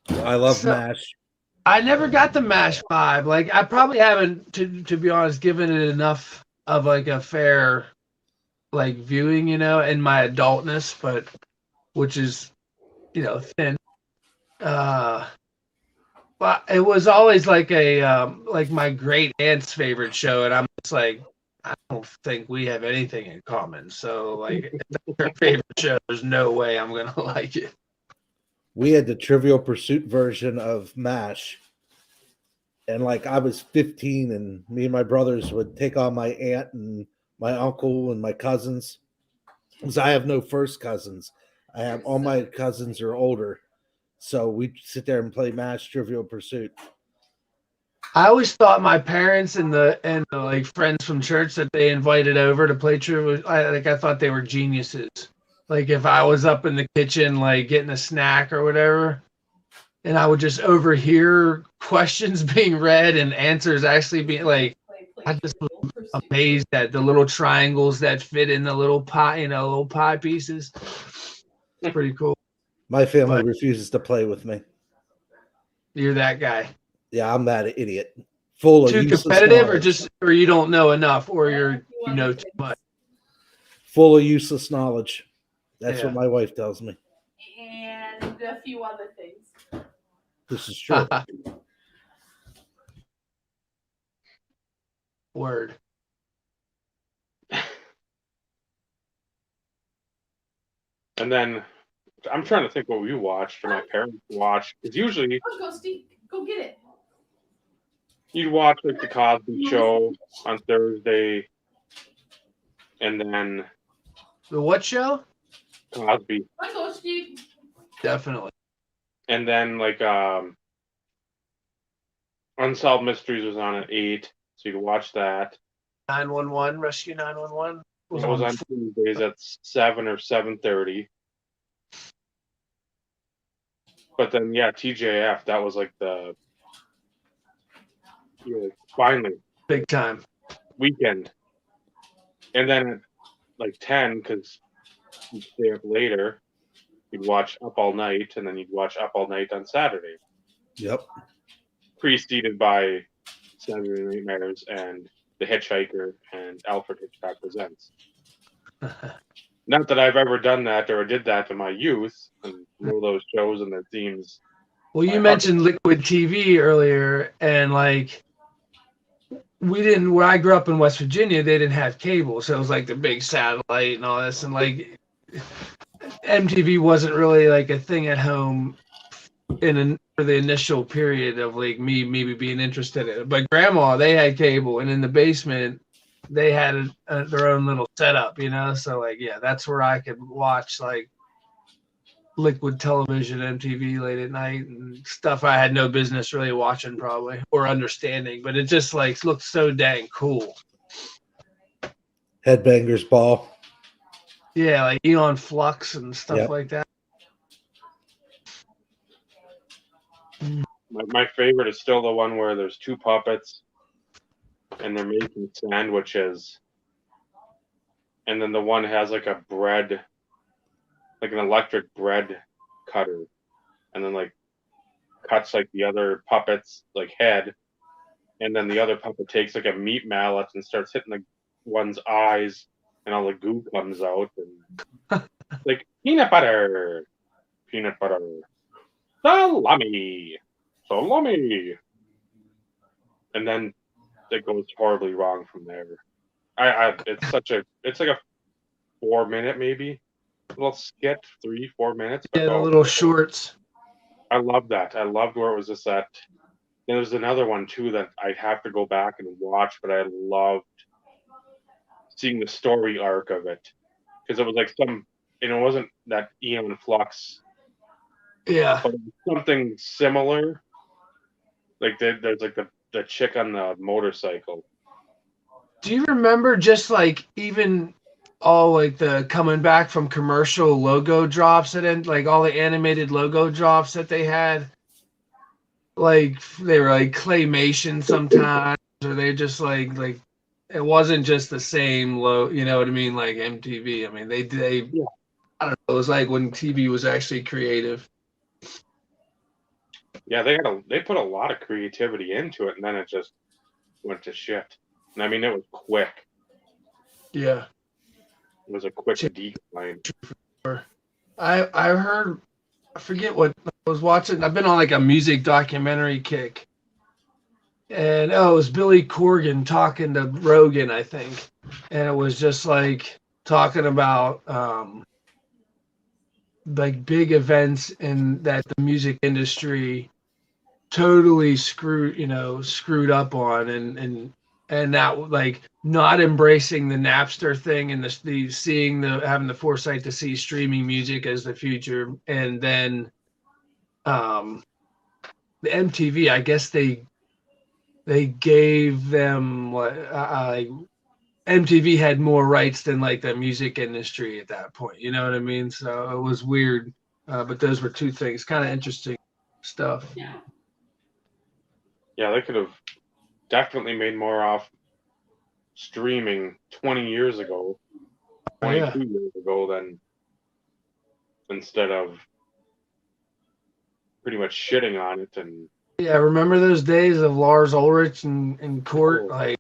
I love MASH. I never got the MASH vibe. Like I probably haven't, to be honest, given it enough of like a fair like viewing, in my adultness, but which is, thin. Uh, but it was always like like my great aunt's favorite show, and I'm just like, I don't think we have anything in common. So like, if that's her favorite show, there's no way I'm gonna like it. We had the Trivial Pursuit version of MASH. And like I was 15, and me and my brothers would take on my aunt and my uncle and my cousins. Because I have no first cousins. I have all my cousins are older. So we'd sit there and play MASH Trivial Pursuit. I always thought my parents and the like friends from church that they invited over to play trivia, I thought they were geniuses. Like if I was up in the kitchen, like getting a snack or whatever, and I would just overhear questions being read and answers actually being like, I just was amazed at the little triangles that fit in the little pie, little pie pieces. It's pretty cool. My family refuses to play with me. You're that guy. Yeah, I'm that idiot. Full of too useless competitive, knowledge. or you don't know enough, or you know too much. Full of useless knowledge. That's Yeah. what my wife tells me. And a few other things. This is true. Word. And then I'm trying to think what we watched or my parents watched. Because usually Let's go, Steve. Go get it. you'd watch like the Cosby Show on Thursday, and then The what show? Cosby, Let's go, Steve. Definitely. and then like Unsolved Mysteries was on at 8, so you could watch that. 911, Rescue 911. That was on Tuesdays at 7 or 7:30. But then TJF, that was like the finally Big time. weekend. And then at like 10, because you'd stay up later, you'd watch Up All Night, and then you'd watch Up All Night on Saturday. Yep. Preceded by Saturday Night Nightmares and The Hitchhiker and Alfred Hitchcock Presents. Not that I've ever done that or did that in my youth, and know those shows and their themes. Well, you mentioned Liquid TV earlier, and like we didn't. Where I grew up in West Virginia, they didn't have cable, so it was like the big satellite and all this, and like MTV wasn't really like a thing at home for the initial period of like me maybe being interested in it. But grandma, they had cable, and in the basement they had their own little setup, so like that's where I could watch like Liquid Television, MTV late at night, and stuff I had no business really watching probably or understanding, but it just like looked so dang cool. Headbangers Ball. Yeah, like Elon Flux and stuff like that. My favorite is still the one where there's two puppets and they're making sandwiches, and then the one has like a bread, like an electric bread cutter, and then like cuts like the other puppet's like head, and then the other puppet takes like a meat mallet and starts hitting the one's eyes, and all the goo comes out, and like peanut butter, salami, and then it goes horribly wrong from there. It's like a 4-minute maybe little skit, 3-4 minutes. Yeah, the little shorts. I love that. I loved where it was just at. There's another one too that I'd have to go back and watch, but I loved seeing the story arc of it, because it was like it wasn't that Eon Flux. Yeah. But it was something similar. Like there's like the chick on the motorcycle. Do you remember just like even all like the coming back from commercial logo drops and like all the animated logo drops that they had? Like they were like claymation sometimes, or they just like it wasn't just the same you know what I mean, like MTV. I mean they I don't know, it was like when TV was actually creative. Yeah, they put a lot of creativity into it, and then it just went to shit. And I mean, it was quick. Yeah. It was a quick Sure. decline. I heard, I forget what I was watching. I've been on like a music documentary kick. And it was Billy Corgan talking to Rogan, I think. And it was just like talking about like big events in that the music industry totally screwed up on, and that like not embracing the Napster thing and the seeing the having the foresight to see streaming music as the future. And then the MTV, I guess they gave them MTV had more rights than like the music industry at that point. You know what I mean? So it was weird. But those were two things, kind of interesting stuff. Yeah, they could have definitely made more off streaming 20 years ago, 22 years ago, than instead of pretty much shitting on it. And yeah, remember those days of Lars Ulrich in court, like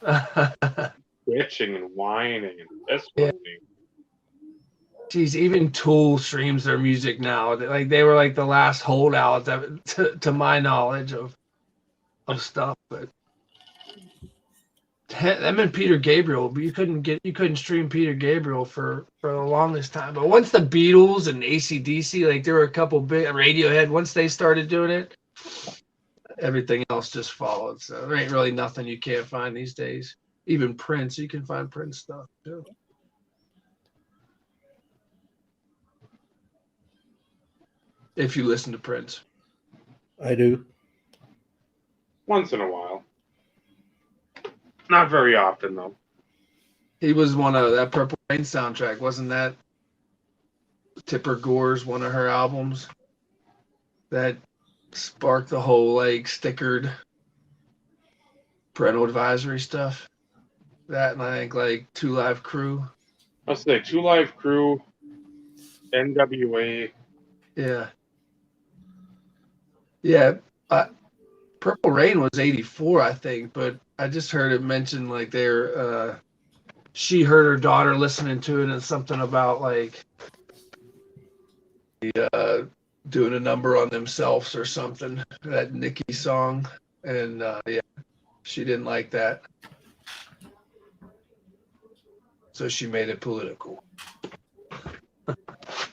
bitching and whining and this one. Geez, even Tool streams their music now. Like they were like the last holdouts to my knowledge of stuff. But them and Peter Gabriel, but you couldn't stream Peter Gabriel for the longest time. But once the Beatles and AC/DC, like there were a couple big Radiohead, once they started doing it, everything else just followed. So there ain't really nothing you can't find these days. Even Prince, you can find Prince stuff too. If you listen to Prince. I do. Once in a while. Not very often, though. He was one of that Purple Rain soundtrack, wasn't that Tipper Gore's one of her albums that sparked the whole like stickered parental advisory stuff? That and I think like Two Live Crew. I'll say Two Live Crew, NWA. Yeah. Yeah. Purple Rain was 84, I think, but I just heard it mentioned like they're she heard her daughter listening to it and something about like doing a number on themselves or something, that Nicki song. And yeah, she didn't like that. So she made it political.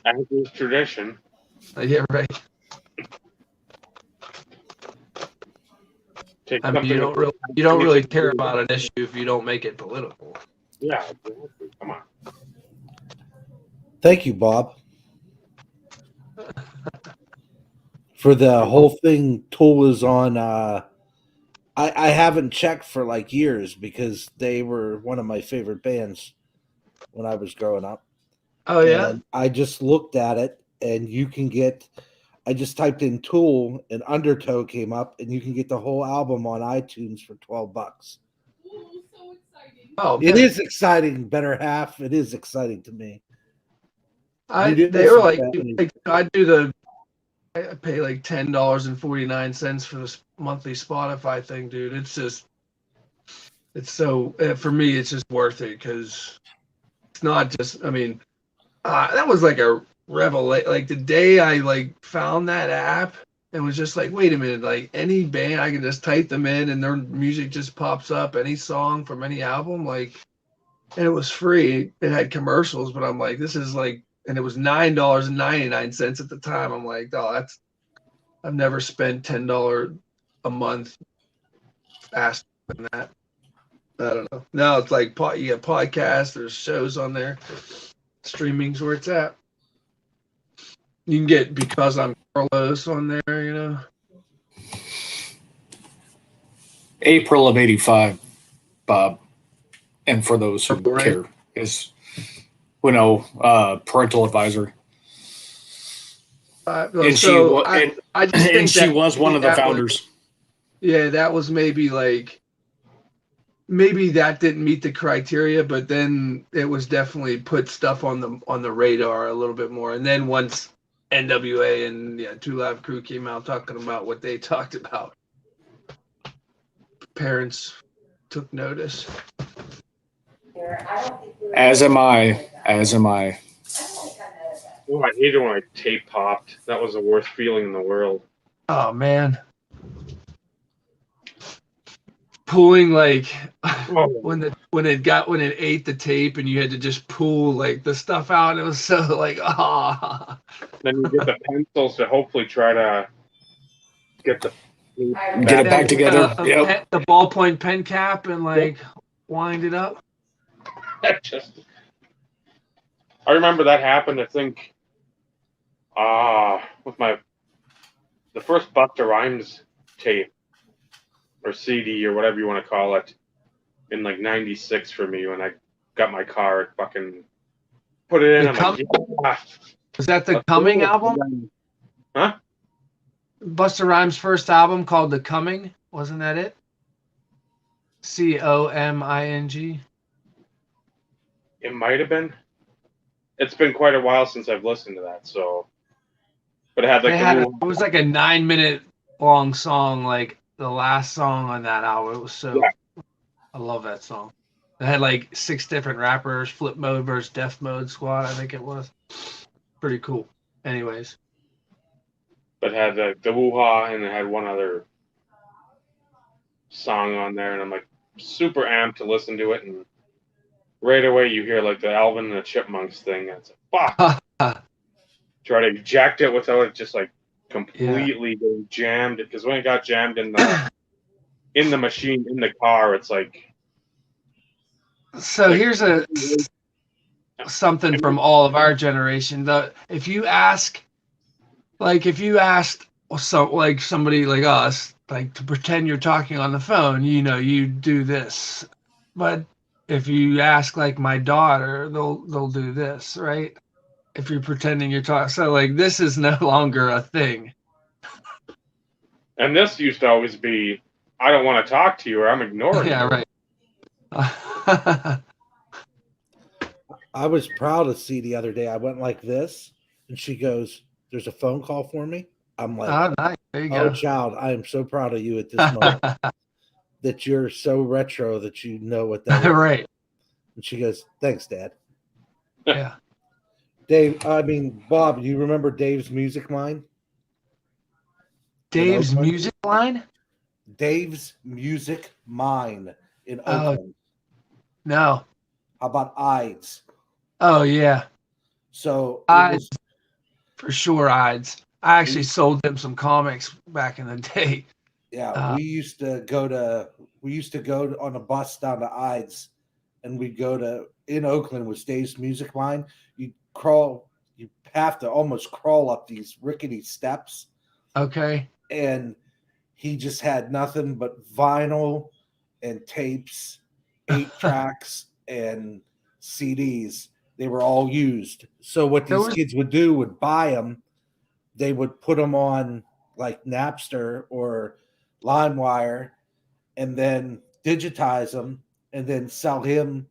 As is tradition. Yeah, right. I mean, you don't really care about an issue if you don't make it political. Yeah, come on. Thank you, Bob. For the whole thing, Tool is on. I haven't checked for like years because they were one of my favorite bands when I was growing up. Oh yeah. And I just looked at it, and you can get. I just typed in Tool, and Undertow came up, and you can get the whole album on iTunes for $12. Ooh, so exciting. Oh, It man. is exciting. Better half. It is exciting to me. They were like I pay like $10.49 for this monthly Spotify thing, dude. It's so for me, it's just worth it because it's not just. I mean, that was like a revelation. Like the day I like found that app and was just like, wait a minute, like any band, I can just type them in and their music just pops up, any song from any album, like, and it was free. It had commercials, but I'm like, this is like, and it was $9.99 at the time. I'm like, oh, I've never spent $10 a month faster than that. I don't know. Now it's like you got podcasts, there's shows on there. Streaming's where it's at. You can get Because I'm Carlos on there, you know. April of '85, Bob. And for those who Right. care, is parental advisory. And So she I just think and she that was one of the that was- founders. Yeah, that was maybe that didn't meet the criteria, but then it was definitely put stuff on the radar a little bit more. And then once NWA and Two Live Crew came out talking about what they talked about. Parents took notice. As am I. As am I. Oh, I hated when my tape popped. That was the worst feeling in the world. Oh man. Pulling like when it ate the tape and you had to just pull like the stuff out. It was so like Then you get the pencils to hopefully try to get the Get it back together. Yep. The ballpoint pen cap and like wind it up. I remember that happened. I think with the first Busta Rhymes tape or CD or whatever you want to call it in like '96 for me when I got my car. Fucking put it in. I'm like, yeah. Was that the Coming album? Huh? Busta Rhymes' first album called The Coming, wasn't that it? COMING. It might have been. It's been quite a while since I've listened to that, so. But it had like it was like a 9-minute long song, like the last song on that album. It was so. Yeah. I love that song. It had like 6 different rappers, Flip Mode versus Def Mode Squad, I think it was. Pretty cool. Anyways. But had the Woo-Ha and it had one other song on there, and I'm like super amped to listen to it, and right away you hear like the Alvin and the Chipmunks thing, and it's like, fuck. Try to eject it without it just like completely getting jammed, because when it got jammed in the machine in the car, it's like. So like, here's something from all of our generation. If you asked somebody like us, like to pretend you're talking on the phone, you do this. But if you ask like my daughter, they'll do this, right? If you're pretending you're talking, so like this is no longer a thing. And this used to always be, I don't want to talk to you, or I'm ignoring you. Yeah, right. I was proud to see the other day. I went like this, and she goes, "There's a phone call for me." I'm like, "Oh, nice. There you go, child. I am so proud of you at this moment that you're so retro that you know what that is." Right. And she goes, "Thanks, Dad." Yeah. Bob, do you remember Dave's Music Line? Dave's Music Line? Dave's Music Mine in Oakland. No. How about Ides? Oh, yeah. So Ides, for sure, Ides. I actually sold them some comics back in the day. Yeah, we used to go on a bus down to Ides, and we'd go in Oakland with Dave's Music Line. You have to almost crawl up these rickety steps. Okay. And he just had nothing but vinyl and tapes, 8 tracks and CDs. They were all used. So what these kids would buy them. They would put them on like Napster or LimeWire, and then digitize them, and then sell him.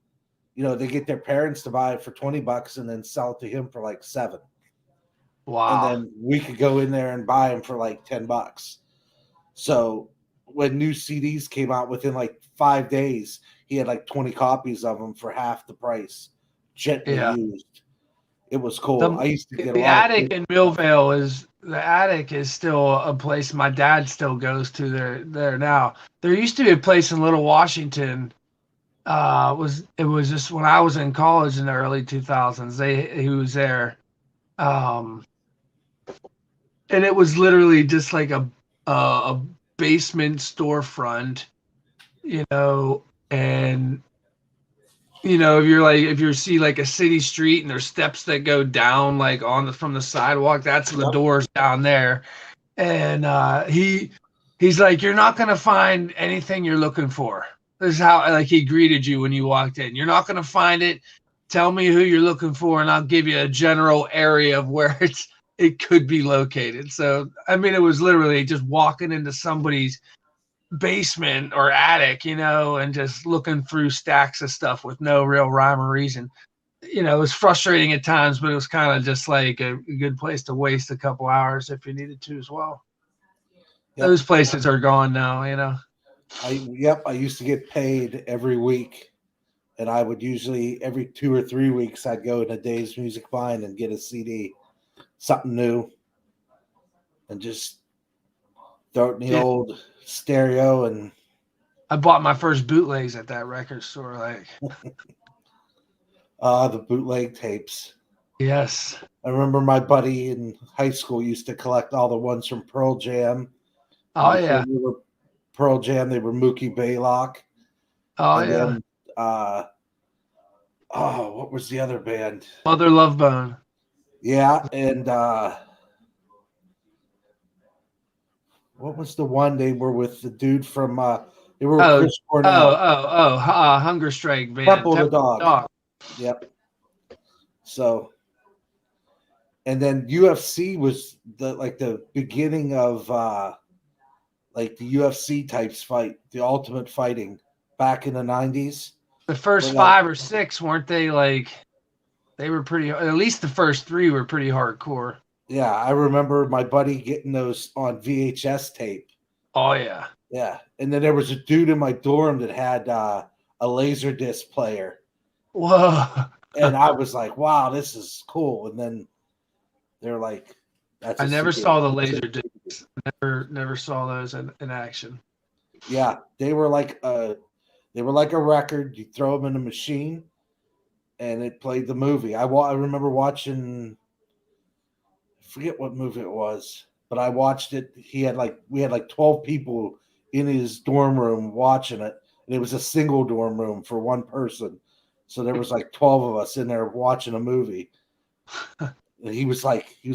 They get their parents to buy it for $20 and then sell it to him for like $7. Wow. And then we could go in there and buy them for like $10. So when new CDs came out within like 5 days, he had like 20 copies of them for half the price, gently used. It was cool. I used to get the attic in Millvale is still a place my dad still goes to there now. There used to be a place in Little Washington. It was just when I was in college in the early 2000s. He was there, and it was literally just like a basement storefront, and if you see like a city street and there's steps that go down like from the sidewalk, that's the doors down there. And he's like, "You're not gonna find anything you're looking for." This is how like he greeted you when you walked in. "You're not gonna find it. Tell me who you're looking for, and I'll give you a general area of where it could be located." So it was literally just walking into somebody's basement or attic, and just looking through stacks of stuff with no real rhyme or reason. you know, it was frustrating at times, but it was kind of just like a good place to waste a couple hours if you needed to as well. Yep. Those places are gone now, you know. I used to get paid every week, and I would usually every 2 or 3 weeks I'd go in a Dave's Music Find and get a CD, something new, and just throw it in the Yeah. old stereo. And I bought my first bootlegs at that record store. Like, the bootleg tapes. yes. I remember my buddy in high school used to collect all the ones from Pearl Jam. Oh Before yeah. they were Pearl Jam, they were Mookie Baylock. Oh And yeah. then, what was the other band? Mother Love Bone. Yeah, and what was the one they were with the dude from? They were with Oh, Chris Cornell. Hunger Strike band. Temple of the Temple of Dog. Yep. So, and then UFC was the beginning of like the UFC types fight, the Ultimate Fighting back in the 90s. The first Well, 5 or 6, weren't they like? They were pretty. At least the first 3 were pretty hardcore. Yeah, I remember my buddy getting those on VHS tape. Oh yeah. Yeah, and then there was a dude in my dorm that had a laser disc player, Whoa. and I was like, "Wow, this is cool." And then they're like, "That's." I a never CD. saw the laser discs. Never saw those in action. Yeah, they were like a record. You throw them in a machine, and it played the movie. I remember watching. I forget what movie it was, but I watched it. We had like 12 people in his dorm room watching it, and it was a single dorm room for one person. So there was like 12 of us in there watching a movie. And he was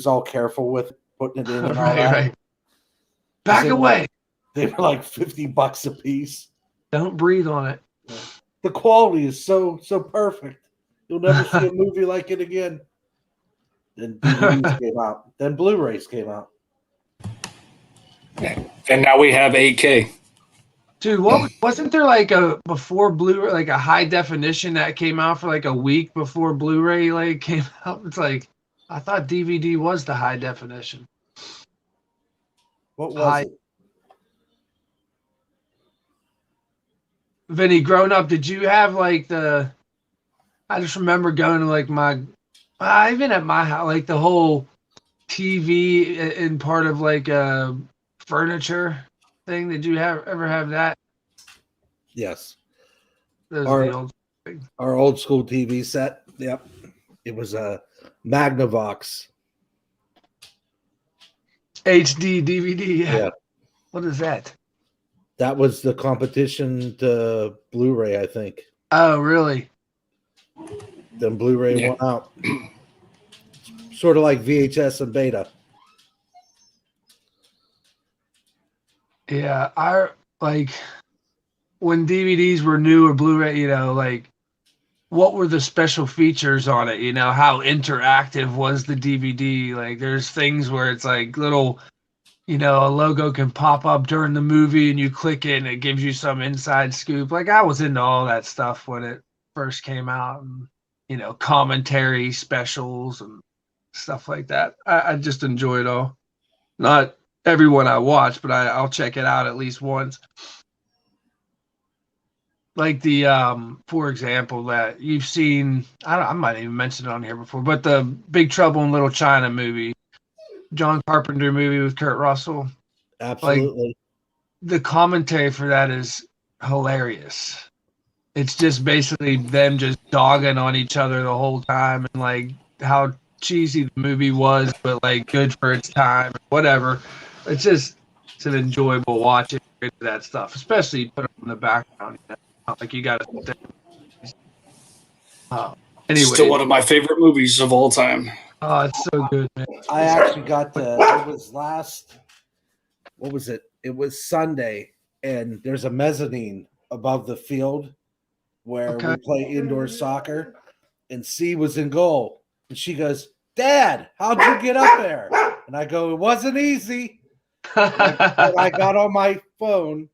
all careful with putting it in and all that. Right. Back away. They were like $50 a piece. Don't breathe on it. The quality is so perfect. You'll never see a movie like it again. Then DVDs came out. Then Blu-rays came out. And now we have 8K. Dude, wasn't there like a before Blu-ray, like a high definition that came out for like a week before Blu-ray like came out? It's like I thought DVD was the high definition. What was it? Vinny, growing up, did you have like the? I just remember going to like even at my house, like the whole TV in part of like a furniture thing. Did you ever have that? Yes. Those are the Our old school TV set. Yep. It was a Magnavox. HD DVD. Yeah. What is that? That was the competition to Blu-ray, I think. Oh, really? Then Blu-ray went out. Sort of like VHS and Beta. Yeah, I like when DVDs were new or Blu-ray, you know, like what were the special features on it? You know, how interactive was the DVD? Like there's things where it's like little, you know, a logo can pop up during the movie and you click it and it gives you some inside scoop. Like I was into all that stuff when it first came out, and you know, commentary specials and stuff like that. I just enjoy it all. Not everyone I watch, but I'll check it out at least once. Like the for example, that you've seen, I might even mention it on here before, but the Big Trouble in Little China movie, John Carpenter movie with Kurt Russell. Absolutely. Like, the commentary for that is hilarious. It's just basically them just dogging on each other the whole time, and like how cheesy the movie was, but like good for its time, whatever. It's an enjoyable watch if you're into that stuff, especially you put it in the background. You know? Not like you got to sit there. Anyway, Still one of my favorite movies of all time. Oh, it's so good, man. I actually got it was what was it? It was Sunday, and there's a mezzanine above the field where we play indoor soccer, and C was in goal. And she goes, "Dad, how'd you get up there?" And I go, "It wasn't easy." And I got on my phone,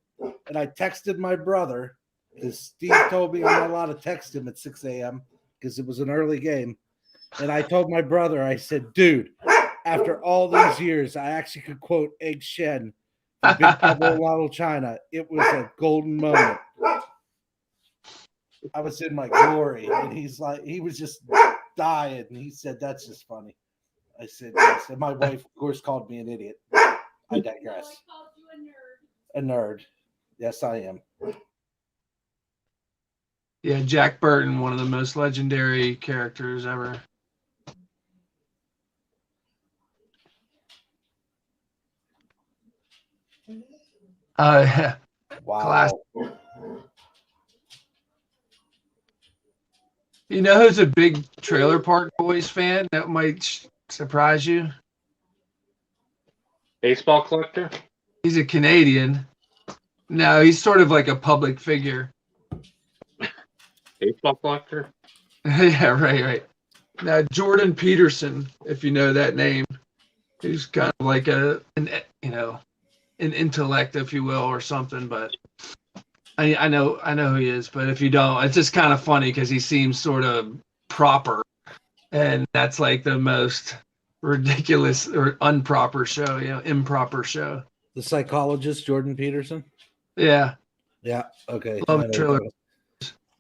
and I texted my brother, because Steve told me I'm not allowed to text him at 6 a.m. because it was an early game. And I told my brother, I said, dude, after all these years, I actually could quote Egg Shen from Big Trouble in Little China. It was a golden moment. I was in my glory. And he's like, he was just dying. And he said, that's just funny. I said, yes. And my wife, of course, called me an idiot. I digress. A nerd. Yes, I am. Yeah, Jack Burton, one of the most legendary characters ever. Yeah. Wow. Classic. You know who's a big Trailer Park Boys fan? That might surprise you. Baseball collector? He's a Canadian. No, he's sort of like a public figure. Baseball collector? Yeah, right. Now, Jordan Peterson, if you know that name, he's kind of like an intellect, if you will, or something. But I know who he is. But if you don't, it's just kind of funny because he seems sort of proper, and that's like the most ridiculous or improper show. The psychologist, Jordan Peterson? Yeah. Yeah. Okay. Love Trailer.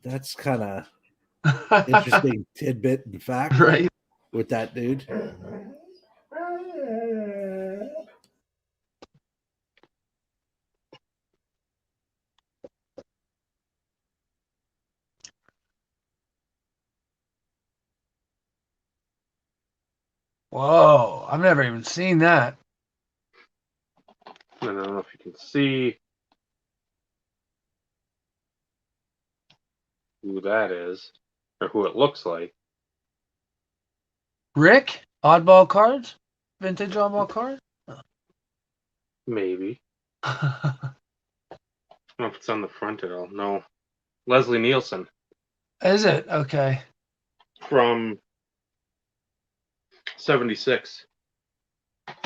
That's kind of interesting tidbit and fact, right? With that dude. Whoa! I've never even seen that. I don't know if you can see who that is or who it looks like. Rick, oddball cards, vintage oddball cards. Maybe. I don't know if it's on the front at all. No. Leslie Nielsen. Is it? Okay. From 76.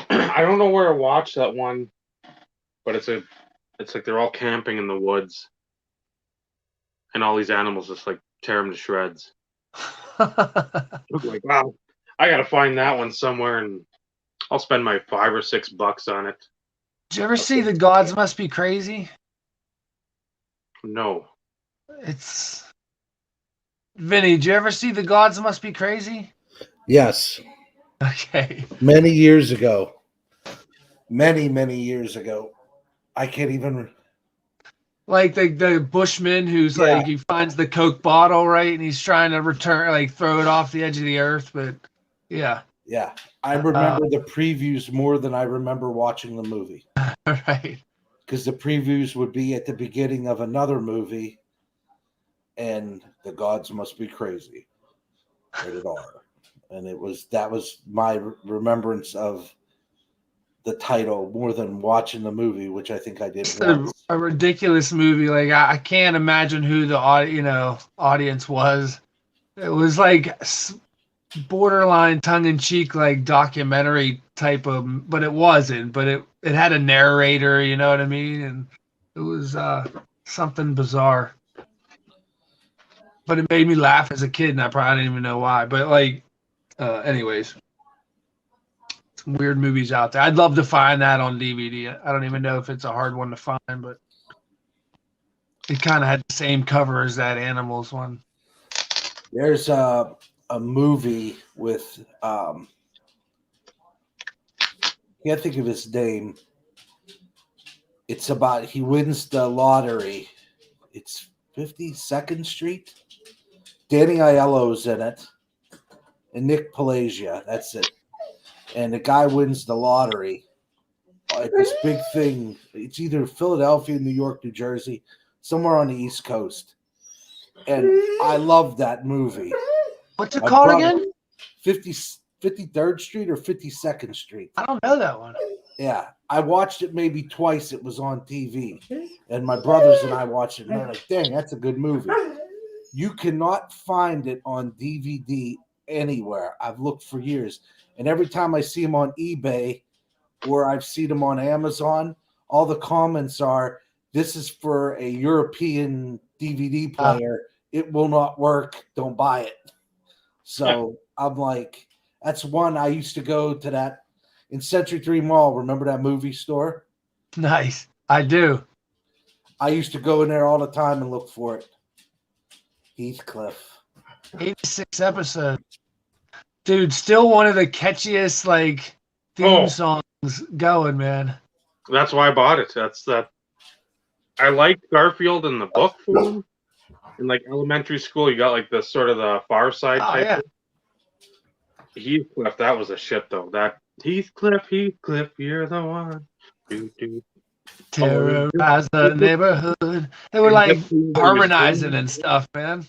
I don't know where I watched that one, but it's like they're all camping in the woods and all these animals just like tear them to shreds. I'm like, wow, I gotta find that one somewhere and I'll spend my $5 or $6 on it. Did you ever see The Gods Must Be Crazy? No. It's Vinny, did you ever see The Gods Must Be Crazy? Yes. Okay. Many years ago. Many years ago. I can't even. Like the Bushman who's like, he finds the Coke bottle, right? And he's trying to throw it off the edge of the earth. But yeah. Yeah. I remember the previews more than I remember watching the movie. Right. Because the previews would be at the beginning of another movie and The Gods Must Be Crazy. Rated R. And that was my remembrance of the title more than watching the movie, which I think I did once. A ridiculous movie. Like I can't imagine who the audience was. It was like borderline tongue-in-cheek, like documentary type of, but it wasn't. But it had a narrator, you know what I mean? And it was something bizarre. But it made me laugh as a kid, and I probably didn't even know why. But anyways. Weird movies out there. I'd love to find that on DVD. I don't even know if it's a hard one to find, but it kind of had the same cover as that Animals one. There's a movie with can't think of his name. It's about he wins the lottery. It's 52nd Street. Danny Aiello's in it, and Nick Palacia. That's it. And the guy wins the lottery. This big thing. It's either Philadelphia, New York, New Jersey, somewhere on the East Coast. And I love that movie. What's it called again? 53rd Street or 52nd Street. I don't know that one. Yeah. I watched it maybe twice. It was on TV. And my brothers and I watched it. And they're like, dang, that's a good movie. You cannot find it on DVD anywhere. I've looked for years. And every time I see them on eBay or I've seen them on Amazon, all the comments are, this is for a European DVD player. It will not work. Don't buy it. So I'm like, that's one I used to go to that in Century 3 Mall. Remember that movie store? Nice. I do. I used to go in there all the time and look for it. Heathcliff. 86 episodes. Dude, still one of the catchiest like theme songs going, man. That's why I bought it. That's that. I liked Garfield in the book form. In like elementary school, you got like the sort of the Far Side type. Yeah. Heathcliff, that was a shit though. That Heathcliff, you're the one. Do. Terrorize the neighborhood. They were like harmonizing and stuff, man.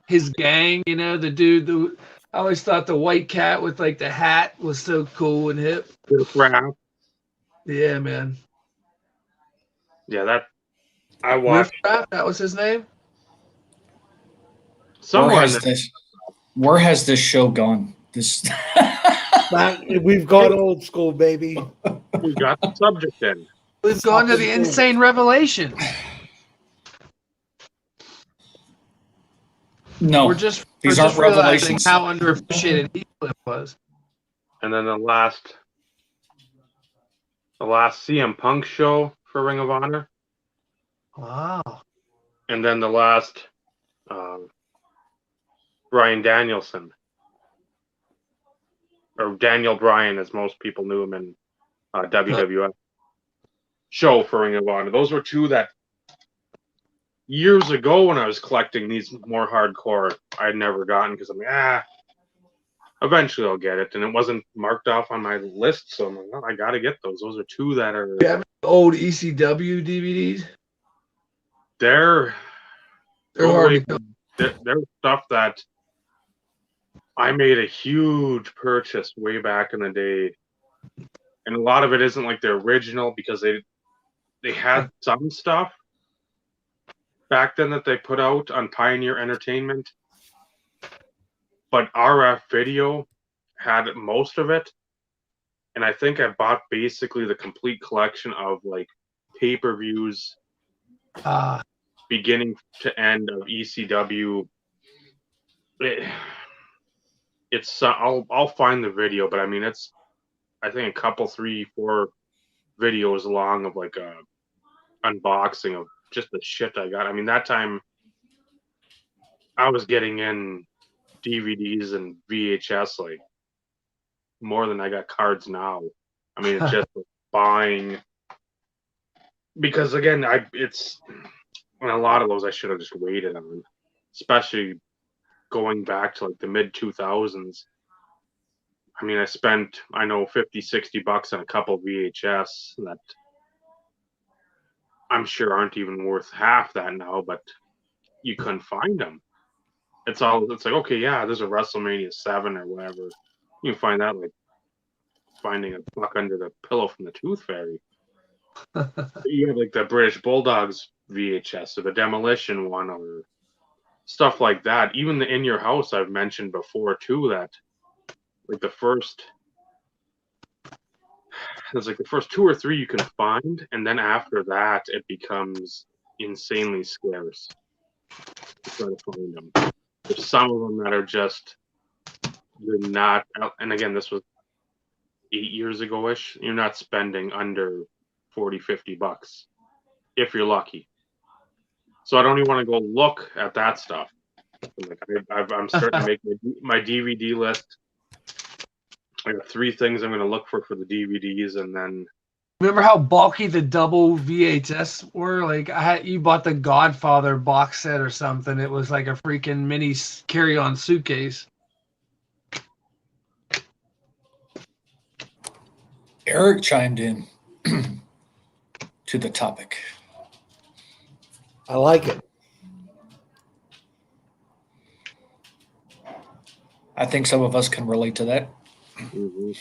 His gang, the dude. I always thought the white cat with like the hat was so cool and hip. Rap. Yeah, man. Yeah, that I watched. Riff Raff, that was his name. Where has this show gone? We've gone old school, baby. We got the subject in. We've gone to the insane revelation. No, we're just aren't realizing revelations. how underappreciated Heathcliff was. And then the last CM Punk show for Ring of Honor. Wow. And then the last Bryan Danielson. Or Daniel Bryan, as most people knew him in WWF. Show for Ring of Honor. Those were two that years ago when I was collecting these more hardcore, I'd never gotten because I'm like, eventually I'll get it. And it wasn't marked off on my list, so I'm like, well, I got to get those. Those are two that are... You have old ECW DVDs? They're hard to they're stuff that I made a huge purchase way back in the day. And a lot of it isn't like the original because they had some stuff back then that they put out on Pioneer Entertainment, but RF Video had most of it, and I think I bought basically the complete collection of like pay-per-views beginning to end of ECW. I'll find the video, but I mean it's I think a couple 3-4 videos long of like a unboxing of just the shit I got. I mean, that time I was getting in DVDs and VHS like more than I got cards now. I mean, it's just buying because again, it's and a lot of those I should have just waited on, especially going back to like the mid 2000s. I mean, I spent, I know, $50-$60 on a couple VHS that I'm sure aren't even worth half that now, but you couldn't find them. It's like, okay, yeah, there's a WrestleMania 7 or whatever. You can find that like finding a fuck under the pillow from the Tooth Fairy. You have like the British Bulldogs VHS or the Demolition one or stuff like that. Even the In Your House I've mentioned before too, that like there's like the first 2 or 3 you can find, and then after that it becomes insanely scarce to try to find them. There's some of them that are just you're not, and again this was 8 years ago-ish, you're not spending under $40-$50 if you're lucky. So I don't even want to go look at that stuff. I'm starting to make my DVD list. I got 3 things I'm going to look for the DVDs, and then. Remember how bulky the double VHS were? Like you bought the Godfather box set or something. It was like a freaking mini carry-on suitcase. Eric chimed in to the topic. I like it. I think some of us can relate to that. Mm-hmm.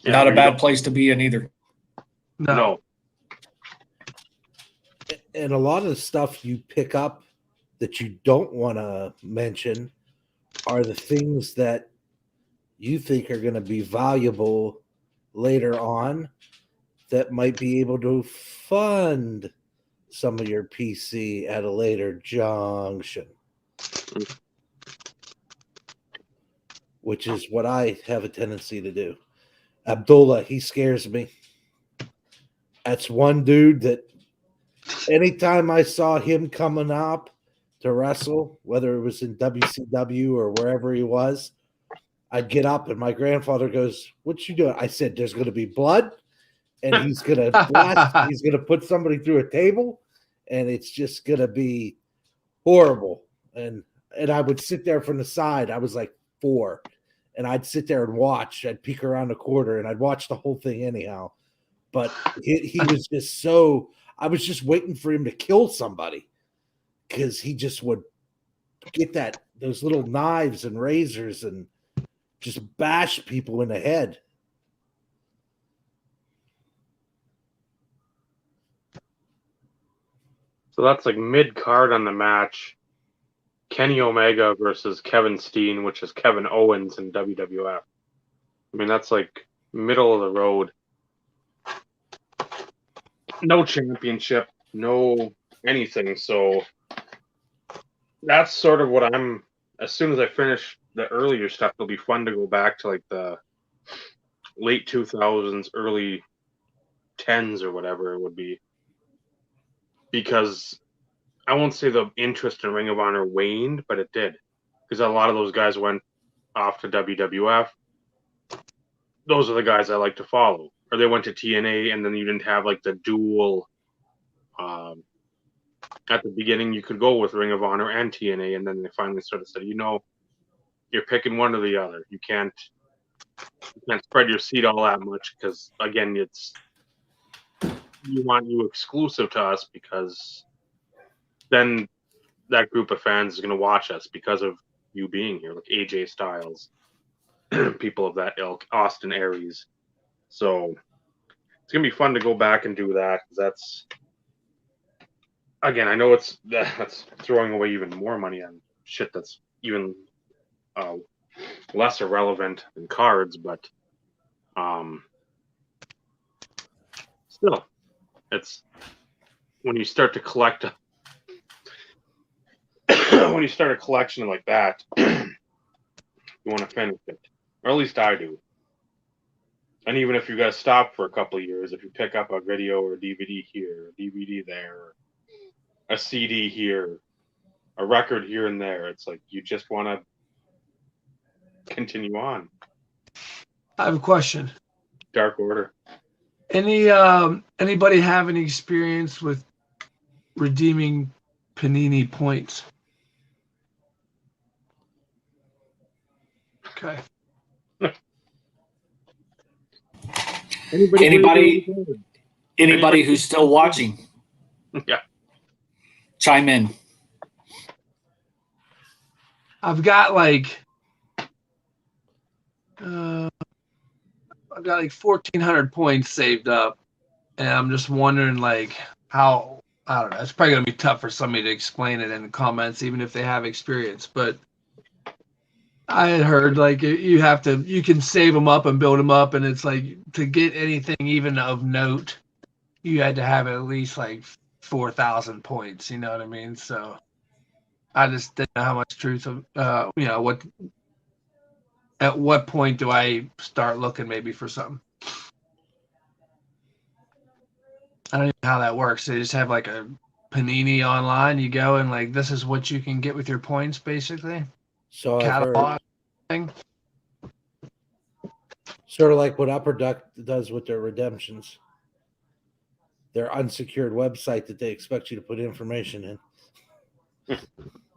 Not a bad place to be in either. No. And a lot of the stuff you pick up that you don't want to mention are the things that you think are going to be valuable later on that might be able to fund some of your PC at a later junction. which is what I have a tendency to do. Abdullah, he scares me. That's one dude that anytime I saw him coming up to wrestle, whether it was in WCW or wherever he was, I'd get up and my grandfather goes, "What you doing?" I said, "There's going to be blood, and he's going to blast. He's going to put somebody through a table, and it's just going to be horrible." And I would sit there from the side. I was like 4, and I'd sit there and watch. I'd peek around the corner, and I'd watch the whole thing anyhow. But he was just so. I was just waiting for him to kill somebody because he just would get those little knives and razors and just bash people in the head. So that's like mid card on the match. Kenny Omega versus Kevin Steen, which is Kevin Owens in WWF. I mean, that's like middle of the road. No championship, no anything. So that's sort of what I'm. As soon as I finish the earlier stuff, it'll be fun to go back to like the late 2000s, early 10s or whatever it would be. Because I won't say the interest in Ring of Honor waned, but it did. Because a lot of those guys went off to WWF. Those are the guys I like to follow. Or they went to TNA, and then you didn't have like the dual. At the beginning, you could go with Ring of Honor and TNA, and then they finally sort of said, you're picking one or the other. You can't spread your seed all that much because, again, we want you exclusive to us because then that group of fans is going to watch us because of you being here, like AJ Styles, people of that ilk, Austin Aries. So it's going to be fun to go back and do that. That's, again, I know that's throwing away even more money on shit that's even less irrelevant than cards, but still, it's when you start to collect when you start a collection like that, you want to finish it, or at least I do. And even if you got to stop for a couple of years, if you pick up a video or a DVD here, a DVD there, a CD here, a record here and there, it's like you just want to continue on. I have a question. Dark Order. Anybody have any experience with redeeming Panini points? Okay. Anybody who's still watching, Yeah, chime in. I've got like 1,400 points saved up, and I'm just wondering like how, I don't know. It's probably gonna be tough for somebody to explain it in the comments, even if they have experience. But I had heard like you can save them up and build them up, and it's like to get anything even of note, you had to have at least like 4,000 points. You know what I mean? So I just didn't know how much truth of what. At what point do I start looking maybe for something? I don't even know how that works. They just have like a Panini online. You go and like this is what you can get with your points, basically. So I've Catalog heard, thing. sort of like what Upper Deck does with their redemptions. Their unsecured website that they expect you to put information in.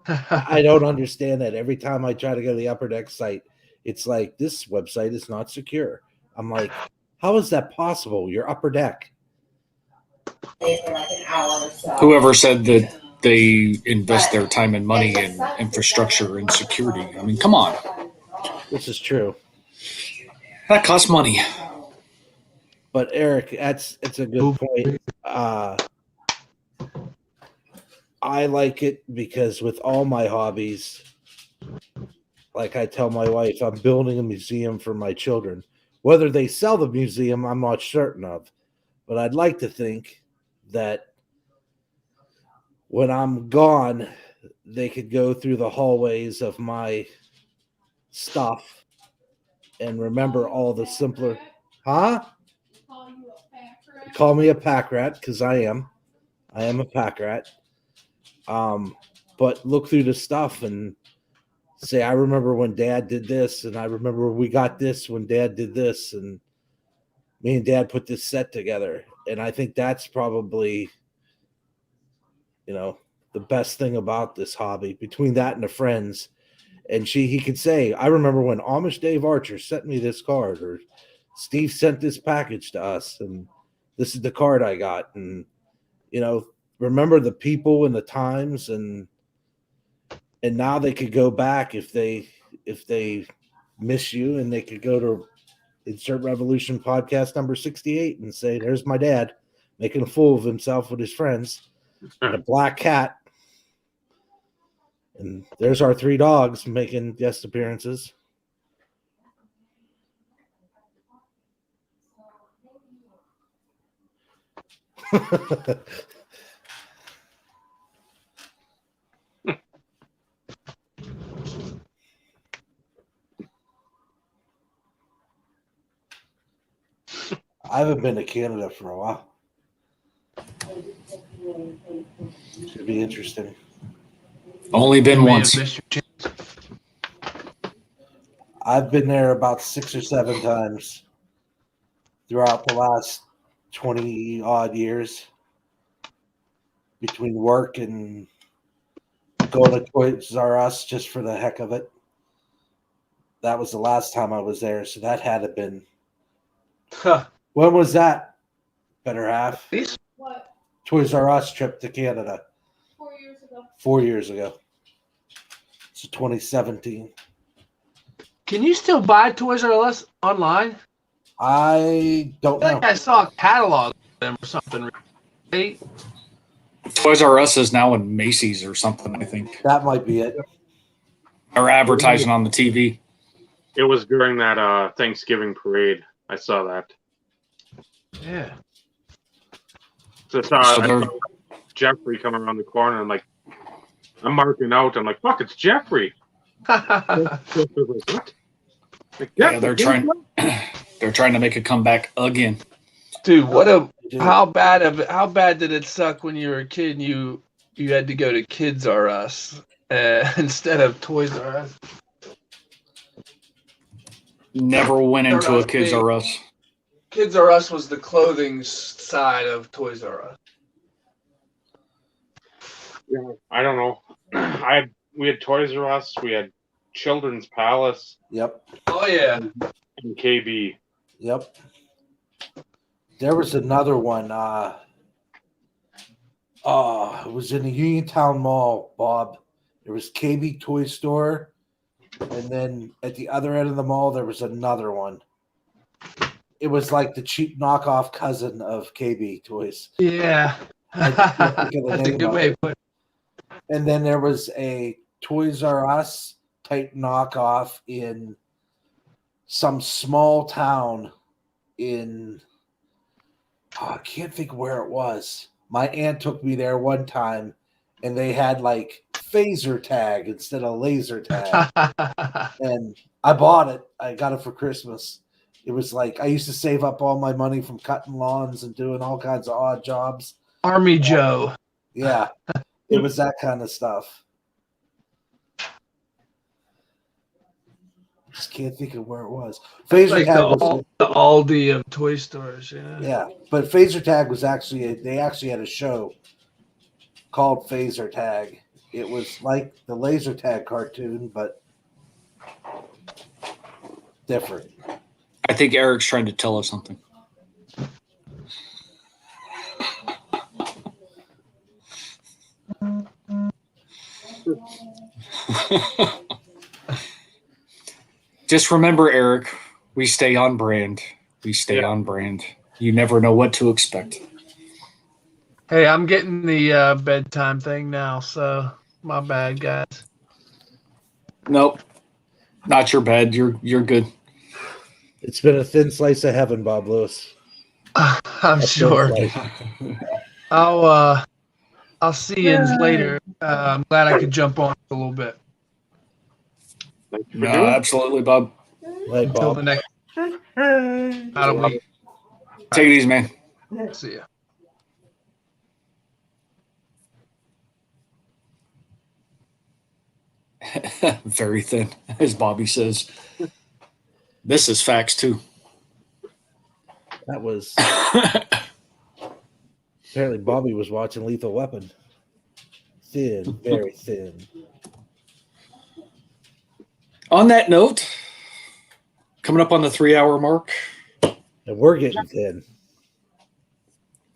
I don't understand that. Every time I try to go to the Upper Deck site, it's like, this website is not secure. I'm like, how is that possible? You're Upper Deck. Whoever said that they invest their time and money in infrastructure and security? I mean, come on. This is true. That costs money. But Eric, it's a good point. I like it because with all my hobbies, like I tell my wife, I'm building a museum for my children. Whether they sell the museum, I'm not certain of. But I'd like to think that when I'm gone, they could go through the hallways of my stuff and remember all the simpler. Huh? Call you a pack rat? Call me a pack rat because I am. I am a pack rat. But look through the stuff and say, I remember when Dad did this, and I remember we got this when Dad did this, and me and Dad put this set together. And I think that's probably, the best thing about this hobby, between that and the friends. And he could say, I remember when Amish Dave Archer sent me this card, or Steve sent this package to us, and this is the card I got. And, remember the people and the times, and now they could go back if they miss you, and they could go to Insert Revolution podcast number 68 and say, there's my dad making a fool of himself with his friends and a black cat. And there's our 3 dogs making guest appearances. I haven't been to Canada for a while. Should be interesting. Only been You may have once. missed your chance. I've been there about 6 or 7 times throughout the last 20 odd years, between work and going to Toys R Us just for the heck of it. That was the last time I was there, so that had to have been. Huh. When was that? Better half. These What, Toys R Us trip to Canada 4 years ago? 4 years ago. So 2017. Can you still buy Toys R Us online? I don't I know. think I saw a catalog of them or something. Right? Toys R Us is now in Macy's or something, I think. That might be it. Or advertising on the TV. It was during that Thanksgiving parade. I saw that. Yeah. So So I they're- saw Jeffrey coming around the corner. I'm like, I'm marking out. I'm like, fuck, it's Jeffrey. Jeffrey was like, what? Like, Yeah, they're Jeffrey, they're trying to make a comeback again. Dude, what a Dude. how bad did it suck when you were a kid? And you had to go to Kids R Us instead of Toys R Us. Never went into a Kids R Us. Kids R Us was the clothing side of Toys R Us. Yeah, I don't know. We had Toys R Us. We had Children's Palace Yep. Oh yeah. and KB. Yep. There was another one. It was in the Uniontown Mall, Bob. There was KB Toy Store, and then at the other end of the mall, there was another one. It was like the cheap knockoff cousin of KB Toys. Yeah. I can't think of the That's a name good of way it. to put it. And then there was a Toys R Us type knockoff in some small town in, I can't think where it was. My aunt took me there one time, and they had like phaser tag instead of laser tag. And I bought it. I got it for Christmas. It was like I used to save up all my money from cutting lawns and doing all kinds of odd jobs. Army Joe. Yeah, it was that kind of stuff. Just can't think of where it was. Phaser Like tag was, the Aldi of toy stores, yeah. yeah, but Phaser tag was actually they actually had a show called Phaser Tag. It was like the laser tag cartoon, but different. I think Eric's trying to tell us something. Just remember, Eric, we stay on brand. We stay Yeah. on brand. You never know what to expect. Hey, I'm getting the bedtime thing now, so my bad, guys. Nope. Not your bad. You're good. It's been a thin slice of heaven, Bob I'm A thin sure. slice. I'll I'll see you later. I'm glad I could jump on a little bit. Thank you for No, doing it. absolutely, Bob. Like Until Bob. the next. That'll be. Take it easy, man. See ya. Very thin, as Bobby says. This is facts too. That was apparently Bobby was watching Lethal Weapon. Thin, very thin. On that note, coming up on the 3-hour mark, And we're getting thin.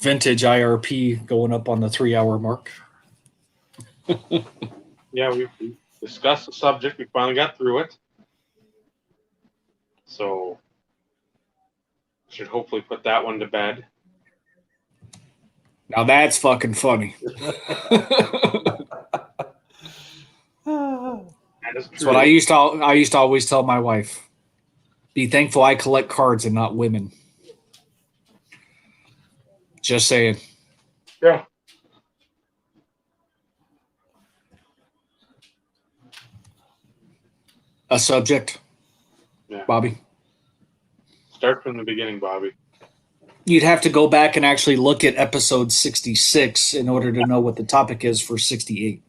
vintage IRP going up on the 3-hour mark. Yeah, we discussed the subject. We finally got through it. So, should hopefully put that one to bed. Now that's fucking funny. That is That's true. what I used to always tell my wife. Be thankful I collect cards and not women. Just saying. Yeah. A subject, Yeah. Bobby. Start from the beginning, Bobby. You'd have to go back and actually look at episode 66 in order to know what the topic is for 68.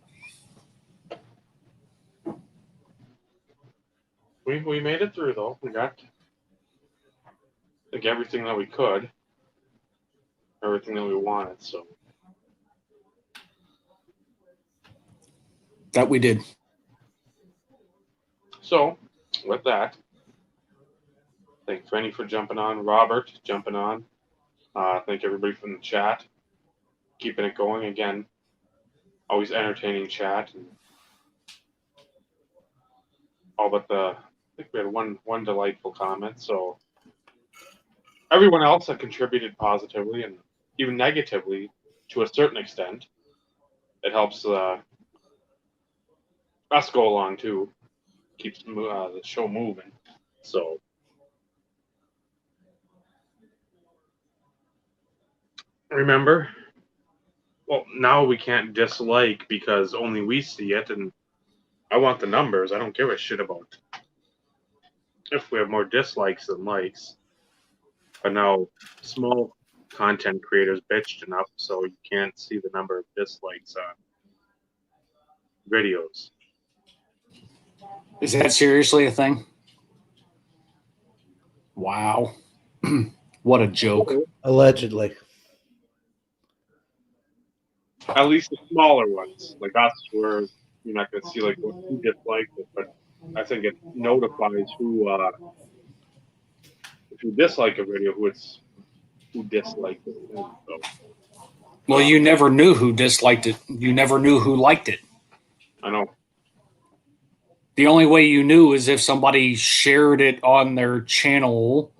We made it through though. We got like everything that we could, everything that we wanted. So That we did. So, with that, thank Frenny for jumping on, Robert jumping on. Thank everybody from the chat, keeping it going. Again, always entertaining chat. And all but I think we had one delightful comment. So, everyone else that contributed positively and even negatively to a certain extent, it helps us go along too. Keeps the show moving. So, remember, well, now we can't dislike because only we see it, and I want the numbers. I don't give a shit about if we have more dislikes than likes. But now, small content creators bitched enough, so you can't see the number of dislikes on videos. Is that seriously a thing? Wow. What a joke. Allegedly. At least the smaller ones, like us, where you're not going to see like who disliked it, but I think it notifies who, if you dislike a video, who disliked it. So, Well, you never knew who disliked it. You never knew who liked it. I know. The only way you knew is if somebody shared it on their channel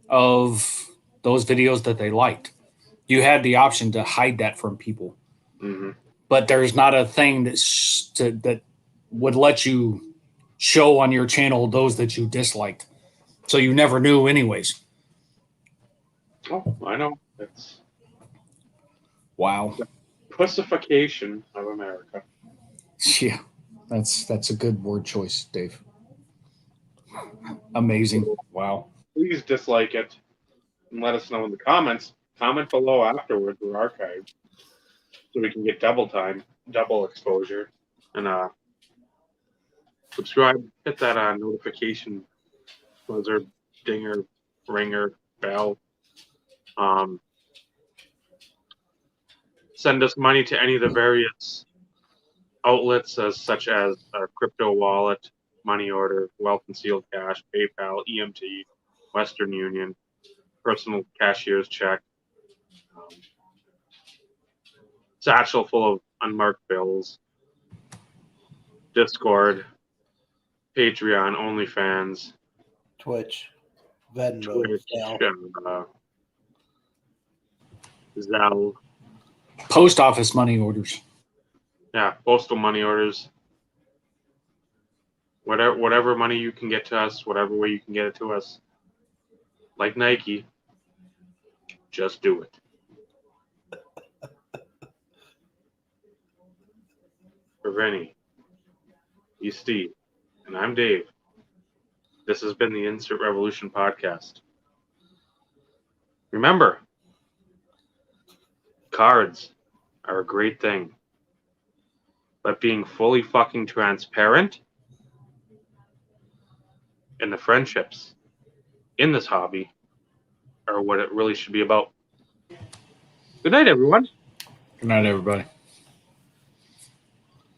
of those videos that they liked. You had the option to hide that from people. Mm-hmm. But there's not a thing that would let you show on your channel those that you disliked. So you never knew anyways. Oh, I know. It's Wow. pussification of America. Yeah. That's a good word choice, Dave. Amazing. Wow. Please dislike it and let us know in the comments. Comment below afterwards. We're archived, so we can get double time, double exposure, and subscribe. Hit that notification buzzer, dinger, ringer, bell. Send us money to any of the various outlets, such as our crypto wallet, money order, well concealed cash, PayPal, EMT, Western Union, personal cashier's check, satchel full of unmarked bills, Discord, Patreon, OnlyFans, Twitch. Venmo. Twitch, Zelle. Zelle. Post office money orders. Yeah, postal money orders. Whatever money you can get to us, whatever way you can get it to us. Like Nike, just do it. Vinny. He's Steve. And I'm Dave. This has been the Insert Revolution podcast. Remember, cards are a great thing. But being fully fucking transparent and the friendships in this hobby are what it really should be about. Good night, everyone. Good night, everybody.